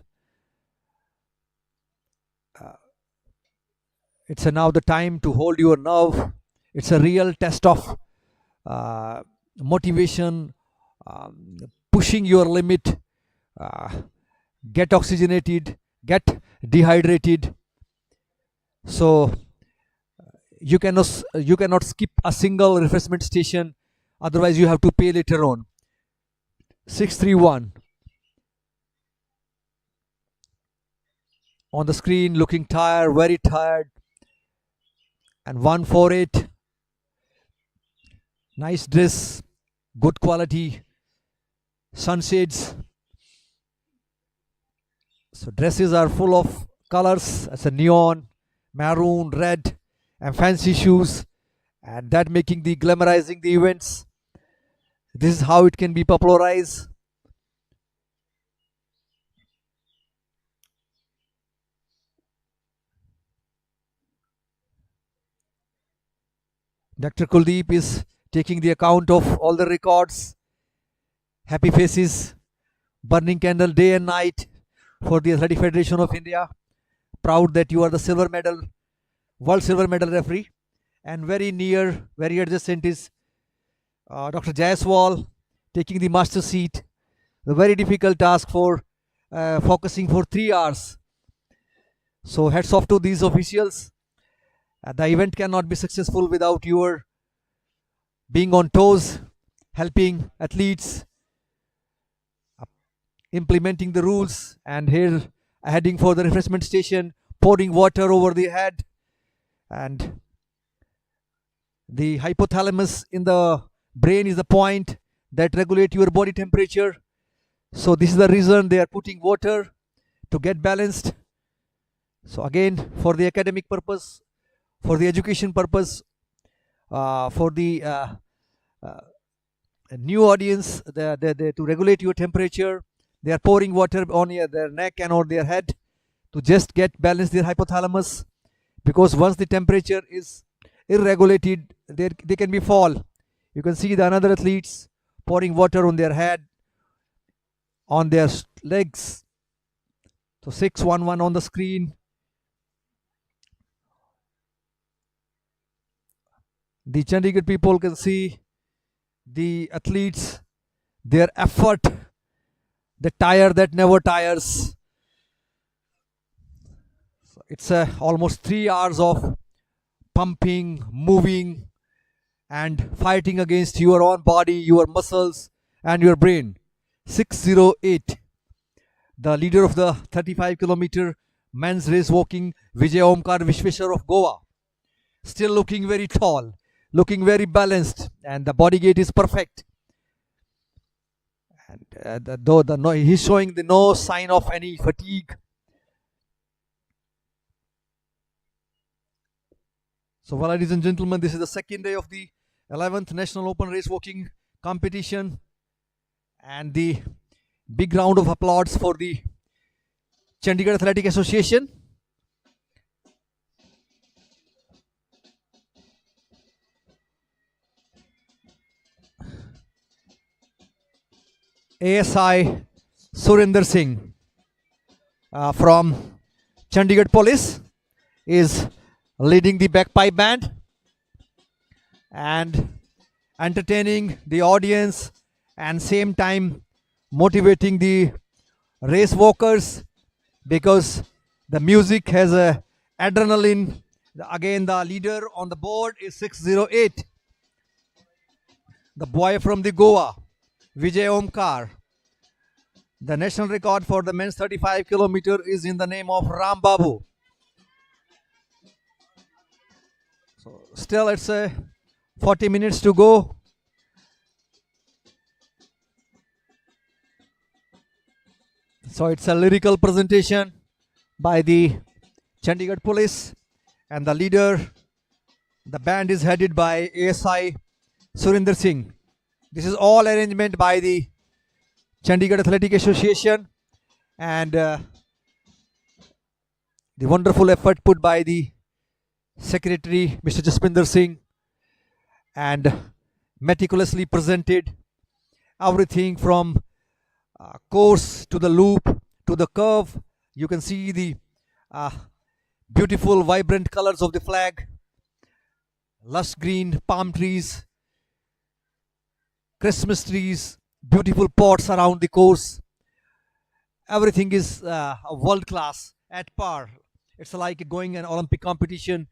It's now the time to hold your nerve. It's a real test of motivation, pushing your limit, get oxygenated, get dehydrated. So you cannot skip a single refreshment station, otherwise you have to pay later on. 631 on the screen, looking tired, very tired. And 148, nice dress, good quality sunshades. So dresses are full of colors. It's a neon, maroon, red, and fancy shoes, and that making the glamorizing the events. This is how it can be popularized. Dr. Kuldeep is taking the account of all the records. Happy faces, burning candle day and night for the Athletic Federation of India. Proud that you are the silver medal, world silver medal referee. And very near, very adjacent is Dr. Jaiswal taking the master seat. A very difficult task for focusing for 3 hours. So hats off to these officials. The event cannot be successful without your being on toes, helping athletes, implementing the rules, and here heading for the refreshment station, pouring water over the head, and the hypothalamus in the brain is the point that regulate your body temperature. So this is the reason they are putting water to get balanced. So again, for the academic purpose, for the education purpose, for the new audience, to regulate your temperature, they are pouring water on their neck and on their head to just get balance their hypothalamus, because once the temperature is irregulated, they can be fall. You can see the another athletes pouring water on their head, on their legs. So 611 on the screen. The Chandigarh people can see the athletes, their effort, the tire that never tires. So it's almost 3 hours of pumping, moving, and fighting against your own body, your muscles, and your brain. 608. The leader of the 35 kilometer men's race walking, Vijay Omkar Vishweshwar of Goa. Still looking very tall, looking very balanced, and the body gait is perfect. And he's showing the no sign of any fatigue. So, well, ladies and gentlemen, this is the second day of the 11th National Open Race Walking Competition, and the big round of applause for the Chandigarh Athletic Association. ASI Surinder Singh from Chandigarh Police is leading the bagpipe band and entertaining the audience and same time motivating the race walkers because the music has a adrenaline. Again, the leader on the board is 608. The boy from the Goa, Vijay Omkar. The national record for the men's 35 kilometer is in the name of Ram Babu. So still it's 40 minutes to go. So it's a lyrical presentation by the Chandigarh Police and the leader, the band is headed by ASI Surinder Singh. This is all arrangement by the Chandigarh Athletic Association and the wonderful effort put by the Secretary Mr. Jaspinder Singh and meticulously presented everything from course to the loop to the curve. You can see the beautiful vibrant colors of the flag, lush green palm trees, Christmas trees, beautiful pots around the course. Everything is world class, at par. It's like going an Olympic competition.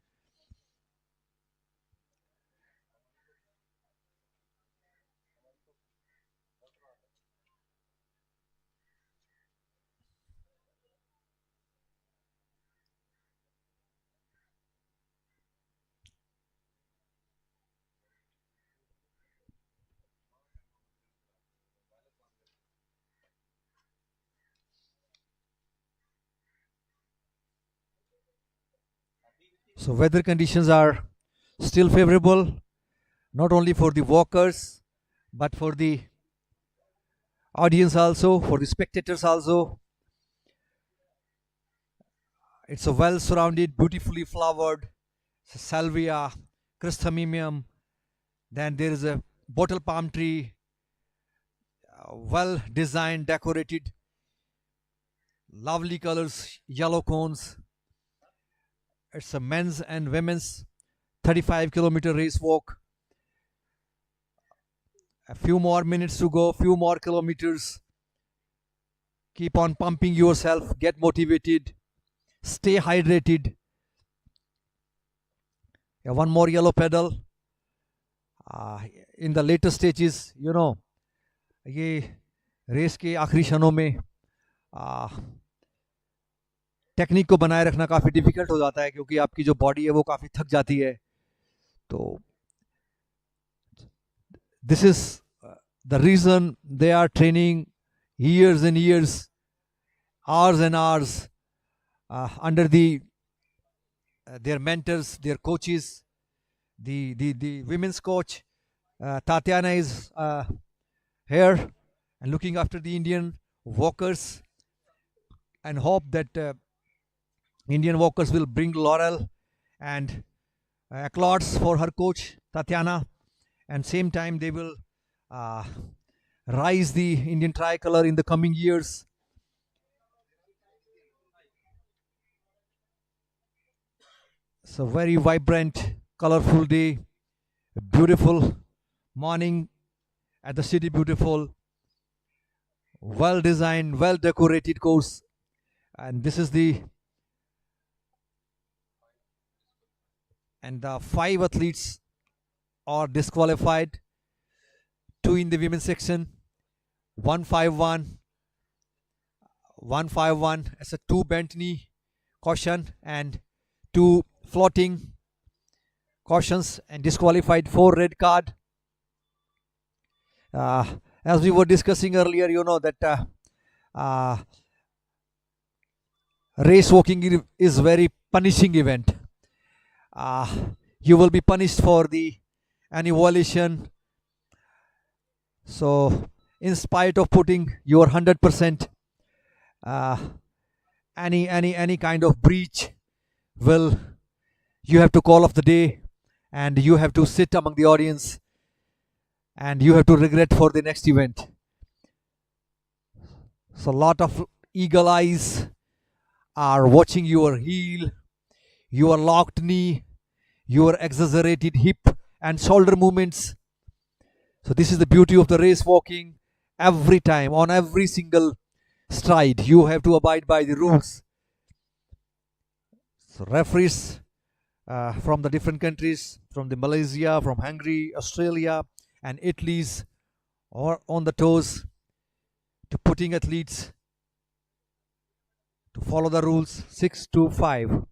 So weather conditions are still favorable, not only for the walkers, but for the audience also, for the spectators also. It's a well surrounded, beautifully flowered salvia, chrysanthemum. Then there is a bottle palm tree, well designed, decorated, lovely colors, yellow cones. It's a men's and women's 35-kilometer race walk. A few more minutes to go, few more kilometers. Keep on pumping yourself, get motivated, stay hydrated. Yeah, one more yellow pedal. In the later stages, you know, ये race के आखिरी क्षणों में technique को बनाए रखना काफ़ी difficult हो जाता है क्योंकि आपकी जो बॉडी है वो काफ़ी थक जाती है. तो this is the reason they are training years and years, hours and hours under their mentors, their coaches. The women's coach Tatiana is here and looking after the Indian walkers, and hope that Indian walkers will bring laurel and applauds for her coach Tatiana, and same time they will rise the Indian tricolor in the coming years. It's a very vibrant, colorful day, a beautiful morning at the City Beautiful, well designed, well decorated course, and this is the 5 athletes are disqualified, 2 in the women's section, 151 as a 2 bent knee caution and 2 floating cautions, and disqualified 4 red card. As we were discussing earlier, you know that race walking is very punishing event. You will be punished for any violation. So in spite of putting your 100%, any kind of breach you have to call off the day, and you have to sit among the audience, and you have to regret for the next event. So a lot of eagle eyes are watching your heel, your locked knee, your exaggerated hip and shoulder movements. So this is the beauty of the race walking. Every time, on every single stride, you have to abide by the rules. So referees from the different countries, from the Malaysia, from Hungary, Australia and Italy's, are on the toes to putting athletes to follow the rules. 6 to 5.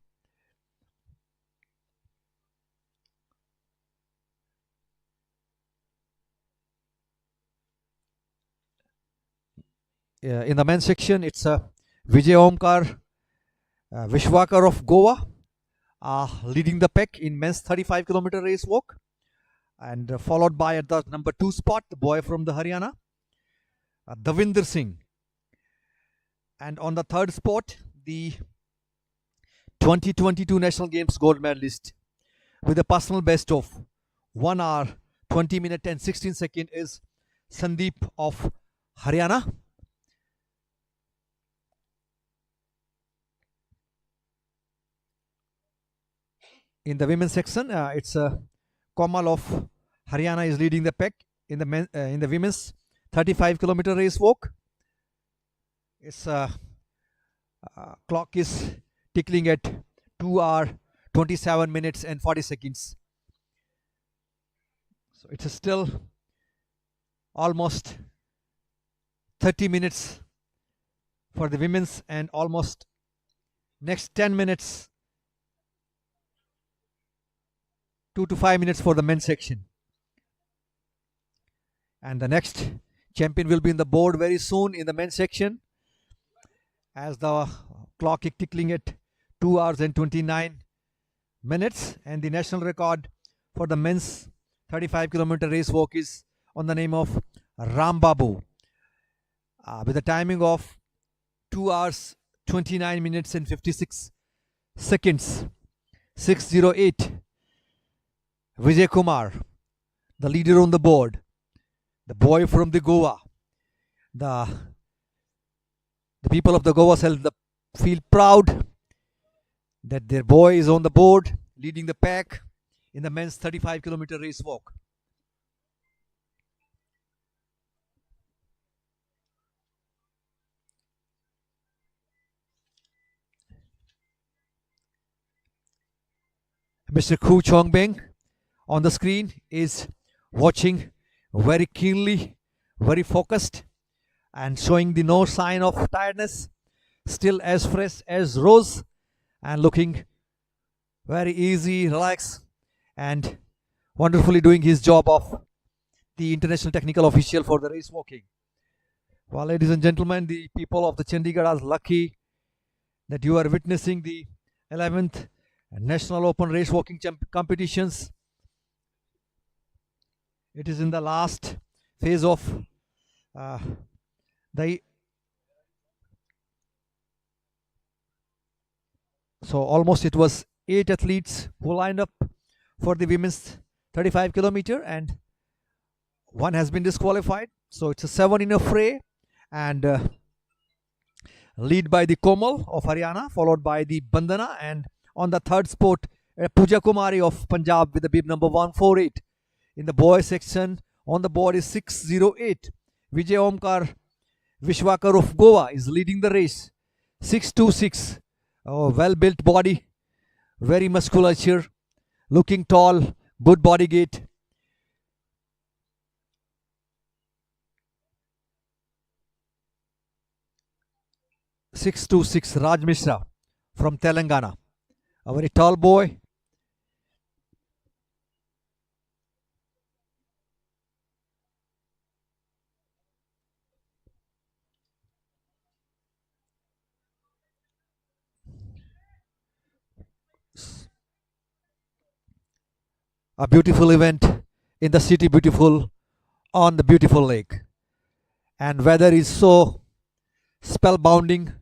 In the men's section, it's Vijay Omkar Vishwakar of Goa leading the pack in men's 35-kilometer race walk, and followed by at the number 2 spot the boy from the Haryana, Davinder Singh, and on the 3rd spot the 2022 National Games gold medalist with a personal best of 1 hour 20 minutes and 16 seconds is Sandeep of Haryana. In the women's section, it's Komal of Haryana is leading the pack in the women's 35-kilometer race walk. Its clock is tickling at 2 hour 27 minutes and 40 seconds. So it's still almost 30 minutes for the women's and almost next 10 minutes, 2 to 5 minutes for the men's section. And the next champion will be in the board very soon in the men's section, as the clock is tickling at 2 hours and 29 minutes, and the national record for the men's 35-kilometer race walk is on the name of Ram Babu with a timing of 2 hours 29 minutes and 56 seconds. 608. Vijay Kumar, the leader on the board, the boy from the Goa. The people of the Goa feel proud that their boy is on the board leading the pack in the men's 35-kilometer race walk. Mr. Khu Chongbeng on the screen is watching very keenly, very focused, and showing the no sign of tiredness, still as fresh as rose and looking very easy, relaxed, and wonderfully doing his job of the international technical official for the race walking. Well, ladies and gentlemen, the people of the Chandigarh are lucky that you are witnessing the 11th National Open Race Walking competitions. It is in the last phase of so almost it was 8 athletes who lined up for the women's 35-kilometer, and one has been disqualified. So it's a 7 in a fray, and lead by the Komal of Haryana, followed by the Bandana, and on the 3rd spot Pooja Kumari of Punjab with the bib number 148. In the boys section, on the board is 608. Vijay Omkar Vishwakar of Goa is leading the race. 626. Oh, well built body, very musculature, looking tall, good body gait. (626) Raj Mishra from Telangana, a very tall boy. A beautiful event in the city, beautiful on the beautiful lake, and weather is so spellbounding,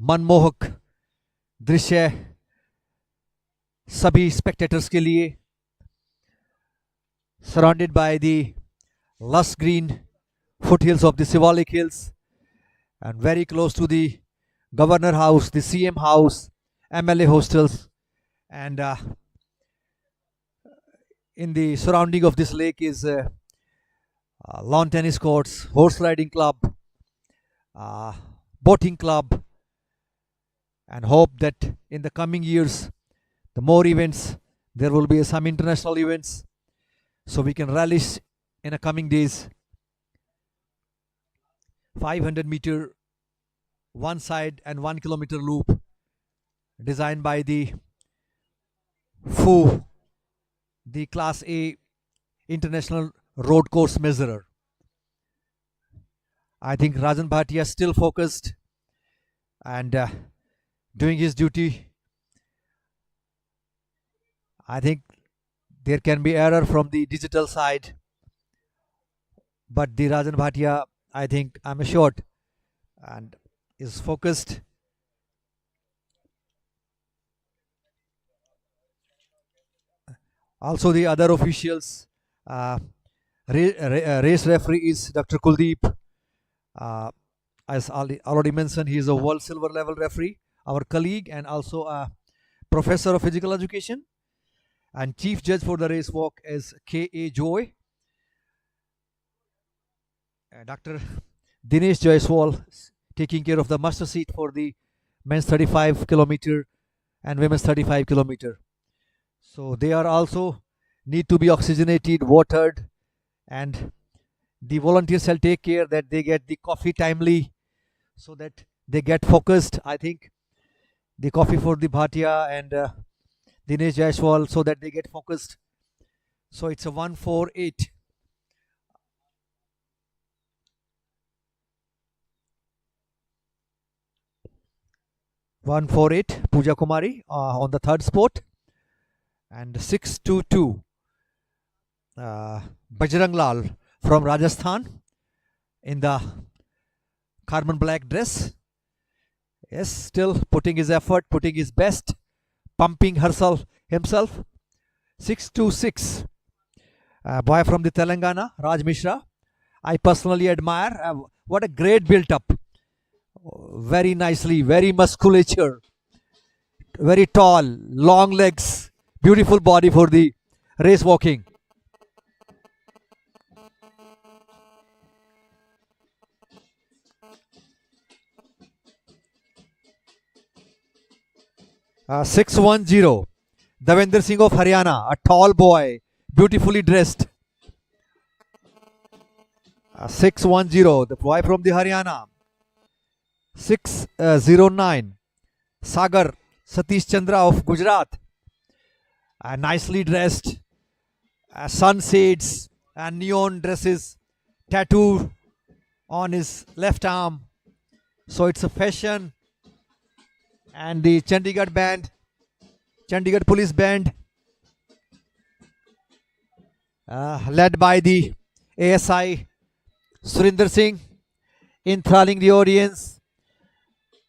मनमोहक दृश्य सभी spectators के लिए, surrounded by the lush green foothills of the Shivalik Hills, and very close to the Governor House, the CM House, MLA hostels, and in the surrounding of this lake is lawn tennis courts, horse riding club, boating club, and hope that in the coming years, the more events, there will be some international events, so we can relish in the coming days. 500-meter one side and 1 kilometer loop designed by the FU, the Class A International Road Course Measurer. I think Rajan Bhatia is still focused and doing his duty. I think there can be error from the digital side, but the Rajan Bhatia, I think, I'm assured, and is focused. Also the other officials, race referee is Dr. Kuldeep. As already mentioned, he is a world silver level referee, our colleague and also a professor of physical education. And chief judge for the race walk is K.A. Joy. Dr. Dinesh Jaiswal taking care of the muster seat for the men's 35 kilometer and women's 35 kilometer. So they are also need to be oxygenated, watered, and the volunteers shall take care that they get the coffee timely so that they get focused. I think the coffee for the Bhatia and Dinesh Jaiswal so that they get focused. So it's a 148. Pooja Kumari on the third spot, and 622 Bajrang Lal from Rajasthan in the carbon black dress. Yes, still putting his effort, putting his best, pumping himself. 626 boy from the Telangana, Raj Mishra. I personally admire. What a great built up. Very nicely, very musculature, very tall, long legs, beautiful body for the race walking. Uh, 610 Davender Singh of Haryana, a tall boy, beautifully dressed. 610, the boy from the Haryana. 609 Sagar Satish Chandra of Gujarat, nicely dressed, sunshades and neon dresses, tattoo on his left arm, so it's a fashion. And the Chandigarh band, Chandigarh police band, led by the ASI Surinder Singh, enthralling the audience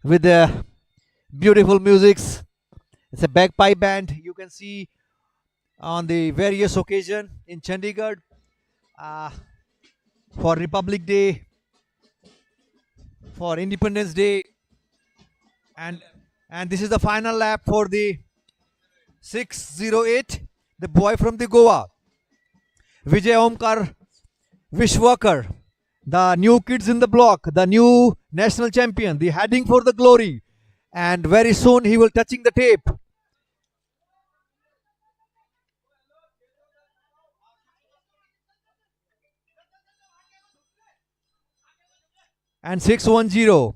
with the beautiful musics. It's a bagpipe band you can see on the various occasion in Chandigarh for Republic Day, for Independence Day, and this is the final lap for the 608, the boy from the Goa, Vijay Omkar Vishwakar, the new kids in the block, the new national champion, the heading for the glory, and very soon he will touching the tape. And 610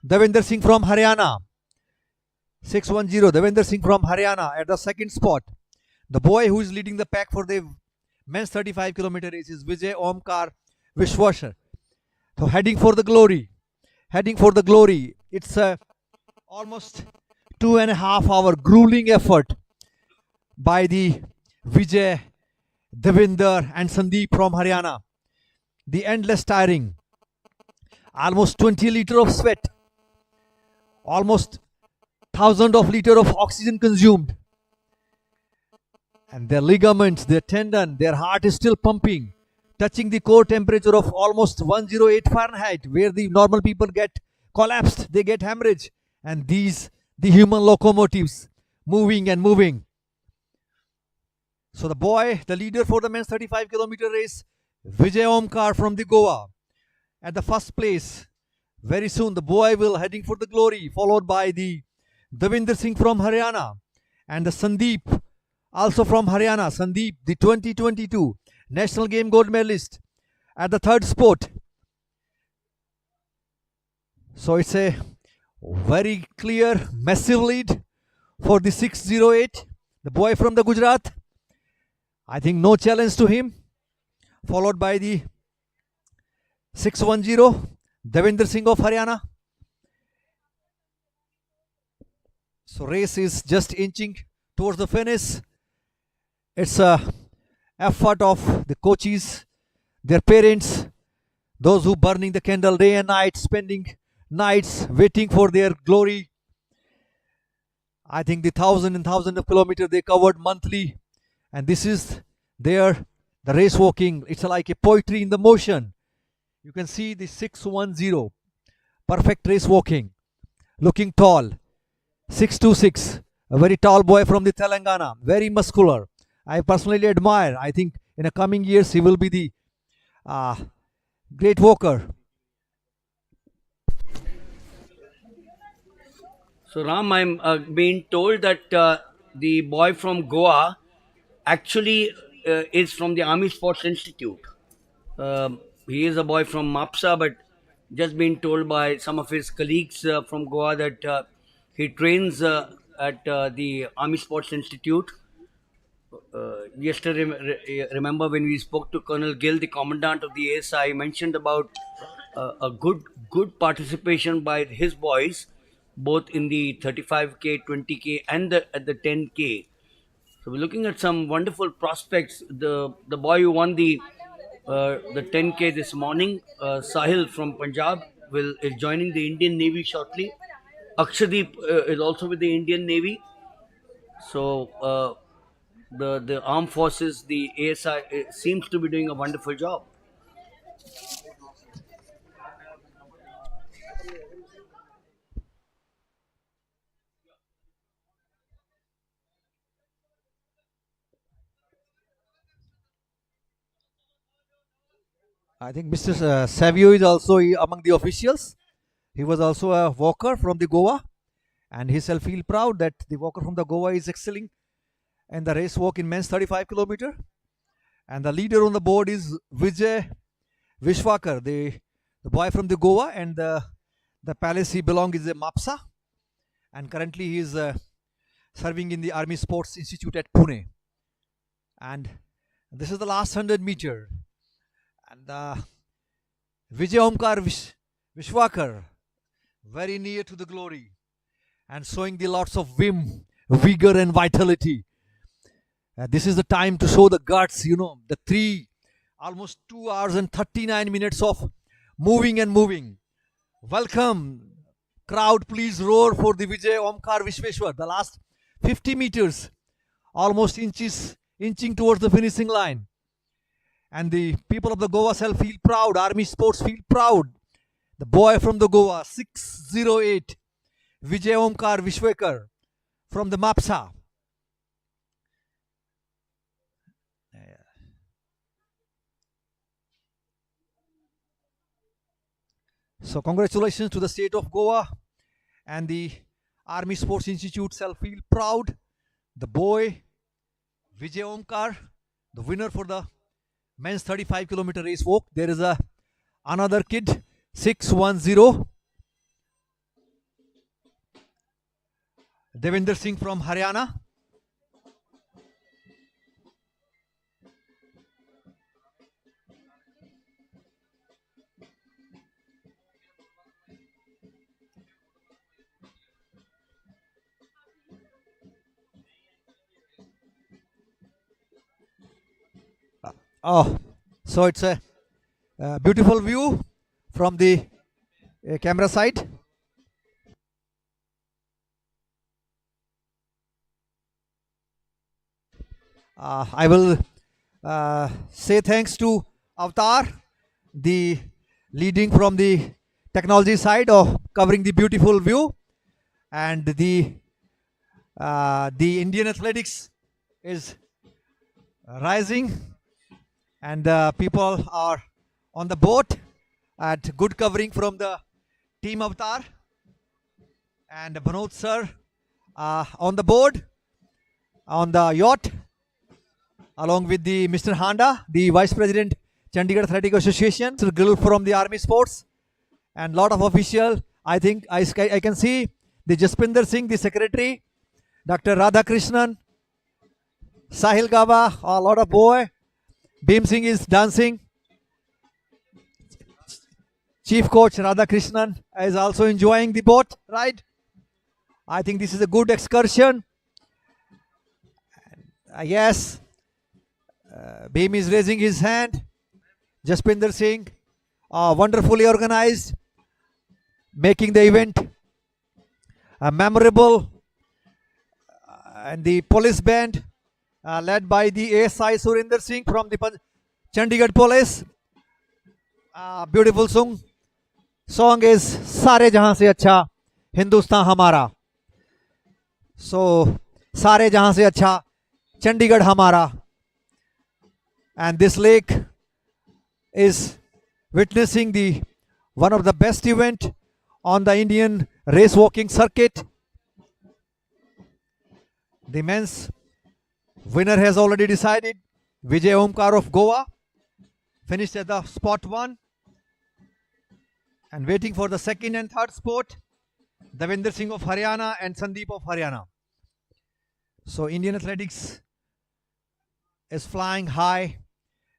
Davender Singh from Haryana. 610 Davender Singh from Haryana at the second spot. The boy who is leading the pack for the men's 35 kilometer race is Vijay Omkar Vishwashar. So heading for the glory. Heading for the glory. It's a almost 2.5 hour grueling effort by the Vijay, Devinder and Sandeep from Haryana. The endless tiring. Almost 20 liters of sweat. Almost 1,000 of liters of oxygen consumed. And their ligaments, their tendon, their heart is still pumping, touching the core temperature of almost 108 Fahrenheit, where the normal people get collapsed, they get hemorrhage. And these, the human locomotives, moving and moving. So the boy, the leader for the men's 35-kilometer race, Vijay Omkar from the Goa, at the first place. Very soon the boy will heading for the glory, followed by the Davinder Singh from Haryana and the Sandeep, also from Haryana. Sandeep, the 2022 National Game Gold medalist, at the third spot. So it's a very clear, massive lead for the 608, the boy from the Gujarat. I think no challenge to him. Followed by the 610, Devinder Singh of Haryana. So race is just inching towards the finish. It's a effort of the coaches, their parents, those who burning the candle day and night, spending nights waiting for their glory. I think the thousands and thousands of kilometers they covered monthly, and this is the race walking. It's like a poetry in the motion. You can see the 610, perfect race walking, looking tall. 626, a very tall boy from the Telangana, very muscular. I personally admire. I think in the coming years he will be the great walker. So Ram, I'm being told that the boy from Goa actually is from the Army Sports Institute. He is a boy from Mapsa, but just been told by some of his colleagues from Goa that he trains at the Army Sports Institute. Yesterday, remember when we spoke to Colonel Gill, the commandant of the ASI, mentioned about a good participation by his boys, both in the 35k, 20k, and at the 10k. So we're looking at some wonderful prospects. The boy who won the 10k this morning, Sahil from Punjab, is joining the Indian Navy shortly. Akshadeep is also with the Indian Navy. So the armed forces, the ASI, seems to be doing a wonderful job. I think Mr. Savio is also among the officials. He was also a walker from the Goa, and he shall feel proud that the walker from the Goa is excelling in the race walk in men's 35-kilometer. And the leader on the board is Vijay Vishwakar, the boy from the Goa, and the palace he belongs is a Mapsa, and currently he is serving in the Army Sports Institute at Pune. And this is the last 100 meter. And Vijay Omkar Vishwakar, very near to the glory, and showing the lots of vim, vigor, and vitality. This is the time to show the guts, the almost 2 hours and 39 minutes of moving and moving. Welcome, crowd, please roar for the Vijay Omkar Vishweshwar. The last 50 meters, almost inching towards the finishing line. And the people of the Goa shall feel proud. Army Sports feel proud. The boy from the Goa, 608, Vijay Omkar Vishwekar from the Mapsa. So congratulations to the state of Goa, and the Army Sports Institute shall feel proud. The boy, Vijay Omkar, the winner for the men's 35-kilometer race walk. There is another kid, 610, Devinder Singh from Haryana. Oh, so it's a beautiful view from the camera side. I will say thanks to Avatar, the leading from the technology side of covering the beautiful view, and the Indian athletics is rising, and people are on the boat at good covering from the team Avatar, and Manoj sir on the board on the yacht along with the Mr. Handa, the Vice President, Chandigarh Athletic Association, Sir Grill from the Army Sports, and lot of official. I think I can see the Jaspinder Singh, the Secretary, Dr. Radhakrishnan, Sahil Gaba, a lot of boy. Bhim Singh is dancing. Chief Coach Radhakrishnan is also enjoying the boat ride. I think this is a good excursion. Yes, Bhim is raising his hand. Jaspinder Singh, wonderfully organized, making the event memorable. And the police band led by the ASI Surinder Singh from the Chandigarh Police. Beautiful song is Sare Jahan Se Acha Hindustan Hamara. So Sare Jahan Se Acha Chandigarh Hamara. And this lake is witnessing the one of the best event on the Indian race walking circuit. The men's winner has already decided. Vijay Omkar of Goa finished at the spot 1, and waiting for the second and third spot, Davinder Singh of Haryana and Sandeep of Haryana. So Indian athletics is flying high,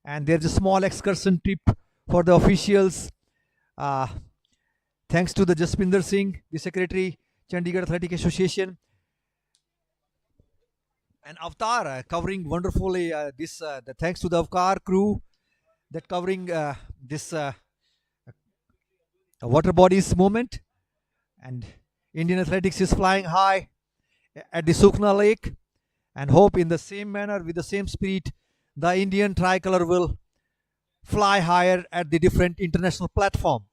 and there's a small excursion trip for the officials. Thanks to the Jaspinder Singh, the Secretary, Chandigarh Athletic Association, and Avatar covering wonderfully thanks to the Avatar crew that covering this water bodies movement. And Indian athletics is flying high at the Sukna Lake, and hope in the same manner, with the same spirit, the Indian tricolor will fly higher at the different international platform.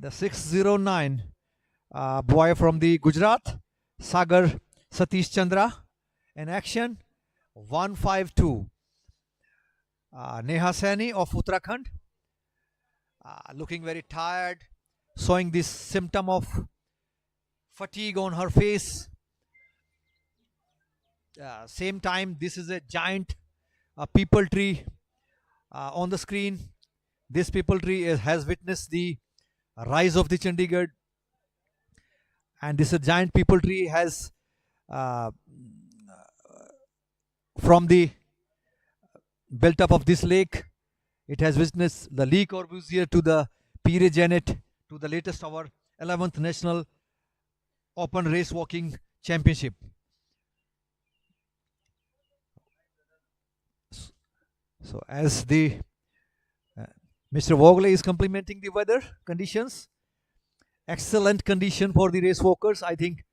The 609 boy from the Gujarat, Sagar Satish Chandra, in action. 152 Neha Saini of Uttarakhand, looking very tired, showing this symptom of fatigue on her face. Same time, this is a giant people tree on the screen. This people tree has witnessed the rise of the Chandigarh, and this giant people tree has from the built up of this lake, it has witnessed the Le Corbusier to the Pire Janet to the latest our 11th National Open Race Walking Championship. So as the Mr. Vogle is complimenting the weather conditions, excellent condition for the race walkers. I think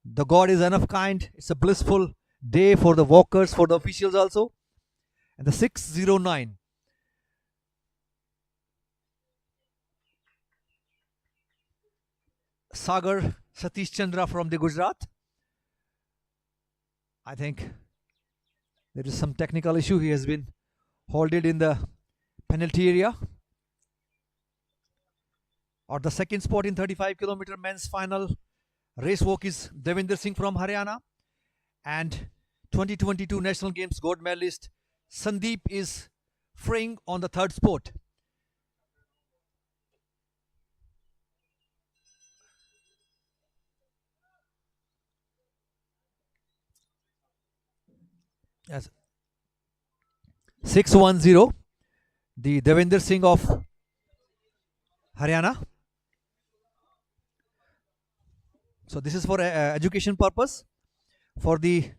the God is enough kind. It's a blissful day for the walkers, for the officials also. And the 609 Sagar Satish Chandra from the Gujarat. I think there is some technical issue. He has been holded in the penalty area. Or the second spot in 35-kilometer men's final race walk is Devinder Singh from Haryana, and 2022 National Games gold medalist Sandeep is freeing on the third spot. Yes. 610, the Devinder Singh of Haryana. So this is for education purpose for the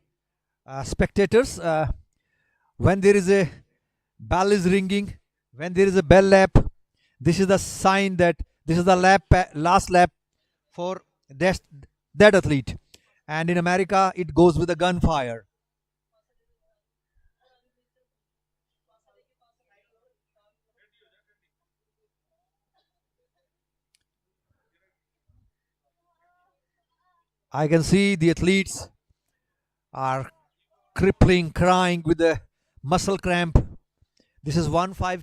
spectators. When there is a bell is ringing, when there is a bell lap, this is the sign that this is the last lap for that athlete. And in America, it goes with a gunfire. I can see the athletes are crippling, crying with the muscle cramp. This is 1-5.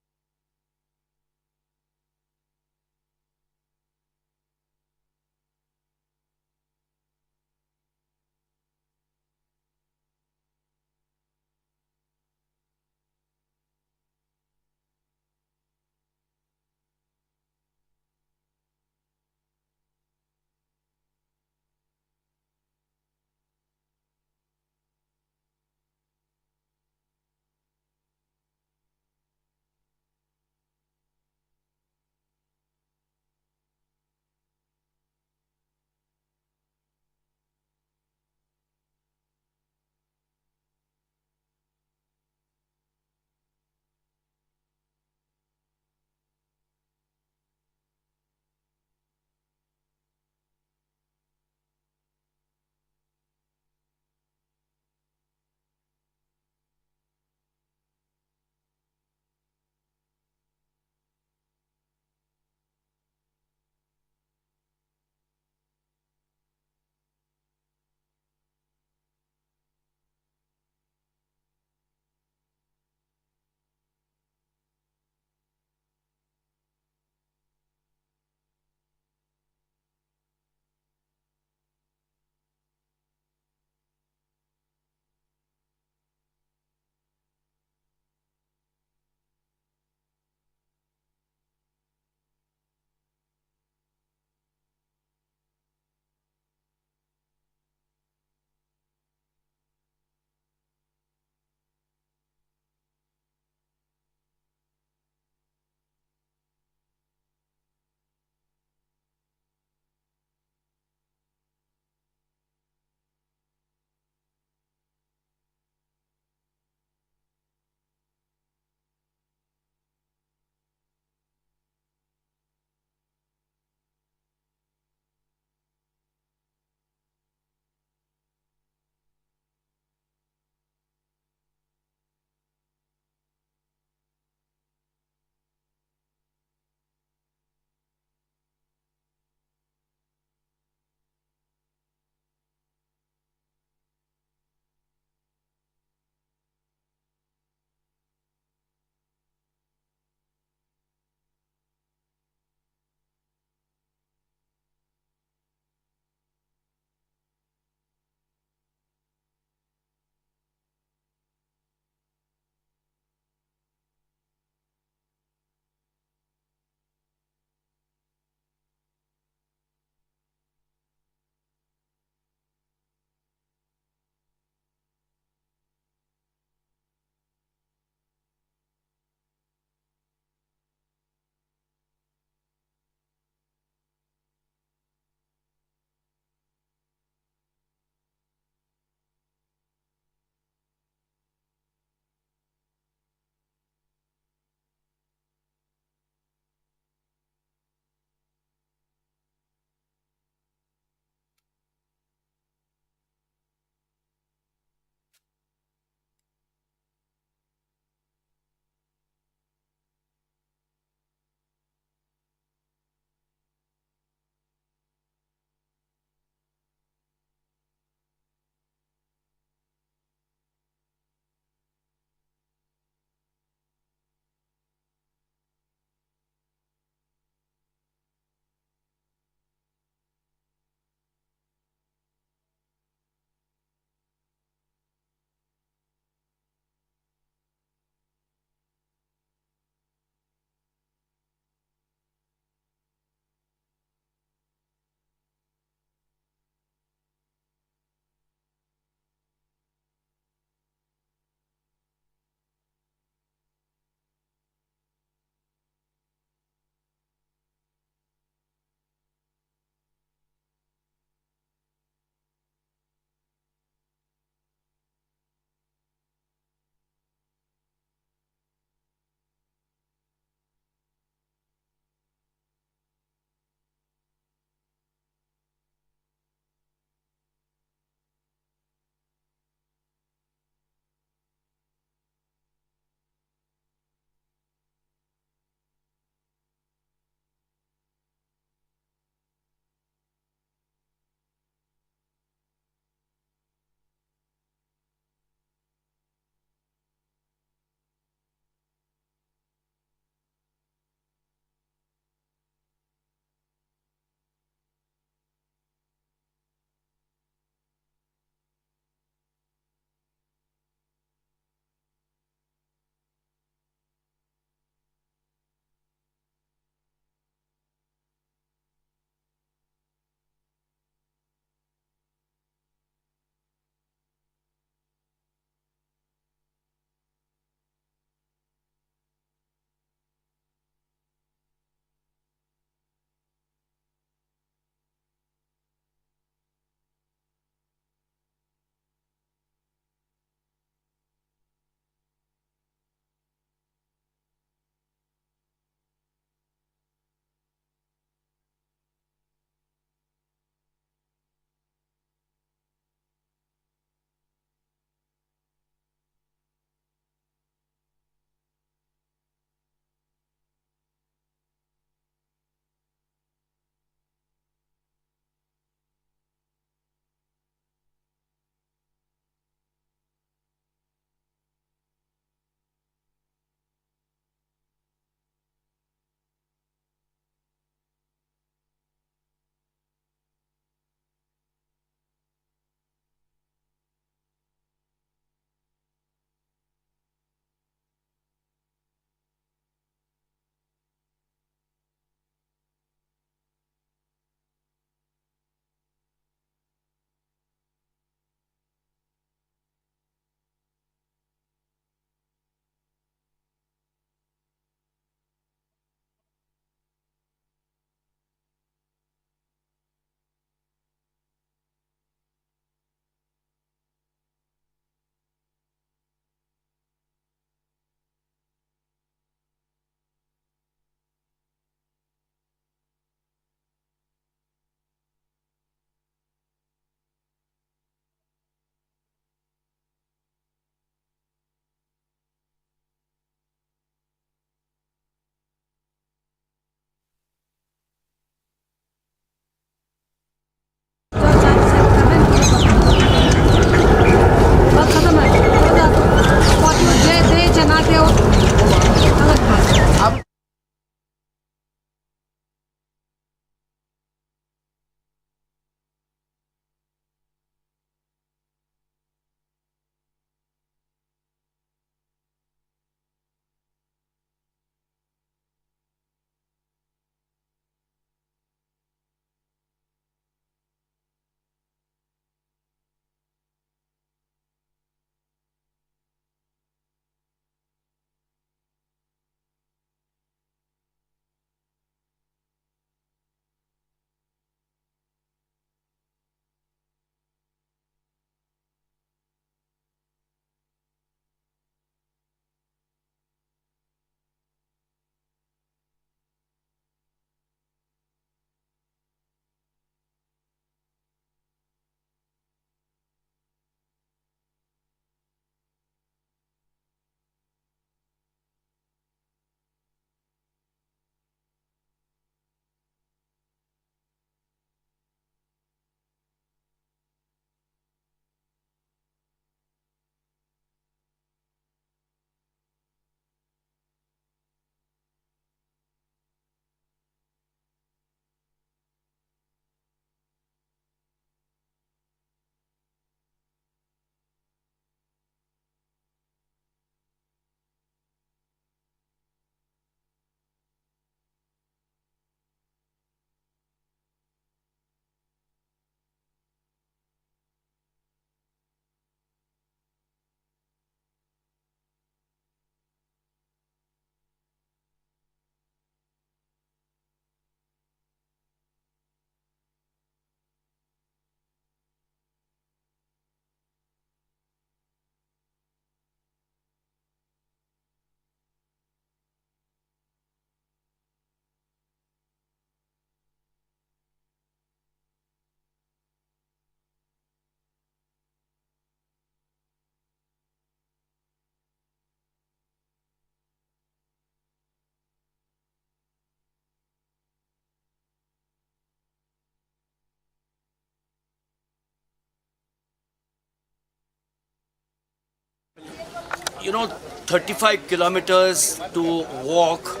35 kilometers to walk.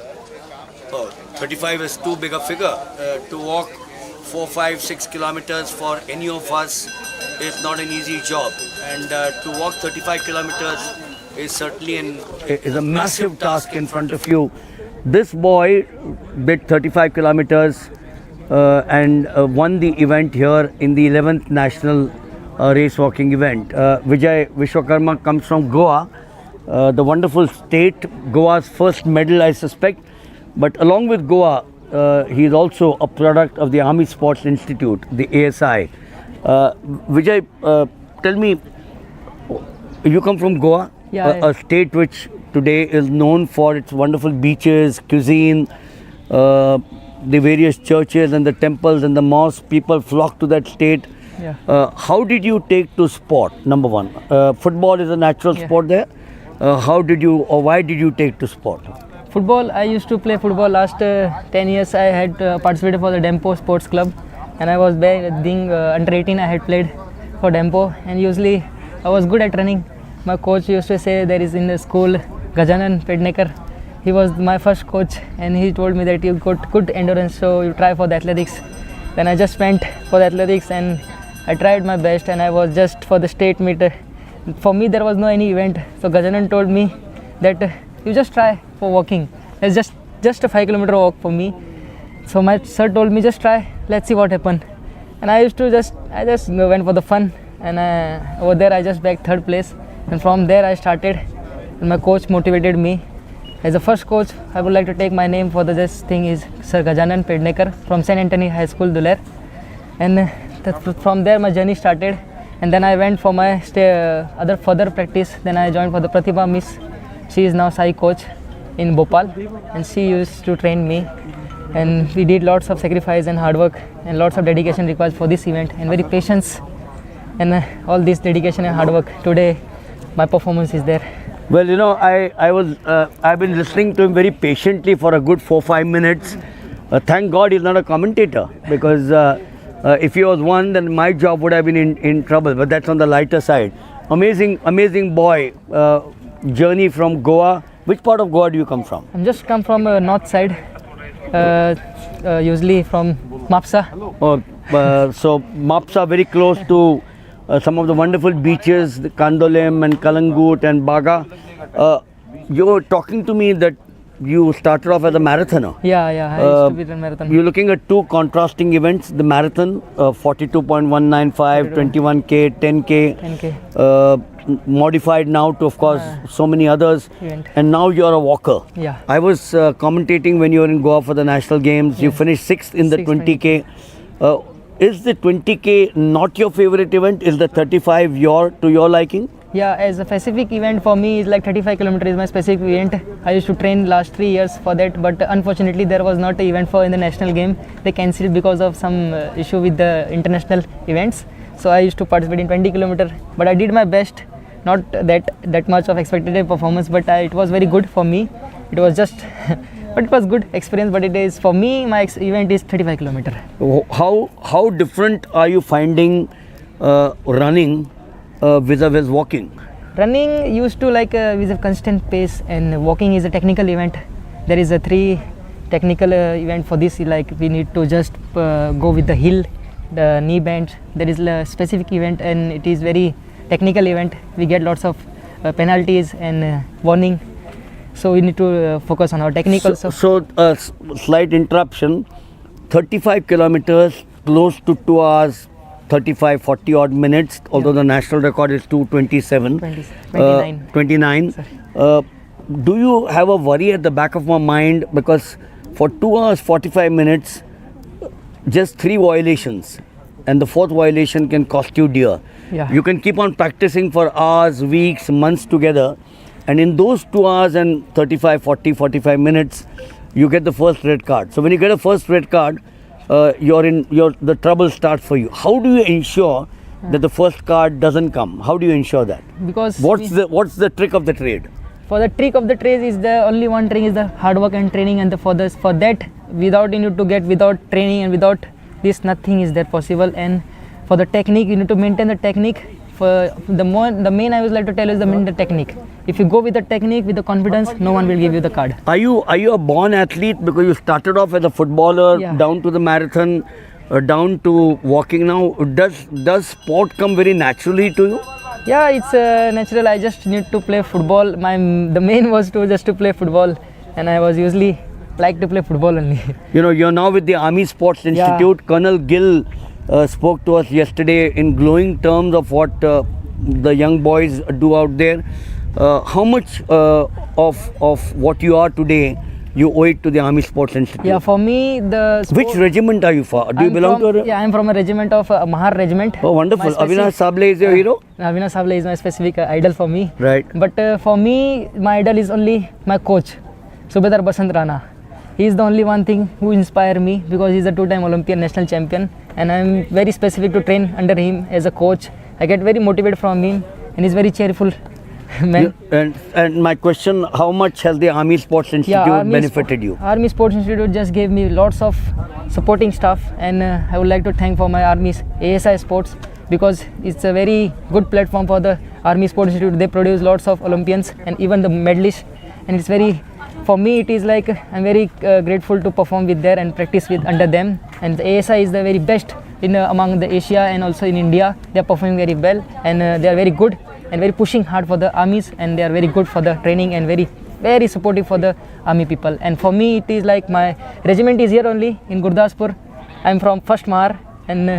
35 is too big a figure. To walk 4, 5, 6 kilometers for any of us is not an easy job. And to walk 35 kilometers is certainly a massive task in front of you. This boy did 35 kilometers and won the event here in the 11th National Race Walking event. Vijay Vishwakarma comes from Goa, the wonderful state, Goa's first medal, I suspect. But along with Goa, he is also a product of the Army Sports Institute, the ASI. Vijay, tell me, you come from Goa, Yeah, a state which today is known for its wonderful beaches, cuisine, the various churches and the temples and the mosques. People flock to that state. Yeah. How did you take to sport, number one? Football is a natural sport there. How did you or why did you take to sport? Football, I used to play football last 10 years. I had participated for the Dempo Sports Club, and I was being under 18. I had played for Dempo, and usually I was good at running. My coach used to say there is in the school Gajanan Pednekar. He was my first coach, and he told me that you got good endurance, so you try for the athletics. Then I just went for the athletics, and I tried my best, and I was just for the state meet. For me, there was no any event, so Gajanan told me that you just try for walking. It's just a 5 kilometer walk for me. So my sir told me just try, let's see what happens. And I just went for the fun, and over there I just bagged 3rd place. And from there I started, and my coach motivated me. As a first coach, I would like to take my name for this thing is Sir Gajanan Pednekar from St. Anthony High School, Duler. And from there my journey started. And then I went for my other further practice. Then I joined for the Pratibha Miss. She is now Sai coach in Bhopal, and she used to train me. And we did lots of sacrifice and hard work, and lots of dedication required for this event, and very patience, and all this dedication and hard work. Today, my performance is there. Well, I've been listening to him very patiently for a good 4-5 minutes. Thank God he's not a commentator, because if he was one, then my job would have been in trouble. But that's on the lighter side. Amazing boy. Journey from Goa. Which part of Goa do you come from? I'm just come from north side, usually from Mapsa. So Mapsa, very close to some of the wonderful beaches, the Kandolem and Kalangut and Baga. You were talking to me that you started off as a marathoner. Yeah, I used to be in marathon. You're looking at two contrasting events, the marathon, 42.195, 21K, 10K. 10K. Modified now to, of course, so many others. Event. And now you're a walker. Yeah. I was commentating when you were in Goa for the national games. You finished 6th in the 20K. Is the 20K not your favorite event? Is the 35 to your liking? Yeah, as a specific event for me is like 35 kilometers is my specific event. I used to train last 3 years for that, but unfortunately there was not an event for in the national game. They cancelled because of some issue with the international events. So I used to participate in 20 kilometers, but I did my best. Not that much of expected performance, but it was very good for me. It was just, but it was good experience. But it is for me, my event is 35 kilometers. How different are you finding running vis-a-vis walking? Running used to like with a constant pace, and walking is a technical event. There is a 3 technical event for this. Like we need to just go with the hill, the knee bend. There is a specific event, and it is very technical event. We get lots of penalties and warning, so we need to focus on our technical. So slight interruption. 35 kilometers, close to 2 hours 35-40 odd minutes, although the national record is 2:27. 29. Do you have a worry at the back of my mind, because for 2 hours 45 minutes just 3 violations, and the 4th violation can cost you dear. Yeah. You can keep on practicing for hours, weeks, months together, and in those 2 hours and 35, 40, 45 minutes, you get the first red card. So when you get a first red card, the trouble starts for you. How do you ensure that the first card doesn't come? How do you ensure that? Because what's the trick of the trade? For the trick of the trade is the only one trick is the hard work and training, and for that without you need to get without training and without this nothing is there possible. And for the technique, you need to maintain the technique the main I would like to tell is the technique. If you go with the technique, with the confidence, no one will give you the card. Are you a born athlete because you started off as a footballer, Yeah. down to the marathon, down to walking now? Does sport come very naturally to you? Yeah, it's natural. I just need to play football. The main was to just to play football, and I was usually like to play football only. You know, you're now with the Army Sports Institute. Colonel Gill spoke to us yesterday in glowing terms of what the young boys do out there. How much of what you are today you owe it to the Army Sports Institute? Yeah, for me the Which regiment are you for? Do you belong to a... Yeah, I'm from a regiment of Mahar regiment. Oh, wonderful. My specific- Avinash Sable is your hero? Avinash Sable is my specific idol for me. Right. But for me, my idol is only my coach, Subedar Basant Rana. He is the only one thing who inspire me because he is a two-time Olympian national champion, and I am very specific to train under him as a coach. I get very motivated from him, and he's very cheerful man. And my question, how much has the Army Sports Institute benefited you? Army Sports Institute just gave me lots of supporting stuff, and I would like to thank for my Army's ASI Sports because it's a very good platform for the Army Sports Institute. They produce lots of Olympians and even the medalists, and it's very, for me it is like I'm very grateful to perform with there and practice with under them. And the ASI is the very best in among the Asia and also in India. They are performing very well, and they are very good and very pushing hard for the armies, and they are very good for the training and very supportive for the army people. And for me it is like my regiment is here only in Gurdaspur. I'm from 1st Mahar, and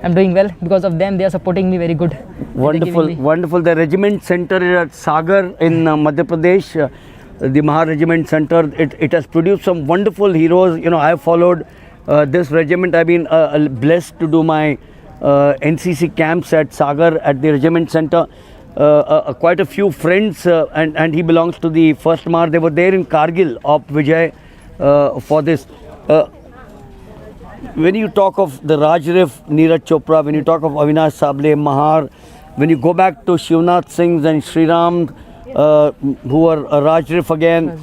I'm doing well because of them. They are supporting me very good. Wonderful, wonderful. The regiment center is at Sagar in Madhya Pradesh. The Mahar Regiment Center, it has produced some wonderful heroes. You know, I have followed this regiment. I've been blessed to do my NCC camps at Sagar at the regiment center. Quite a few friends, and he belongs to the 1st Mahar. They were there in Kargil of Vijay for this. When you talk of the Rajrif, Neeraj Chopra, when you talk of Avinash Sable, Mahar, when you go back to Shivnath Singhs and Shriram, who are Rajrif again,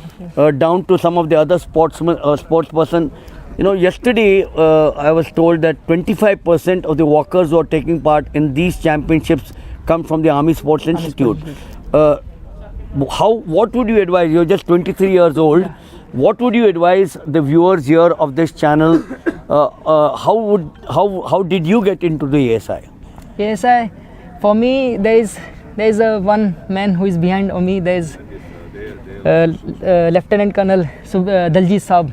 down to some of the other sportsperson. You know, yesterday I was told that 25% of the walkers who are taking part in these championships come from the Army Sports Institute. What would you advise? You're just 23 years old. What would you advise the viewers here of this channel? How did you get into the ASI? ASI, for me, there is one man who is behind me. There is Lieutenant Colonel Daljit Saab.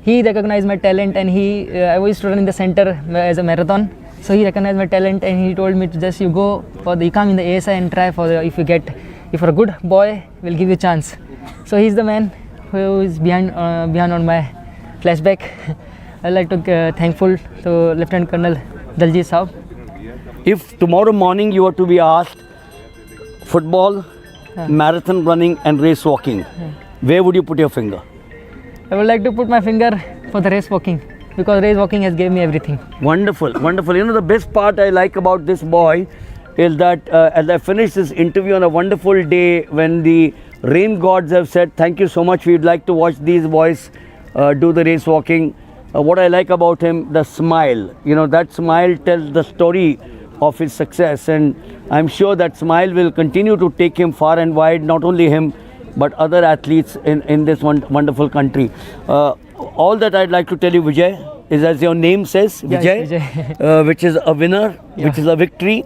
He recognized my talent, and I was to run in the center as a marathon. So he recognized my talent, and he told me to just you come in the ASI and try for if you're a good boy, we'll give you a chance. So he's the man who is behind on my flashback. I'd like to thankful to Lieutenant Colonel Daljit Saab. If tomorrow morning you were to be asked football, marathon running and race walking, where would you put your finger? I would like to put my finger for the race walking because race walking has given me everything. Wonderful, wonderful. You know, the best part I like about this boy is that as I finish this interview on a wonderful day when the rain gods have said, thank you so much, we'd like to watch these boys do the race walking. What I like about him, the smile. You know, that smile tells the story of his success, and I'm sure that smile will continue to take him far and wide, not only him, but other athletes in this wonderful country. All that I'd like to tell you, Vijay, is as your name says, Yes, Vijay, which is a winner, which is a victory.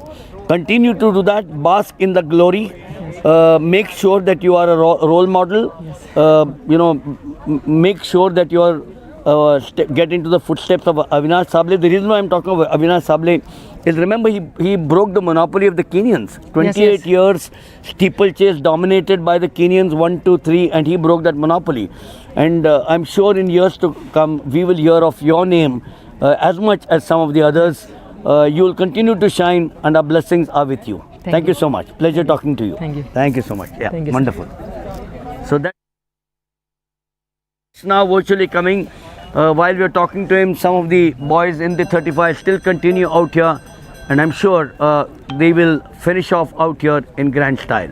Continue to do that, bask in the glory. Make sure that you are a role model. You know, make sure that you are get into the footsteps of Avinash Sable. The reason why I'm talking about Avinash Sable is, remember, he broke the monopoly of the Kenyans. 28 years steeplechase dominated by the Kenyans, 1, 2, 3, and he broke that monopoly. And I'm sure in years to come we will hear of your name as much as some of the others. You will continue to shine, and our blessings are with you. Thank you so much. Pleasure talking to you. Thank you. Thank you so much. Yeah, Thank you, wonderful. So that's now virtually coming. While we are talking to him, some of the boys in the 35 still continue out here, and I'm sure they will finish off out here in grand style.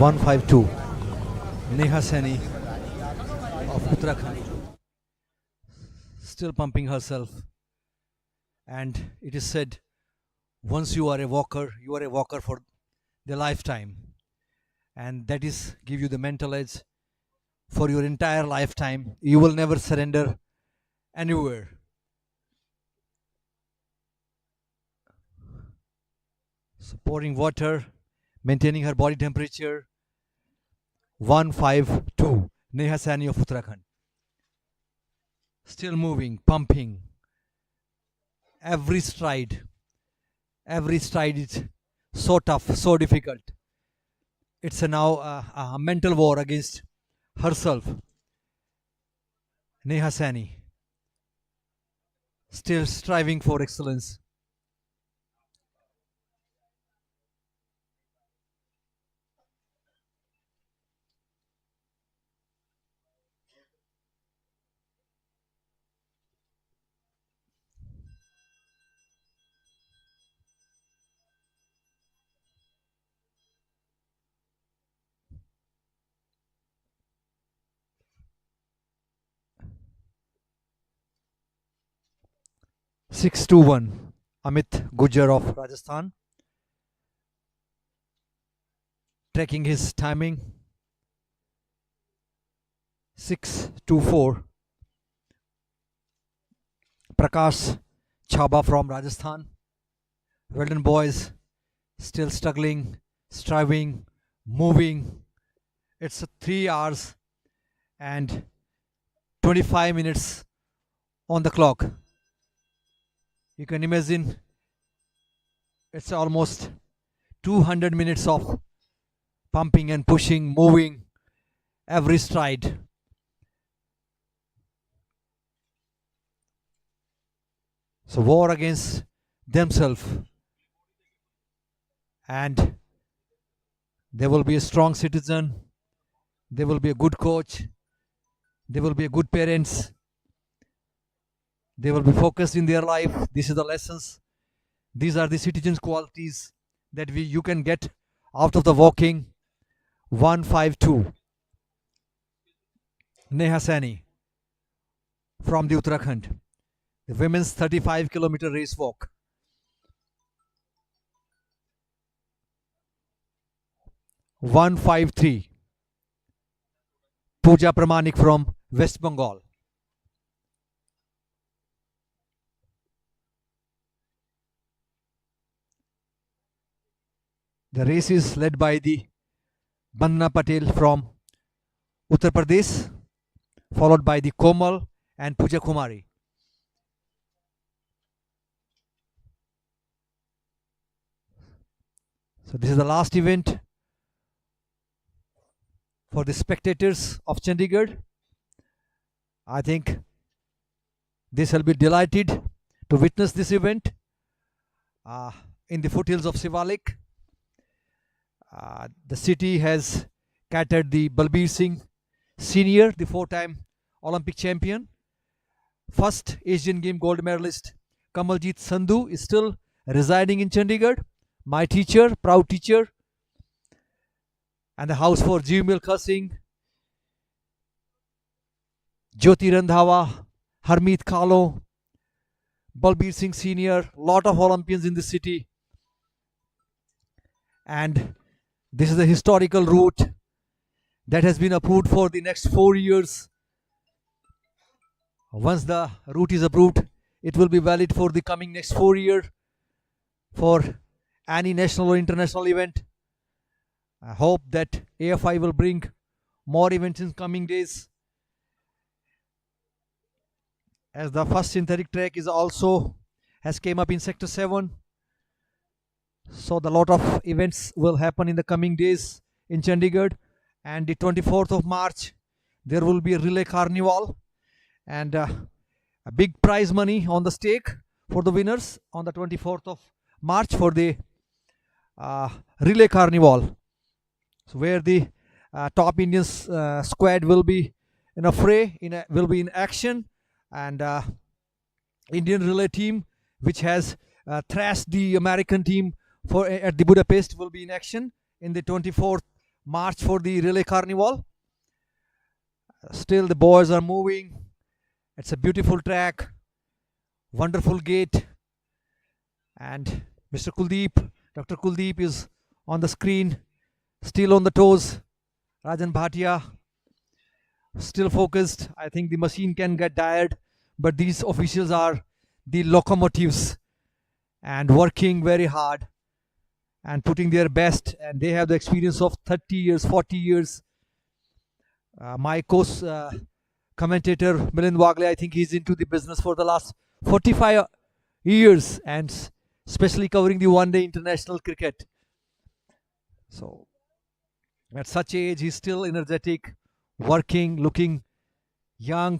152. Neha Saini of Uttarakhand, still pumping herself. And it is said, once you are a walker for the lifetime. And that is give you the mental edge for your entire lifetime. You will never surrender anywhere. So pouring water, maintaining her body temperature. 152. Neha Saini of Uttarakhand. Still moving, pumping. every stride is so tough, so difficult. It's a mental war against herself. Neha Sani, still striving for excellence. Six to one. Amit Gujar of Rajasthan tracking his timing. 6-4. Prakash Chaba from Rajasthan. Well done, boys. Still struggling, striving, moving. It's 3 hours and 25 minutes on the clock. You can imagine it's almost 200 minutes of pumping and pushing, moving every stride. So war against themselves, and they will be a strong citizen, they will be a good coach, they will be a good parents, they will be focused in their life. This is the lessons. These are the citizens' qualities that you can get out of the walking. 152. Neha Sani from the Uttarakhand. The women's 35-kilometer race walk. (153). Pooja Pramanik from West Bengal. The race is led by the Banna Patel from Uttar Pradesh, followed by the Komal and Pooja Kumari. So this is the last event for the spectators of Chandigarh. I think they shall be delighted to witness this event in the foothills of Shivalik. The city has catered the Balbir Singh Senior, the 4-time Olympic champion. First Asian Game gold medalist Kamaljit Sandhu is still residing in Chandigarh. My teacher, proud teacher. And the house for Jivmilkha Singh, Jyoti Randhawa, Harmeet Kalo, Balbir Singh Senior, lot of Olympians in the city. And this is a historical route that has been approved for the next 4 years. Once the route is approved, it will be valid for the coming next 4 years for any national or international event. I hope that AFI will bring more events in coming days. As the first synthetic track has came up in Sector 7. So the lot of events will happen in the coming days in Chandigarh. And the 24th of March, there will be a relay carnival and a big prize money on the stake for the winners on the 24th of March for the relay carnival. So where the top Indian squad will be in a fray, will be in action, and Indian relay team, which has thrashed the American team at the Budapest, will be in action in the 24th March for the relay carnival. Still the boys are moving. It's a beautiful track, wonderful gate, and Mr. Kuldeep, Dr. Kuldeep is on the screen, still on the toes. Rajan Bhatia still focused. I think the machine can get tired, but these officials are the locomotives and working very hard and putting their best, and they have the experience of 30 years, 40 years. My commentator Milind Wagle, I think he's into the business for the last 45 years, and especially covering the one-day international cricket. So at such age, he's still energetic, working, looking young.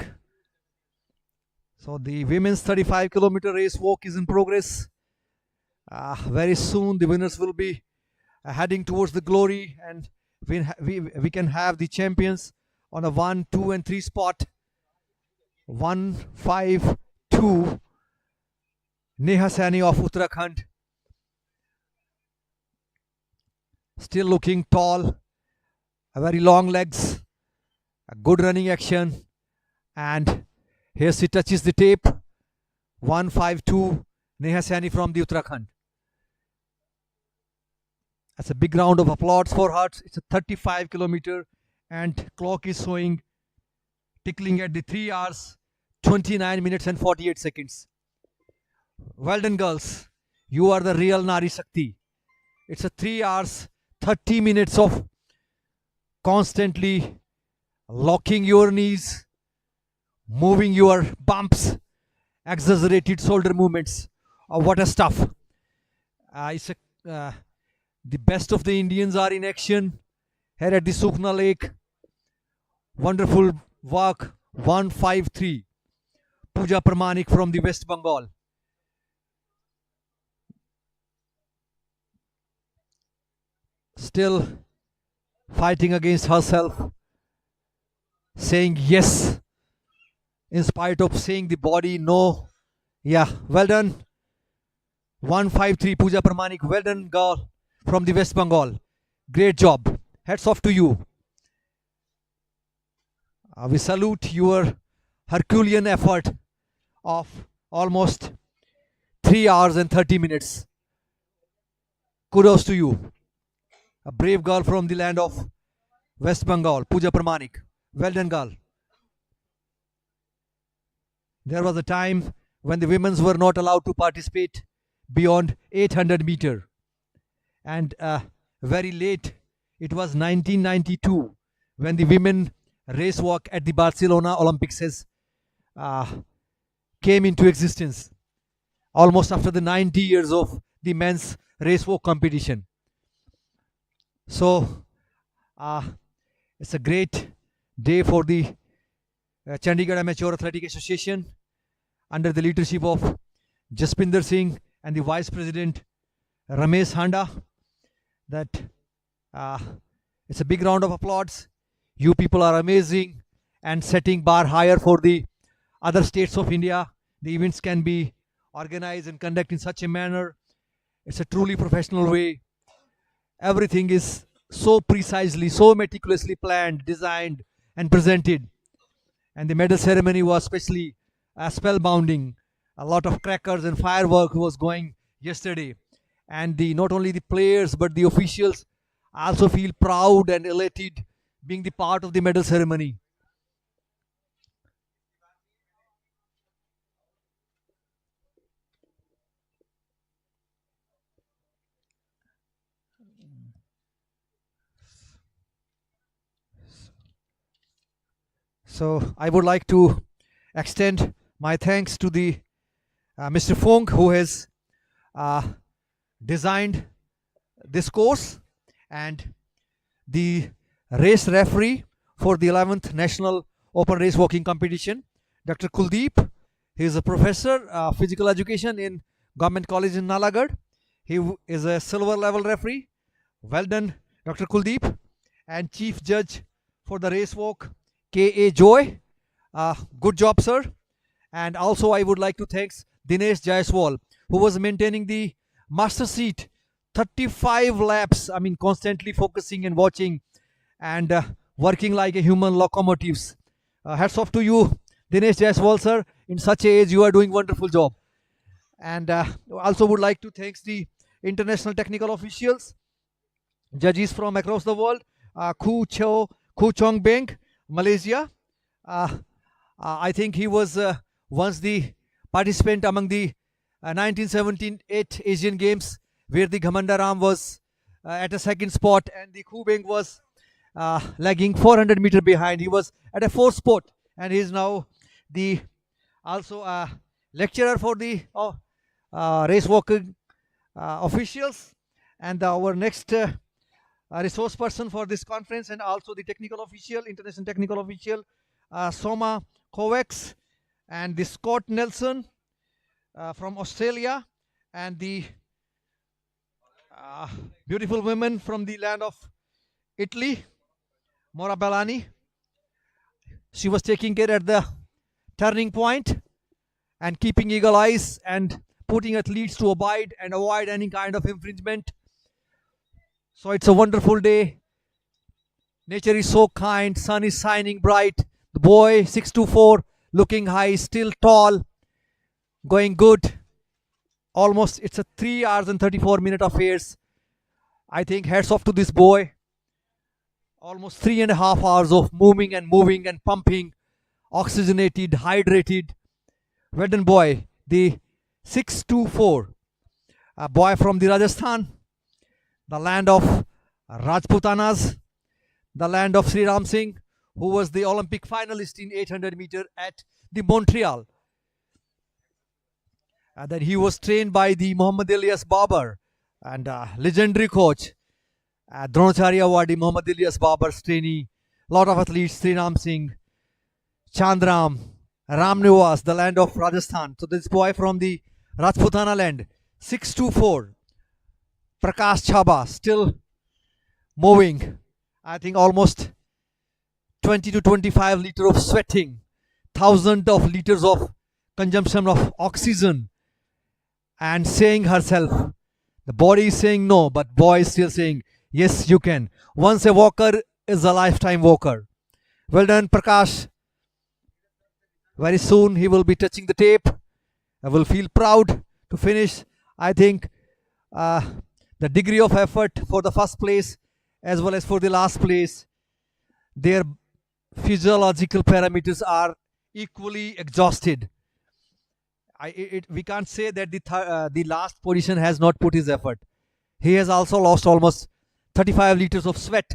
So the women's 35-kilometer race walk is in progress. Very soon the winners will be heading towards the glory, and we can have the champions on a 1, 2 and 3 spot. 1, 5, 2. Neha Saini of Uttarakhand. Still looking tall, very long legs, a good running action, and here she touches the tape. 152, Neha Saini from the Uttarakhand. That's a big round of applause for her. It's a 35-kilometer, and clock is showing, tickling at the 3 hours, 29 minutes and 48 seconds. Well done, girls. You are the real Nari Shakti. It's a 3 hours, 30 minutes of constantly locking your knees, moving your bumps, exaggerated shoulder movements. What a stuff. The best of the Indians are in action here at the Sukhna Lake. Wonderful walk. 153. Pooja Pramanik from the West Bengal. Still fighting against herself, saying yes in spite of saying the body no. Yeah, well done. 153 Pooja Pramanik. Well done, girl from the West Bengal. Great job. Hats off to you. We salute your Herculean effort of almost 3 hours and 30 minutes. Kudos to you. A brave girl from the land of West Bengal, Pooja Pramanik. Well done, girl. There was a time when the women were not allowed to participate beyond 800 meter. And very late, it was 1992, when the women race walk at the Barcelona Olympics came into existence, almost after the 90 years of the men's race walk competition. So it's a great day for the Chandigarh Amateur Athletic Association under the leadership of Jaspinder Singh and the Vice President Ramesh Handa. That it's a big round of applause. You people are amazing and setting bar higher for the other states of India. The events can be organized and conducted in such a manner. It's a truly professional way. Everything is so precisely, so meticulously planned, designed and presented. And the medal ceremony was especially spellbounding. A lot of crackers and firework was going yesterday. And not only the players but the officials also feel proud and elated being the part of the medal ceremony. So I would like to extend my thanks to the Mr. Fong, who has designed this course, and the race referee for the 11th National Open Race Walking Competition, Dr. Kuldeep. He is a professor of physical education in Government College in Nalagarh. He is a silver level referee. Well done, Dr. Kuldeep. And Chief Judge for the race walk, K.A. Joy. Good job, sir. And also I would like to thank Dinesh Jaiswal, who was maintaining the master seat 35 laps. I mean, constantly focusing and watching and working like a human locomotives. Hats off to you, Dinesh Jaiswal, sir. In such a age, you are doing wonderful job. And also would like to thank the international technical officials, judges from across the world. Khu Chong Beng, Malaysia. I think he was once the participant among the 1978 Asian Games, where the Ghamandaram was at a second spot and the Khu Beng was lagging 400 meter behind. He was at a fourth spot, and he is now the also lecturer for the race walking officials, and our next resource person for this conference, and also the technical official, international technical official, Soma Kovacs, and the Scott Nelson from Australia, and the beautiful women from the land of Italy, Mora Bellani. She was taking care at the turning point and keeping eagle eyes and putting athletes to abide and avoid any kind of infringement. So it's a wonderful day. Nature is so kind, sun is shining bright. The boy 624 looking high, still tall, going good. Almost it's a 3 hours and 34-minute affairs. I think hats off to this boy. Almost 3.5 hours of moving and pumping, oxygenated, hydrated. Well done, boy. The 624, a boy from the Rajasthan, the land of Rajputanas, the land of Sri Ram Singh, who was the Olympic finalist in 800 meter at the Montreal. And then he was trained by the Muhammad Ilyas Babar and legendary coach, Dronacharya awardee Muhammad Ilyas Babar's trainee. Lot of athletes, Sri Ram Singh, Chandram, Ram Nivas, the land of Rajasthan. So this boy from the Rajputana land, 624, Prakash Chhaba, still moving. I think almost 20 to 25 liters of sweating, thousands of liters of consumption of oxygen, and saying herself, the body is saying no, but boy is still saying, yes, you can. Once a walker is a lifetime walker. Well done, Prakash. Very soon he will be touching the tape. I will feel proud to finish. I think the degree of effort for the first place as well as for the last place, their physiological parameters are equally exhausted. We can't say that the last position has not put his effort. He has also lost almost 35 liters of sweat.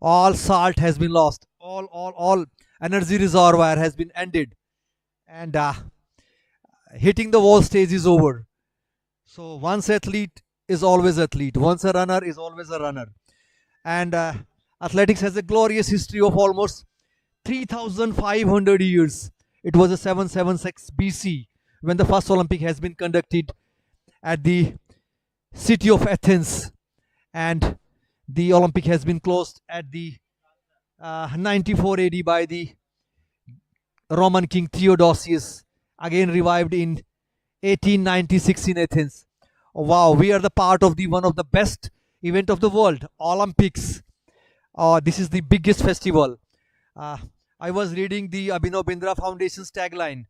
All salt has been lost. All energy reservoir has been ended. And hitting the wall stage is over. So once athlete is always athlete. Once a runner is always a runner. And athletics has a glorious history of almost 3,500 years. It was a 776 BC when the first Olympic has been conducted at the city of Athens, and the Olympic has been closed at the 94 AD by the Roman king Theodosius, again revived in 1896 in Athens. Wow, we are the part of the one of the best event of the world, Olympics. This is the biggest festival. I was reading the Abhinav Bindra Foundation's tagline.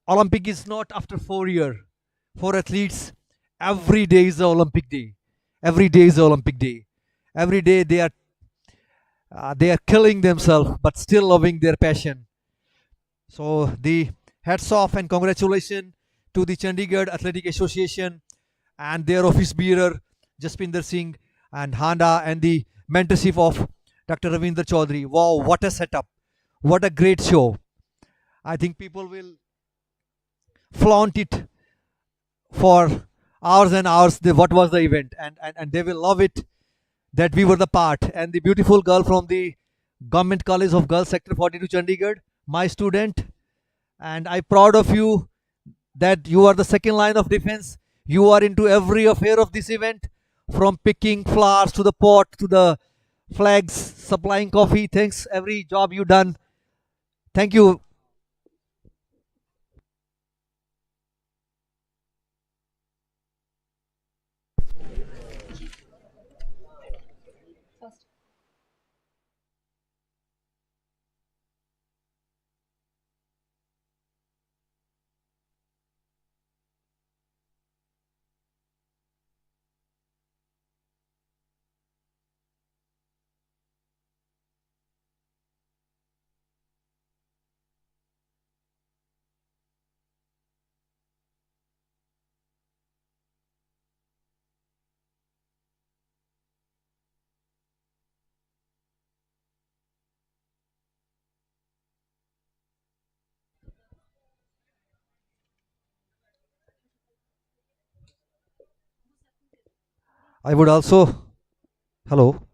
Olympic is not after 4 years. For athletes, every day is the Olympic day. Every day is the Olympic day. Every day they are killing themselves, but still loving their passion. So the hats off and congratulations to the Chandigarh Athletic Association and their office bearer Jaspinder Singh and Handa, and the mentorship of Dr. Ravindra Chaudhary. Wow, what a setup. What a great show. I think people will flaunt it for hours and hours. What was the event, and they will love it that we were the part. And the beautiful girl from the Government College of Girls Sector 42 Chandigarh, my student, and I'm proud of you that you are the second line of defense. You are into every affair of this event, from picking flowers to the pot to the flags, supplying coffee. Thanks, every job you done. Thank you. I would also, hello,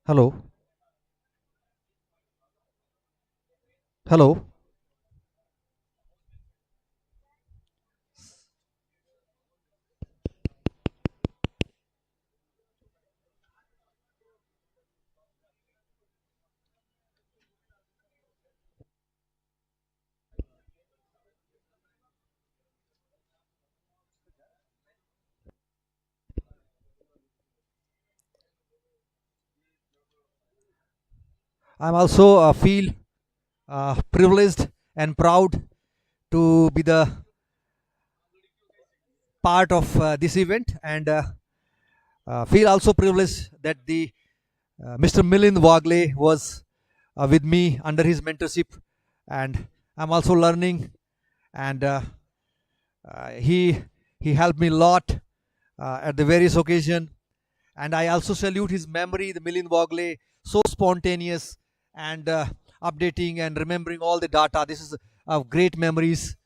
hello, hello. I'm also feel privileged and proud to be the part of this event, and feel also privileged that the Mr. Milind Wagle was with me under his mentorship, and I'm also learning, and he helped me a lot at the various occasion, and I also salute his memory, the Milind Wagle, so spontaneous and updating and remembering all the data. This is great memories.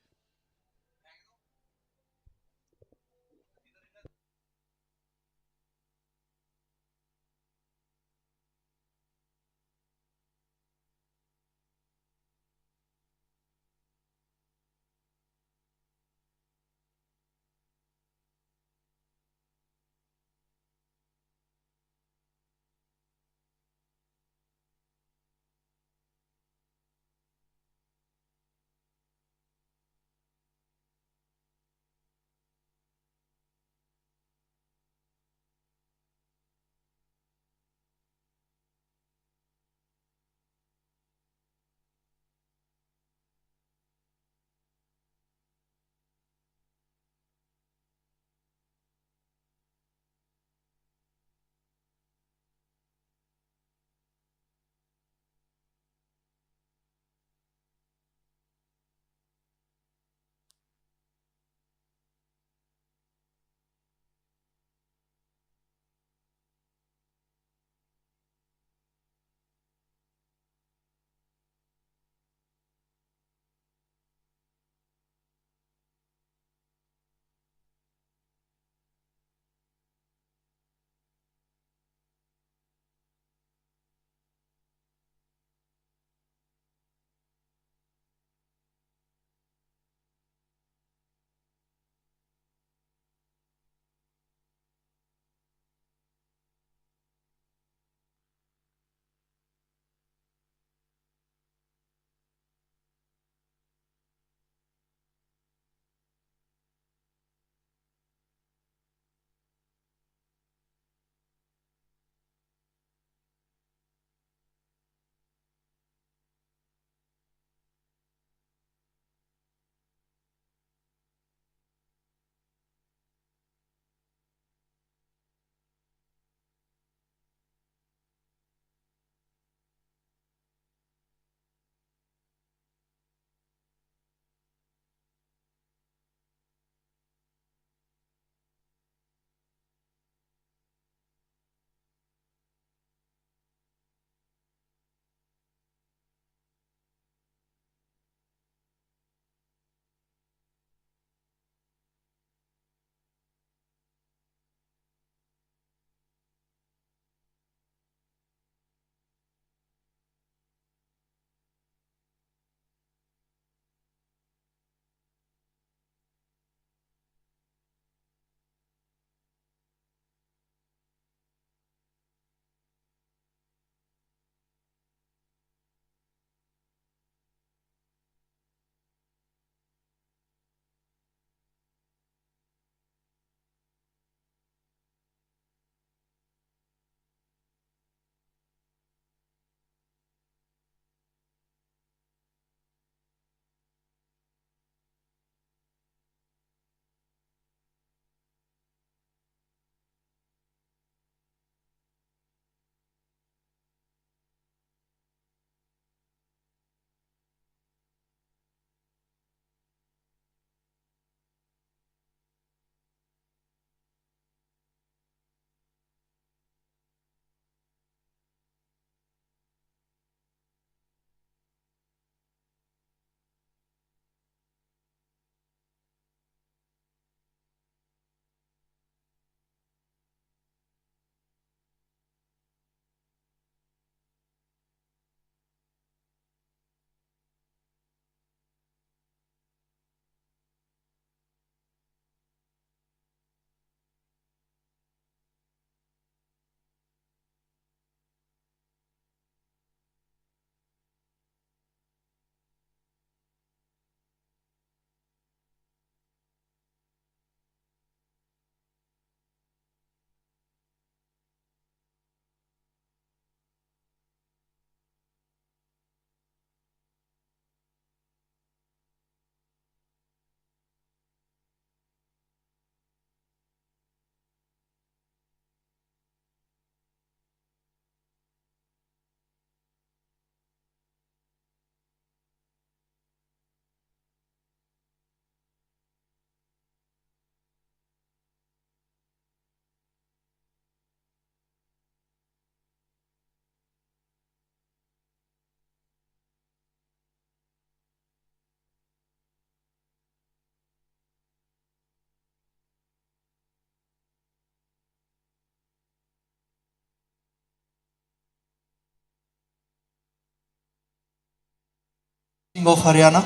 of Haryana,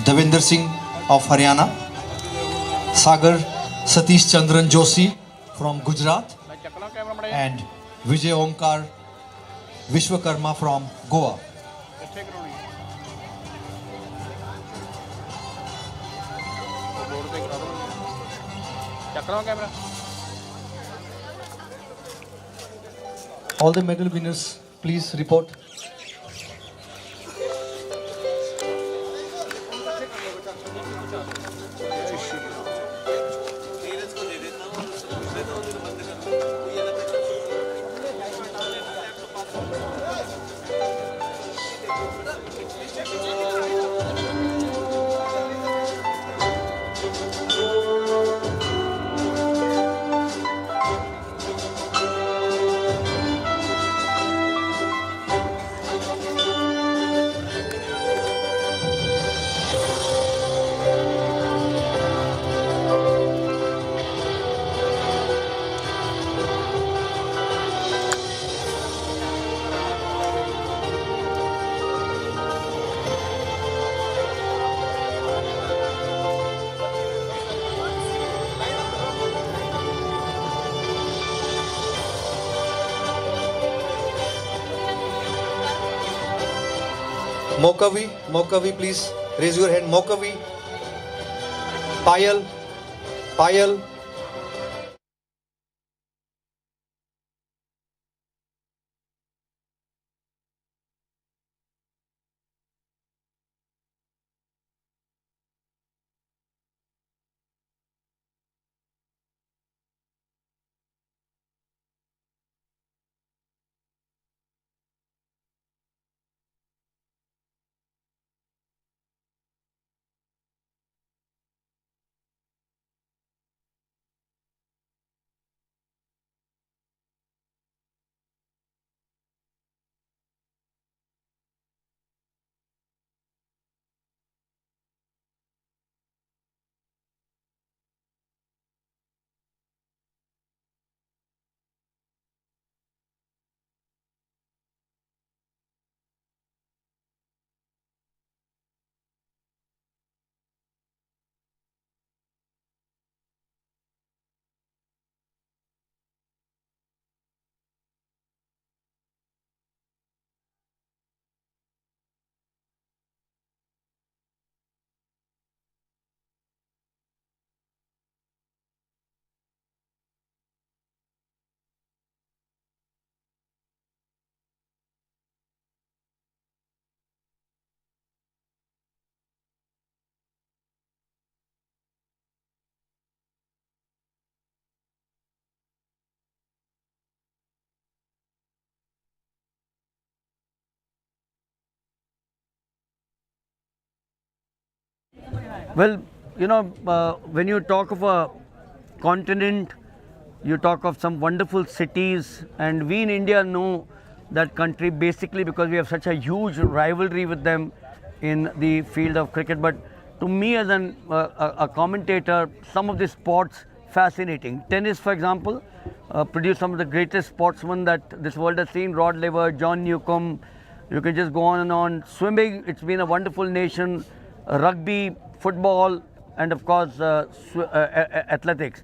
Davinder Singh of Haryana, Sagar Satish Chandran Joshi from Gujarat, and Vijay Omkar Vishwakarma from Goa. All the medal winners, please report. Mokavi, please raise your hand. Mokavi, Payal. Well, when you talk of a continent, you talk of some wonderful cities, and we in India know that country basically because we have such a huge rivalry with them in the field of cricket. But to me, as a commentator, some of the sports fascinating. Tennis, for example, produced some of the greatest sportsmen that this world has seen. Rod Laver, John Newcombe. You can just go on and on. Swimming, it's been a wonderful nation. Rugby, football, and of course athletics.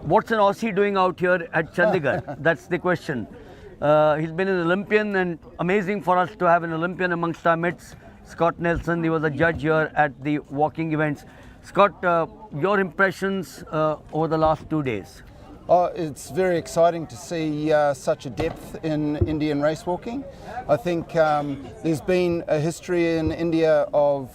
What's an Aussie doing out here at Chandigarh? That's the question. He's been an Olympian, and amazing for us to have an Olympian amongst our midst. Scott Nelson, he was a judge here at the walking events. Scott, your impressions over the last 2 days? It's very exciting to see such a depth in Indian race walking. I think there's been a history in India of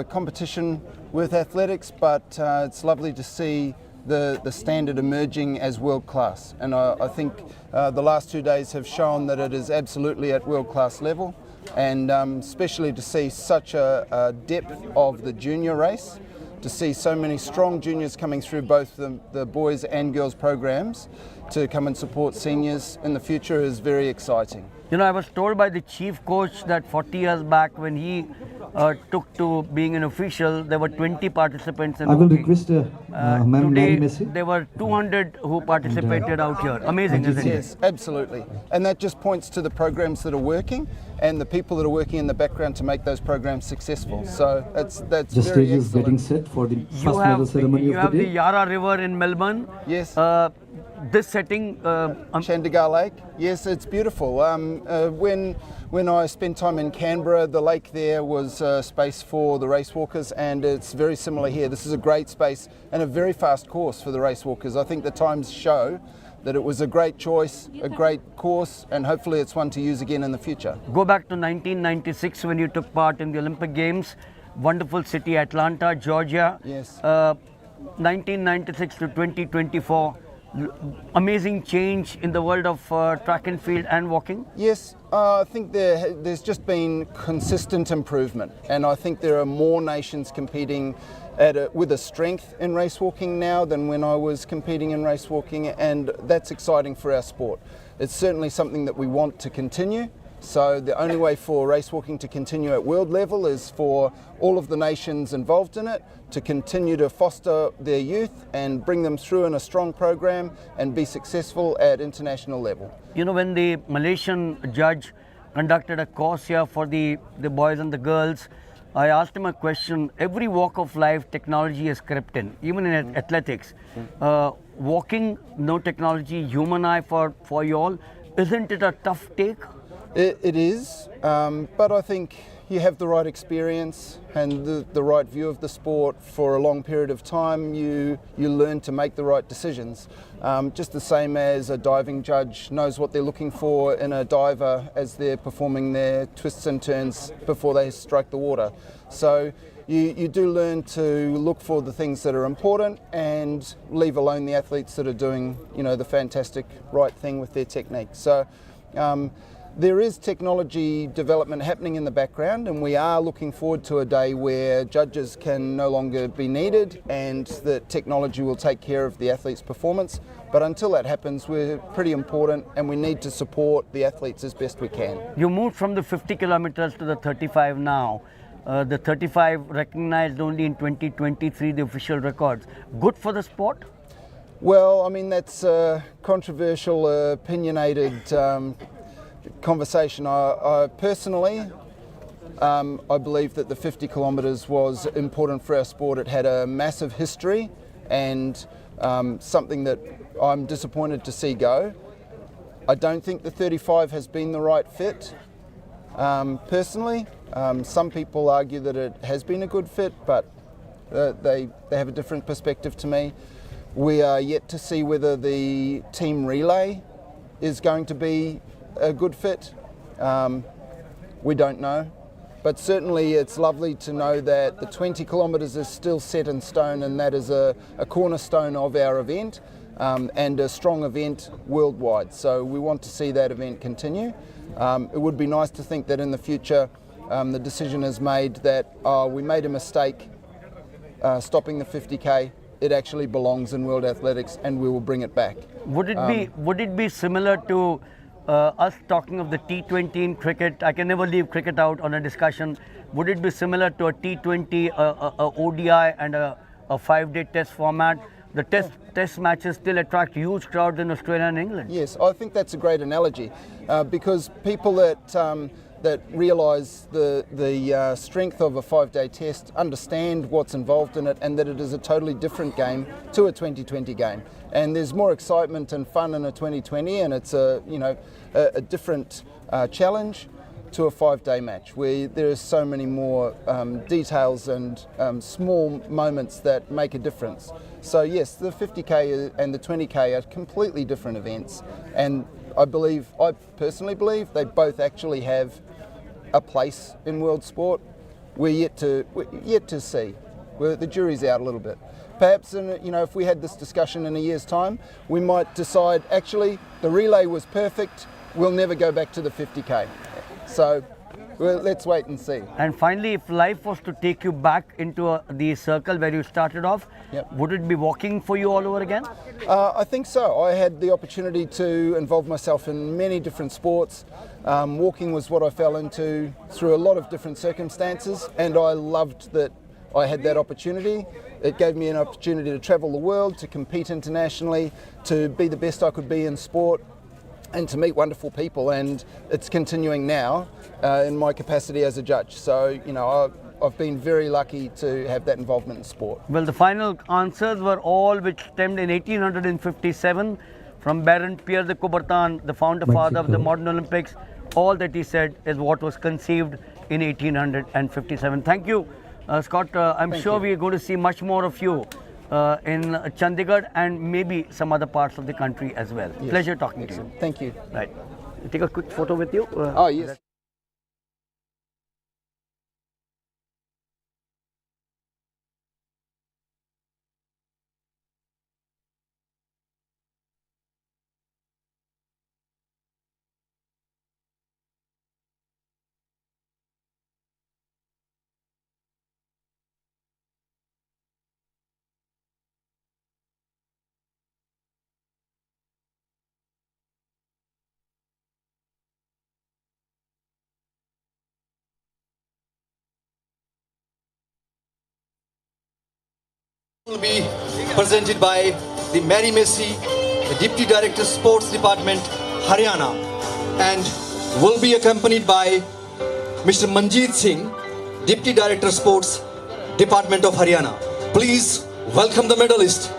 competition with athletics, but it's lovely to see the standard emerging as world class. And I think the last 2 days have shown that it is absolutely at world class level, and especially to see such a depth of the junior race. To see so many strong juniors coming through both the boys and girls programs to come and support seniors in the future is very exciting. You know, I was told by the chief coach that 40 years back when he took to being an official, there were 20 participants in I will walking. request Ma'am, Mary Today Messi? there were 200 who participated out here. Amazing, isn't it? Yes, absolutely. And that just points to the programs that are working and the people that are working in the background to make those programs successful. So that's The very stage is excellent. getting set for the first You medal ceremony you of have the the day. Yarra River in Melbourne. Yes. This setting, Chandigarh Lake, yes, it's beautiful. When I spent time in Canberra, the lake there was space for the race walkers, and it's very similar here. This is a great space and a very fast course for the race walkers. I think the times show that it was a great choice, a great course, and hopefully it's one to use again in the future. go back to 1996 when you took part in the Olympic Games. Wonderful city, Atlanta, Georgia. Yes. 1996 to 2024. Amazing change in the world of track and field and walking. Yes, I think there's just been consistent improvement, and I think there are more nations competing with a strength in race walking now than when I was competing in race walking, and that's exciting for our sport. It's certainly something that we want to continue. So the only way for race walking to continue at world level is for all of the nations involved in it to continue to foster their youth and bring them through in a strong program and be successful at international level. You know, when the Malaysian judge conducted a course here for the boys and the girls, I asked him a question. Every walk of life, technology has crept in, even in athletics. Walking, no technology, human eye for you all. Isn't it a tough take? It is, but I think you have the right experience and the right view of the sport for a long period of time. You learn to make the right decisions. Just the same as a diving judge knows what they're looking for in a diver as they're performing their twists and turns before they strike the water. So you do learn to look for the things that are important and leave alone the athletes that are doing, the fantastic right thing with their technique. So there is technology development happening in the background, and we are looking forward to a day where judges can no longer be needed and that technology will take care of the athlete's performance. But until that happens, we're pretty important and we need to support the athletes as best we can. You moved from the 50 kilometers to the 35 now. The 35 recognized only in 2023, the official records. Good for the sport? Well, I mean, that's a controversial, opinionated conversation. I personally, I believe that the 50 kilometres was important for our sport. It had a massive history and something that I'm disappointed to see go. I don't think the 35 has been the right fit. Personally, some people argue that it has been a good fit, but they have a different perspective to me. We are yet to see whether the team relay is going to be a good fit. We don't know, but certainly it's lovely to know that the 20 kilometres is still set in stone, and that is a cornerstone of our event and a strong event worldwide. So we want to see that event continue. It would be nice to think that in the future the decision is made that we made a mistake stopping the 50k. It actually belongs in world athletics, and we will bring it back. Would it be similar to us talking of the T20 in cricket? I can never leave cricket out on a discussion. Would it be similar to a T20, a ODI, and a 5-day test format? The test matches still attract huge crowds in Australia and England. Yes, I think that's a great analogy because people that realise the strength of a 5-day test understand what's involved in it, and that it is a totally different game to a 2020 game. And there's more excitement and fun in a 2020, and it's a different challenge to a 5-day match where there are so many more details and small moments that make a difference. So yes, the 50k and the 20k are completely different events, and I personally believe they both actually have a place in world sport. We're yet to see. The jury's out a little bit. Perhaps if we had this discussion in a year's time, we might decide actually the relay was perfect. We'll never go back to the 50k. So let's wait and see. And finally, if life was to take you back into the circle where you started off, Yep. would it be walking for you all over again? I think so. I had the opportunity to involve myself in many different sports. Walking was what I fell into through a lot of different circumstances, and I loved that I had that opportunity. It gave me an opportunity to travel the world, to compete internationally, to be the best I could be in sport, and to meet wonderful people. And it's continuing now in my capacity as a judge. So, you know, I've been very lucky to have that involvement in sport. Well, the final answers were all which stemmed in 1857 from Baron Pierre de Coubertin, the founder father of the modern Olympics. All that he said is what was conceived in 1857. Thank you, Scott. I'm sure we are going to see much more of you in Chandigarh and maybe some other parts of the country as well. Yes. Pleasure talking to you. Thank you. Right. Take a quick photo with you. Oh, yes. Will be presented by the Mary Messi, the Deputy Director Sports Department, Haryana, and will be accompanied by Mr. Manjeet Singh, Deputy Director Sports Department of Haryana. Please welcome the medalist.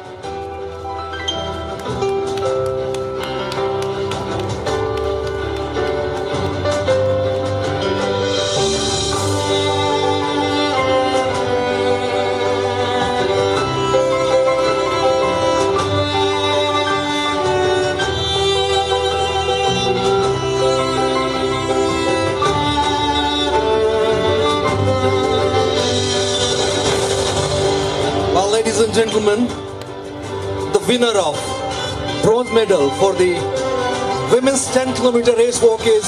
Ladies and gentlemen, the winner of bronze medal for the women's 10-kilometer race walk is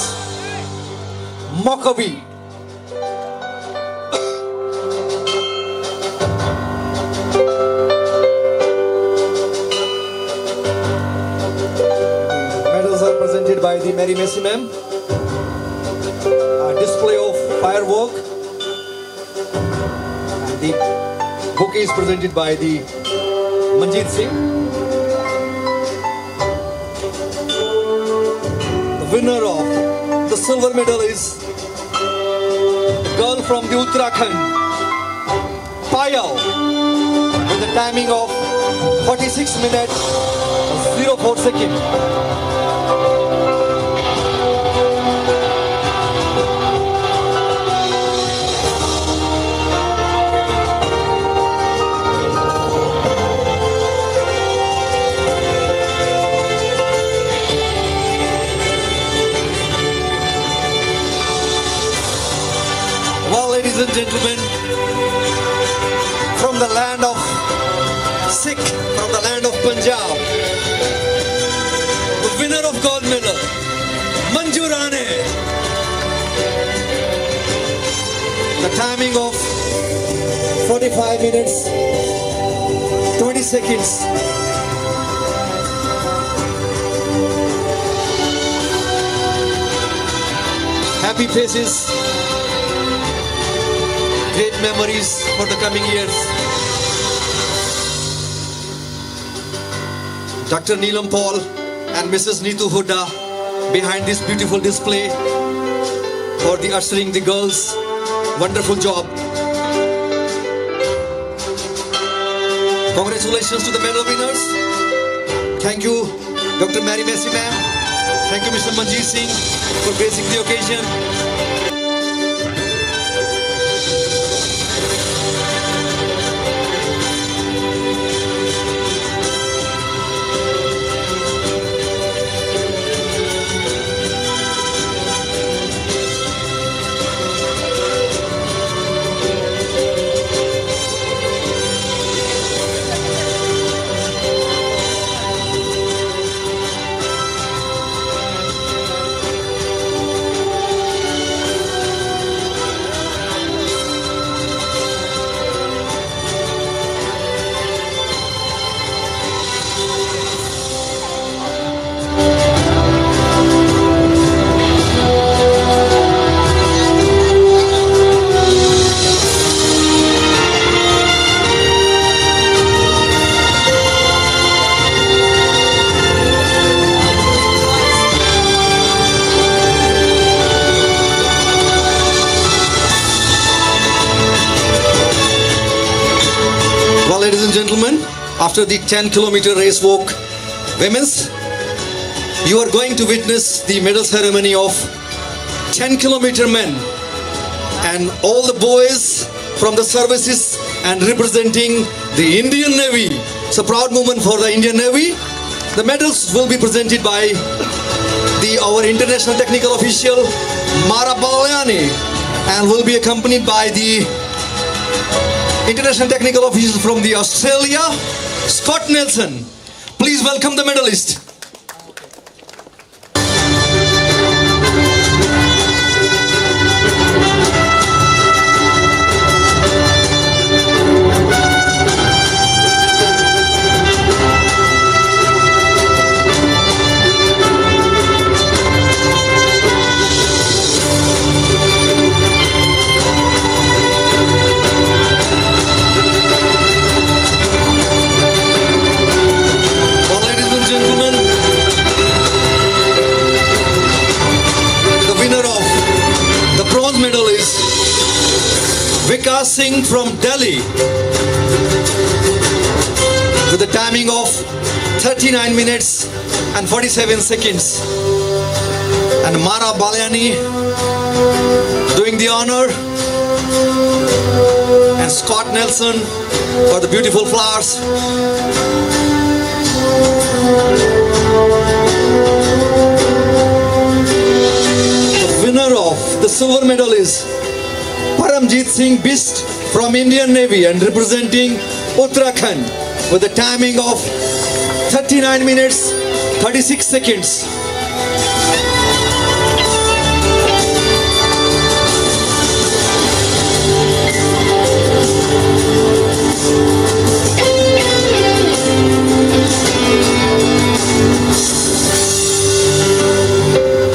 Mokavi. Medals are presented by the Mary Messi ma'am. A display of firework. And the bouquet is presented by the Manjeet Singh. The winner of the silver medal is the girl from the Uttarakhand, Payal, with a timing of 46 minutes 04 seconds. Ladies and gentlemen, from the land of Sikh, from the land of Punjab, the winner of gold medal, Manju Rane. The timing of 45 minutes, 20 seconds. Happy faces. Great memories for the coming years. Dr. Neelam Paul and Mrs. Neetu Huda behind this beautiful display for the ushering the girls. Wonderful job. Congratulations to the medal winners. Thank you, Dr. Mary Messi ma'am. Thank you, Mr. Manjeet Singh, for gracing the occasion. after the 10-kilometer race walk. Women's, you are going to witness the medal ceremony of 10-kilometer men. And all the boys from the services and representing the Indian Navy. It's a proud moment for the Indian Navy. The medals will be presented by our international technical official Mara Balyani and will be accompanied by the international technical official from the Australia, Scott Nelson. Please welcome the medalist. Medal is Vikas Singh from Delhi with a timing of 39 minutes and 47 seconds, and Mara Balyani doing the honor, and Scott Nelson for the beautiful flowers. Winner of the silver medal is Paramjit Singh Bist from Indian Navy and representing Uttarakhand with a timing of 39 minutes 36 seconds.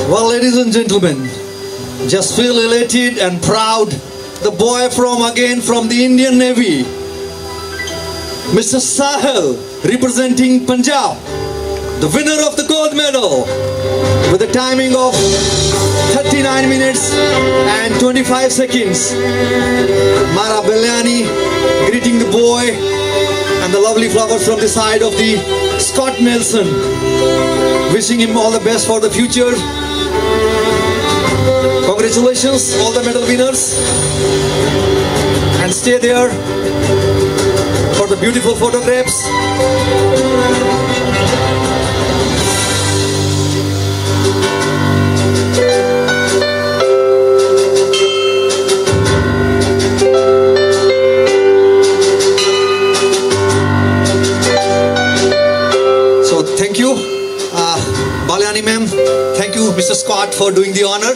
Well, ladies and gentlemen, just feel elated and proud. The boy from the Indian Navy, Mr. Sahil, representing Punjab, the winner of the gold medal with a timing of 39 minutes and 25 seconds. Mara Balyani greeting the boy and the lovely flowers from the side of the Scott Nelson, wishing him all the best for the future. Congratulations, all the medal winners, and stay there for the beautiful photographs. So thank you, Balyani ma'am. Thank you, Mr. Scott, for doing the honor.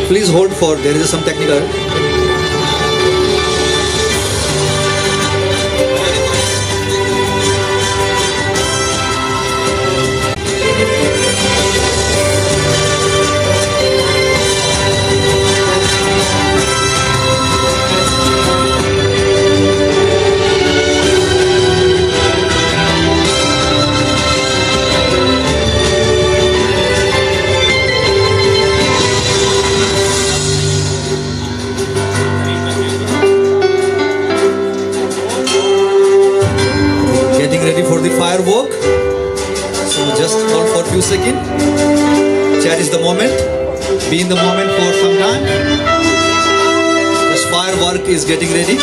Please hold for, there is some technical. Ready for the firework. So just hold for a few seconds. Cherish the moment. Be in the moment for some time. This firework is getting ready.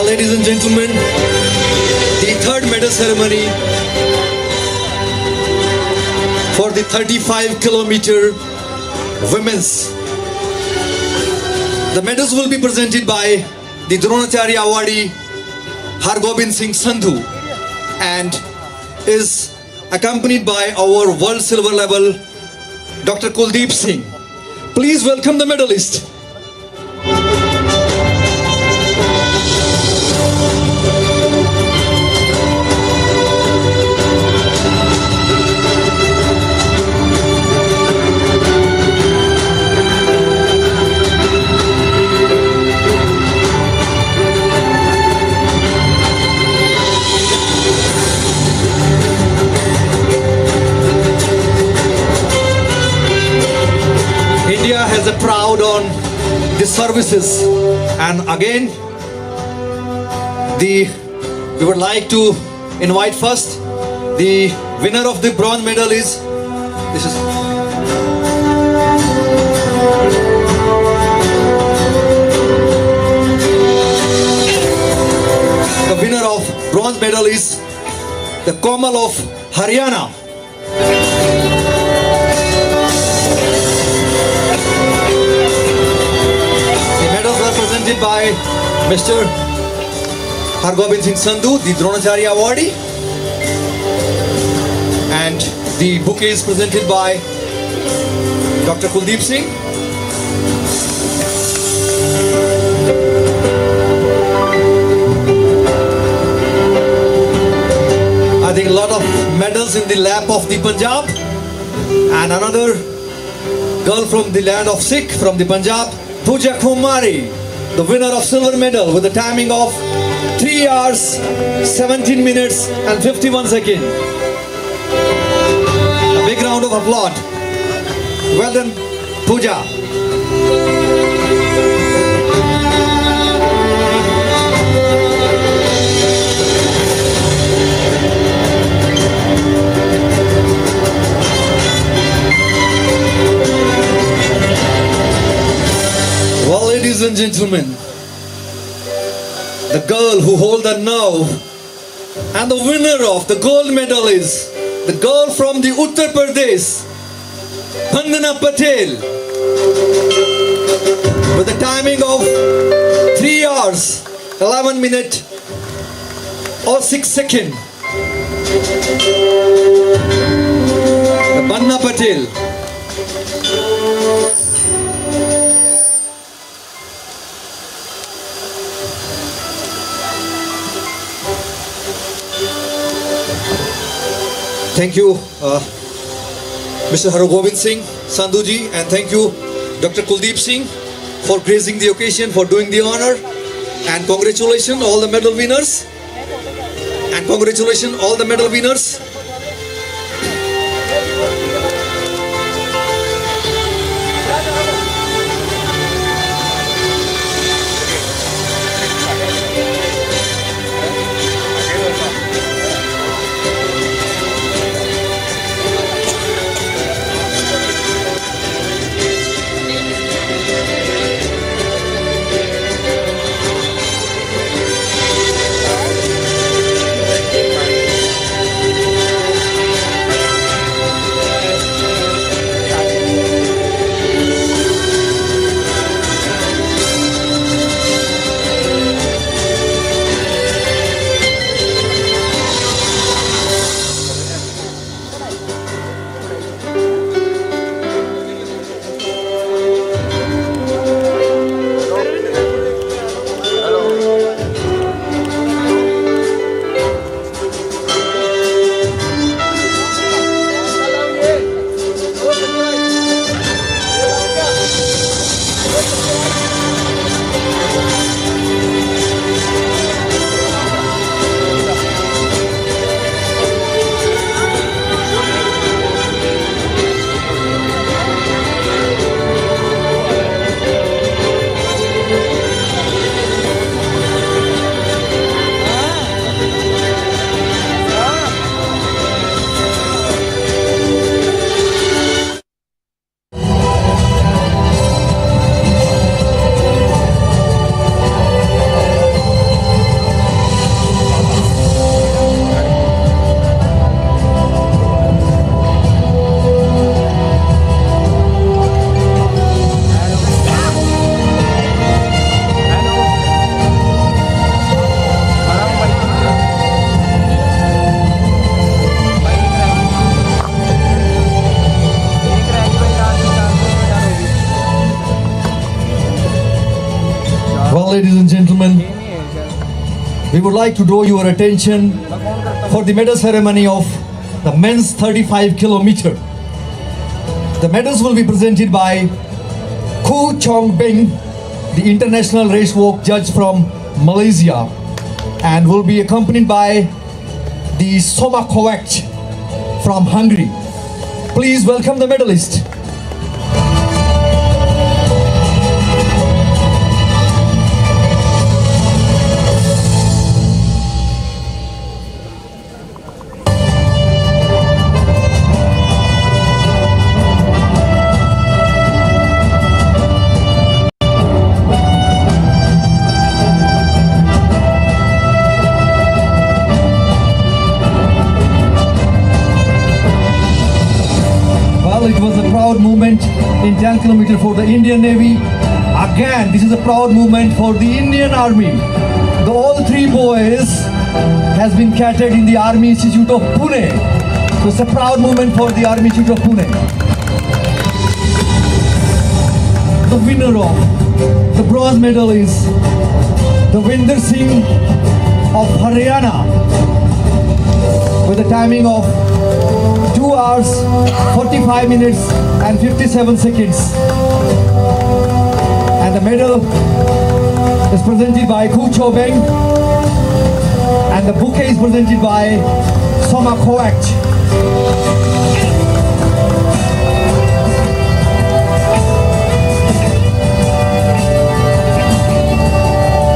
Ladies and gentlemen, the third medal ceremony for the 35-kilometer women's. The medals will be presented by the Dronacharya Awardee Hargobind Singh Sandhu and is accompanied by our world silver level Dr. Kuldeep Singh. Please welcome the medalist. India has a proud on the services, and again we would like to invite first the winner of the bronze medal is the winner of bronze medal is the Komal of Haryana. Presented by Mr. Hargobind Singh Sandhu, the Dronacharya Awardee, and the bouquet is presented by Dr. Kuldeep Singh. I think a lot of medals in the lap of the Punjab, and another girl from the land of Sikh from the Punjab, Pooja Kumari, the winner of silver medal with a timing of 3 hours, 17 minutes and 51 seconds. A big round of applause. Well done, Pooja. Well, ladies and gentlemen, the girl who holds the nerve and the winner of the gold medal is the girl from the Uttar Pradesh, Vandana Patel, with a timing of 3 hours, 11 minutes or 6 seconds. Vandana Patel. Thank you, Mr. Hargobind Singh Sandhu ji, and thank you, Dr. Kuldeep Singh, for gracing the occasion, for doing the honor, and congratulations all the medal winners, and congratulations all the medal winners. Well, ladies and gentlemen, we would like to draw your attention for the medal ceremony of the men's 35 kilometer. The medals will be presented by Khoo Chong Beng, the international race walk judge from Malaysia, and will be accompanied by the Soma Kovac from Hungary. Please welcome the medalist. It was a proud moment in 10 kilometer for the Indian Navy. Again, this is a proud moment for the Indian Army. All three boys has been catered in the Army Institute of Pune. So it's a proud moment for the Army Institute of Pune. The winner of the bronze medal is the Vinder Singh of Haryana with a timing of 2 hours, 45 minutes and 57 seconds. And the medal is presented by Khoo Chong Beng and the bouquet is presented by Soma Kovac.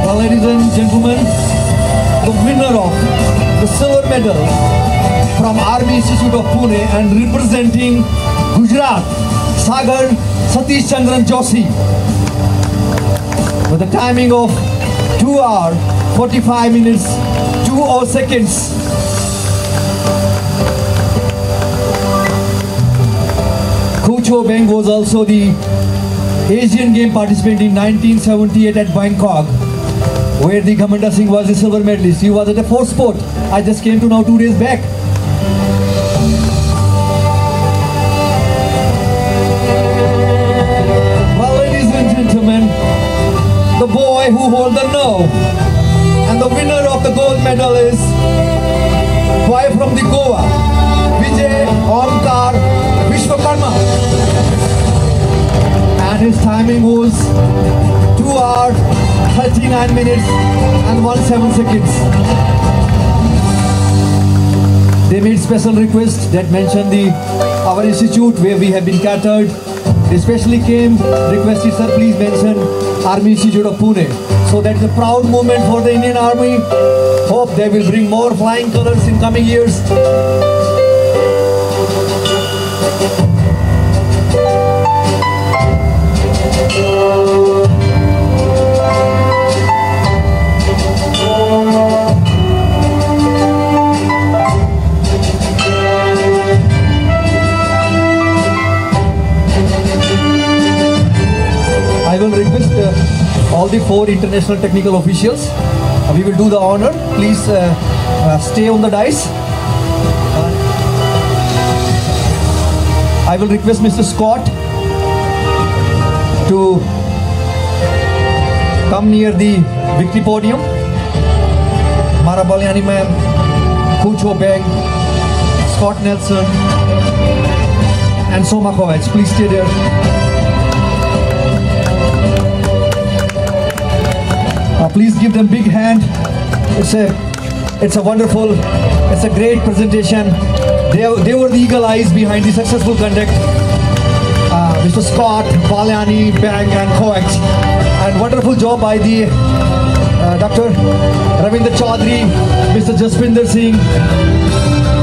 Well, ladies and gentlemen, the winner of the silver medal from Army Institute of Pune and representing Gujarat, Sagar Satish Chandran Joshi, with a timing of 2 hours, 45 minutes, 2 seconds. Khoo Chong Beng was also the Asian Game participant in 1978 at Bangkok, where the Ghamanda Singh was the silver medalist. He was at a fourth sport. I just came to know 2 days back. Well, ladies and gentlemen, the boy who holds the nerve and the winner of the gold medal is boy from the Goa, Vijay Omkar Vishwakarma, and his timing was 2 hours, 39 minutes and 17 seconds. They made special requests that mentioned our institute where we have been catered. They especially came requested, sir, please mention Army Institute of Pune. So that's a proud moment for the Indian Army. Hope they will bring more flying colors in coming years. I will request all the 4 international technical officials. We will do the honor. Please stay on the dais. I will request Mr. Scott to come near the victory podium. Mara Balyani ma'am, Khoo Chong Beng, Scott Nelson, and Soma Kovac. Please stay there. Please give them big hand. It's a wonderful, it's a great presentation. They were the eagle eyes behind the successful conduct. Mr. Scott, Balyani, Bang and Kovac. And wonderful job by the Dr. Ravinder Chaudhary, Mr. Jaswinder Singh.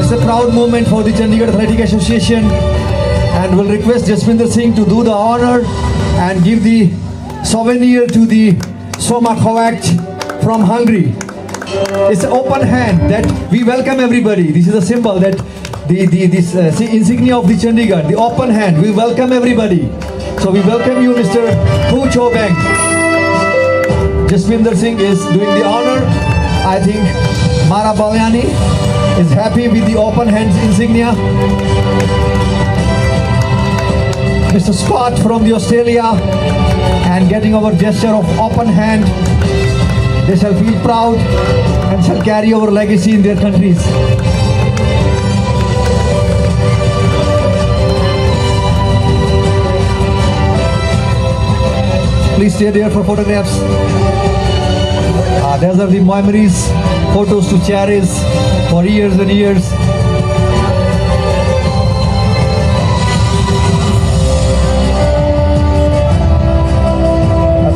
It's a proud moment for the Chandigarh Athletic Association, and we'll request Jaswinder Singh to do the honor and give the souvenir to the Soma Kovac from Hungary. It's an open hand that we welcome everybody. This is a symbol that this insignia of the Chandigarh, the open hand. We welcome everybody. So we welcome you, Mr. Khoo Chong Beng. Jaswinder Singh is doing the honor. I think Mara Balyani is happy with the open hands insignia. Mr. Scott from the Australia and getting our gesture of open hand. They shall feel proud and shall carry our legacy in their countries. Please stay there for photographs. Those are the memories, photos to cherish for years and years.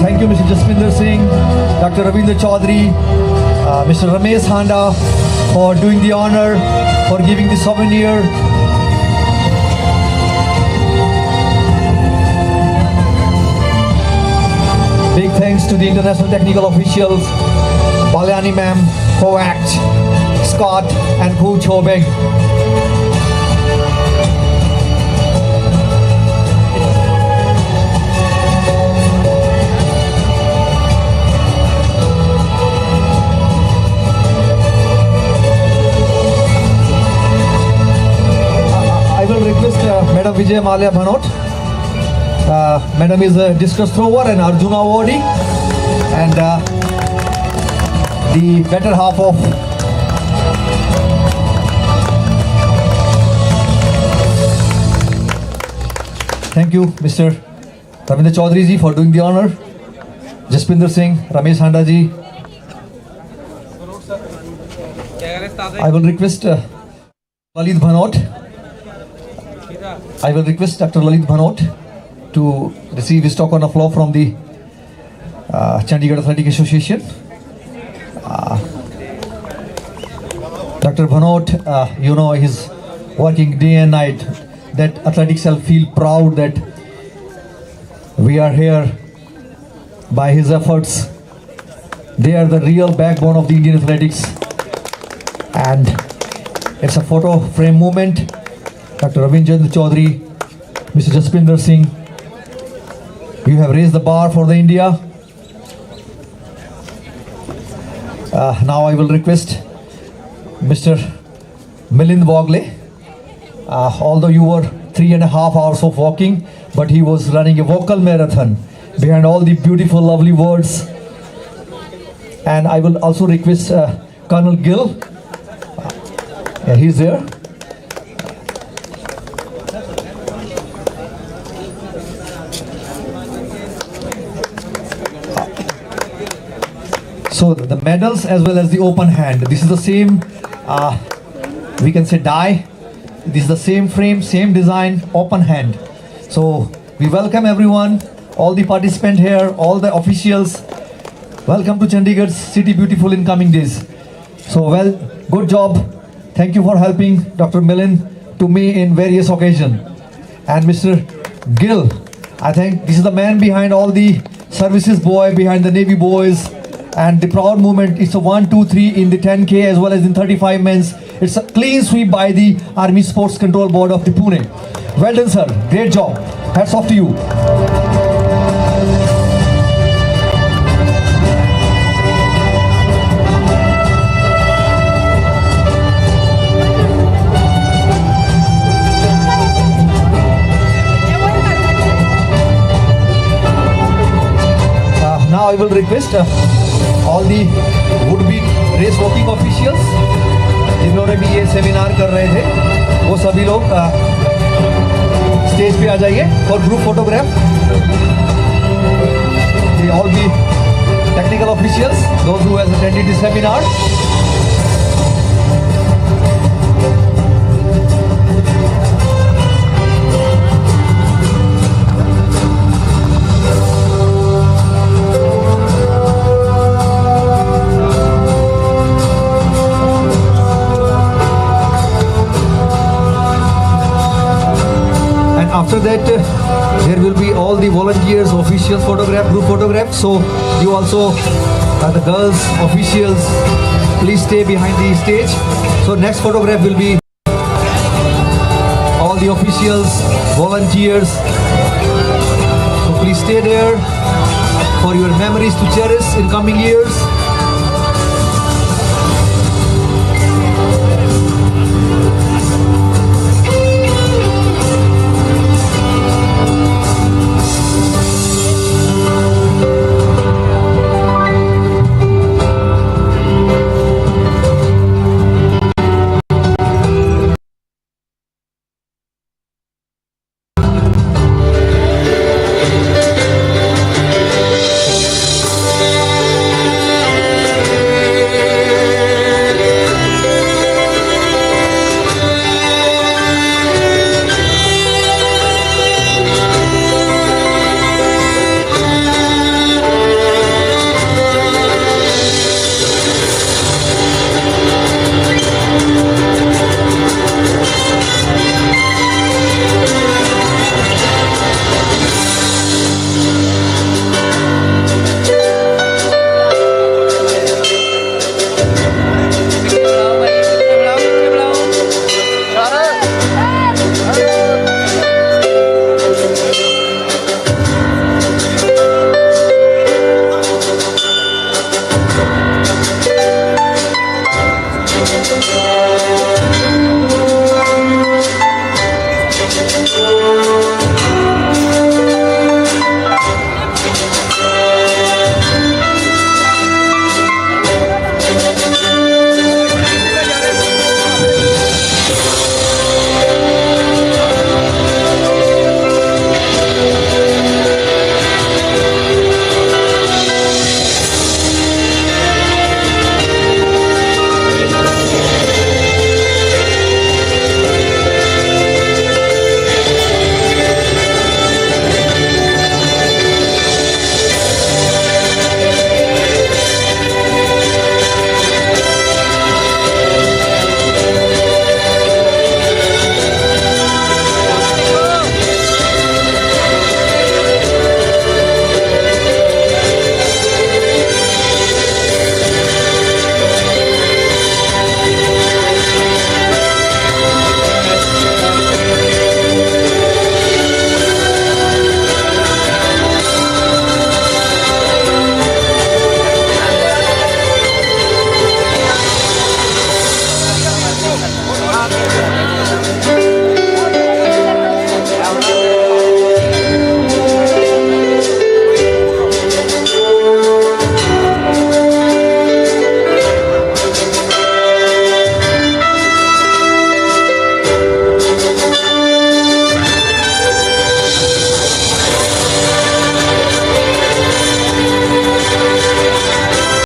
Thank you, Mr. Jasminder Singh, Dr. Ravindra Chaudhary, Mr. Ramesh Handa for doing the honor, for giving the souvenir. Big thanks to the international technical officials, Balyani ma'am, Kovac, Scott and Ku Chobeg. I will request Madam Vijay Malia Bhanot. Madam is a discus thrower and Arjuna awardee, and the better half of thank you, Mr. Ravindra Chaudhary ji, for doing the honor. Jaspinder Singh, Ramesh Handa ji. I will request Lalit Bhanot. I will request Dr. Lalit Bhanot to receive his talk on the floor from the Chandigarh Athletic Association. Dr. Bhanot, you know, he's working day and night that athletics shall feel proud that we are here by his efforts. They are the real backbone of the Indian athletics, and it's a photo frame movement. Dr. Ravindra Chaudhary, Mr. Jaspinder Singh, you have raised the bar for the India. Now I will request Mr. Milind Vogle. Although you were 3.5 hours of walking, but he was running a vocal marathon behind all the beautiful, lovely words. And I will also request Colonel Gill. Yeah, he's there. So the medals as well as the open hand. This is the same, we can say die. This is the same frame, same design, open hand. So we welcome everyone, all the participants here, all the officials. Welcome to Chandigarh City Beautiful in coming days. So well, good job. Thank you for helping Dr. Milind to me in various occasions. And Mr. Gill, I think this is the man behind all the services boy, behind the Navy boys. And the proud movement, it's a 1, 2, 3 in the 10K as well as in 35 men's. It's a clean sweep by the Army Sports Control Board of the Pune. Well done, sir. Great job. Hats off to you. Now I will request all the would-be race walking officials जिन्होंने भी ये seminar कर रहे थे, वो सभी लोग stage पे आ जाइए for group photograph. All the technical officials, those who has attended the seminar. After that, there will be all the volunteers, officials photograph, group photograph. So you also, the girls, officials, please stay behind the stage. So next photograph will be all the officials, volunteers. So please stay there for your memories to cherish in coming years.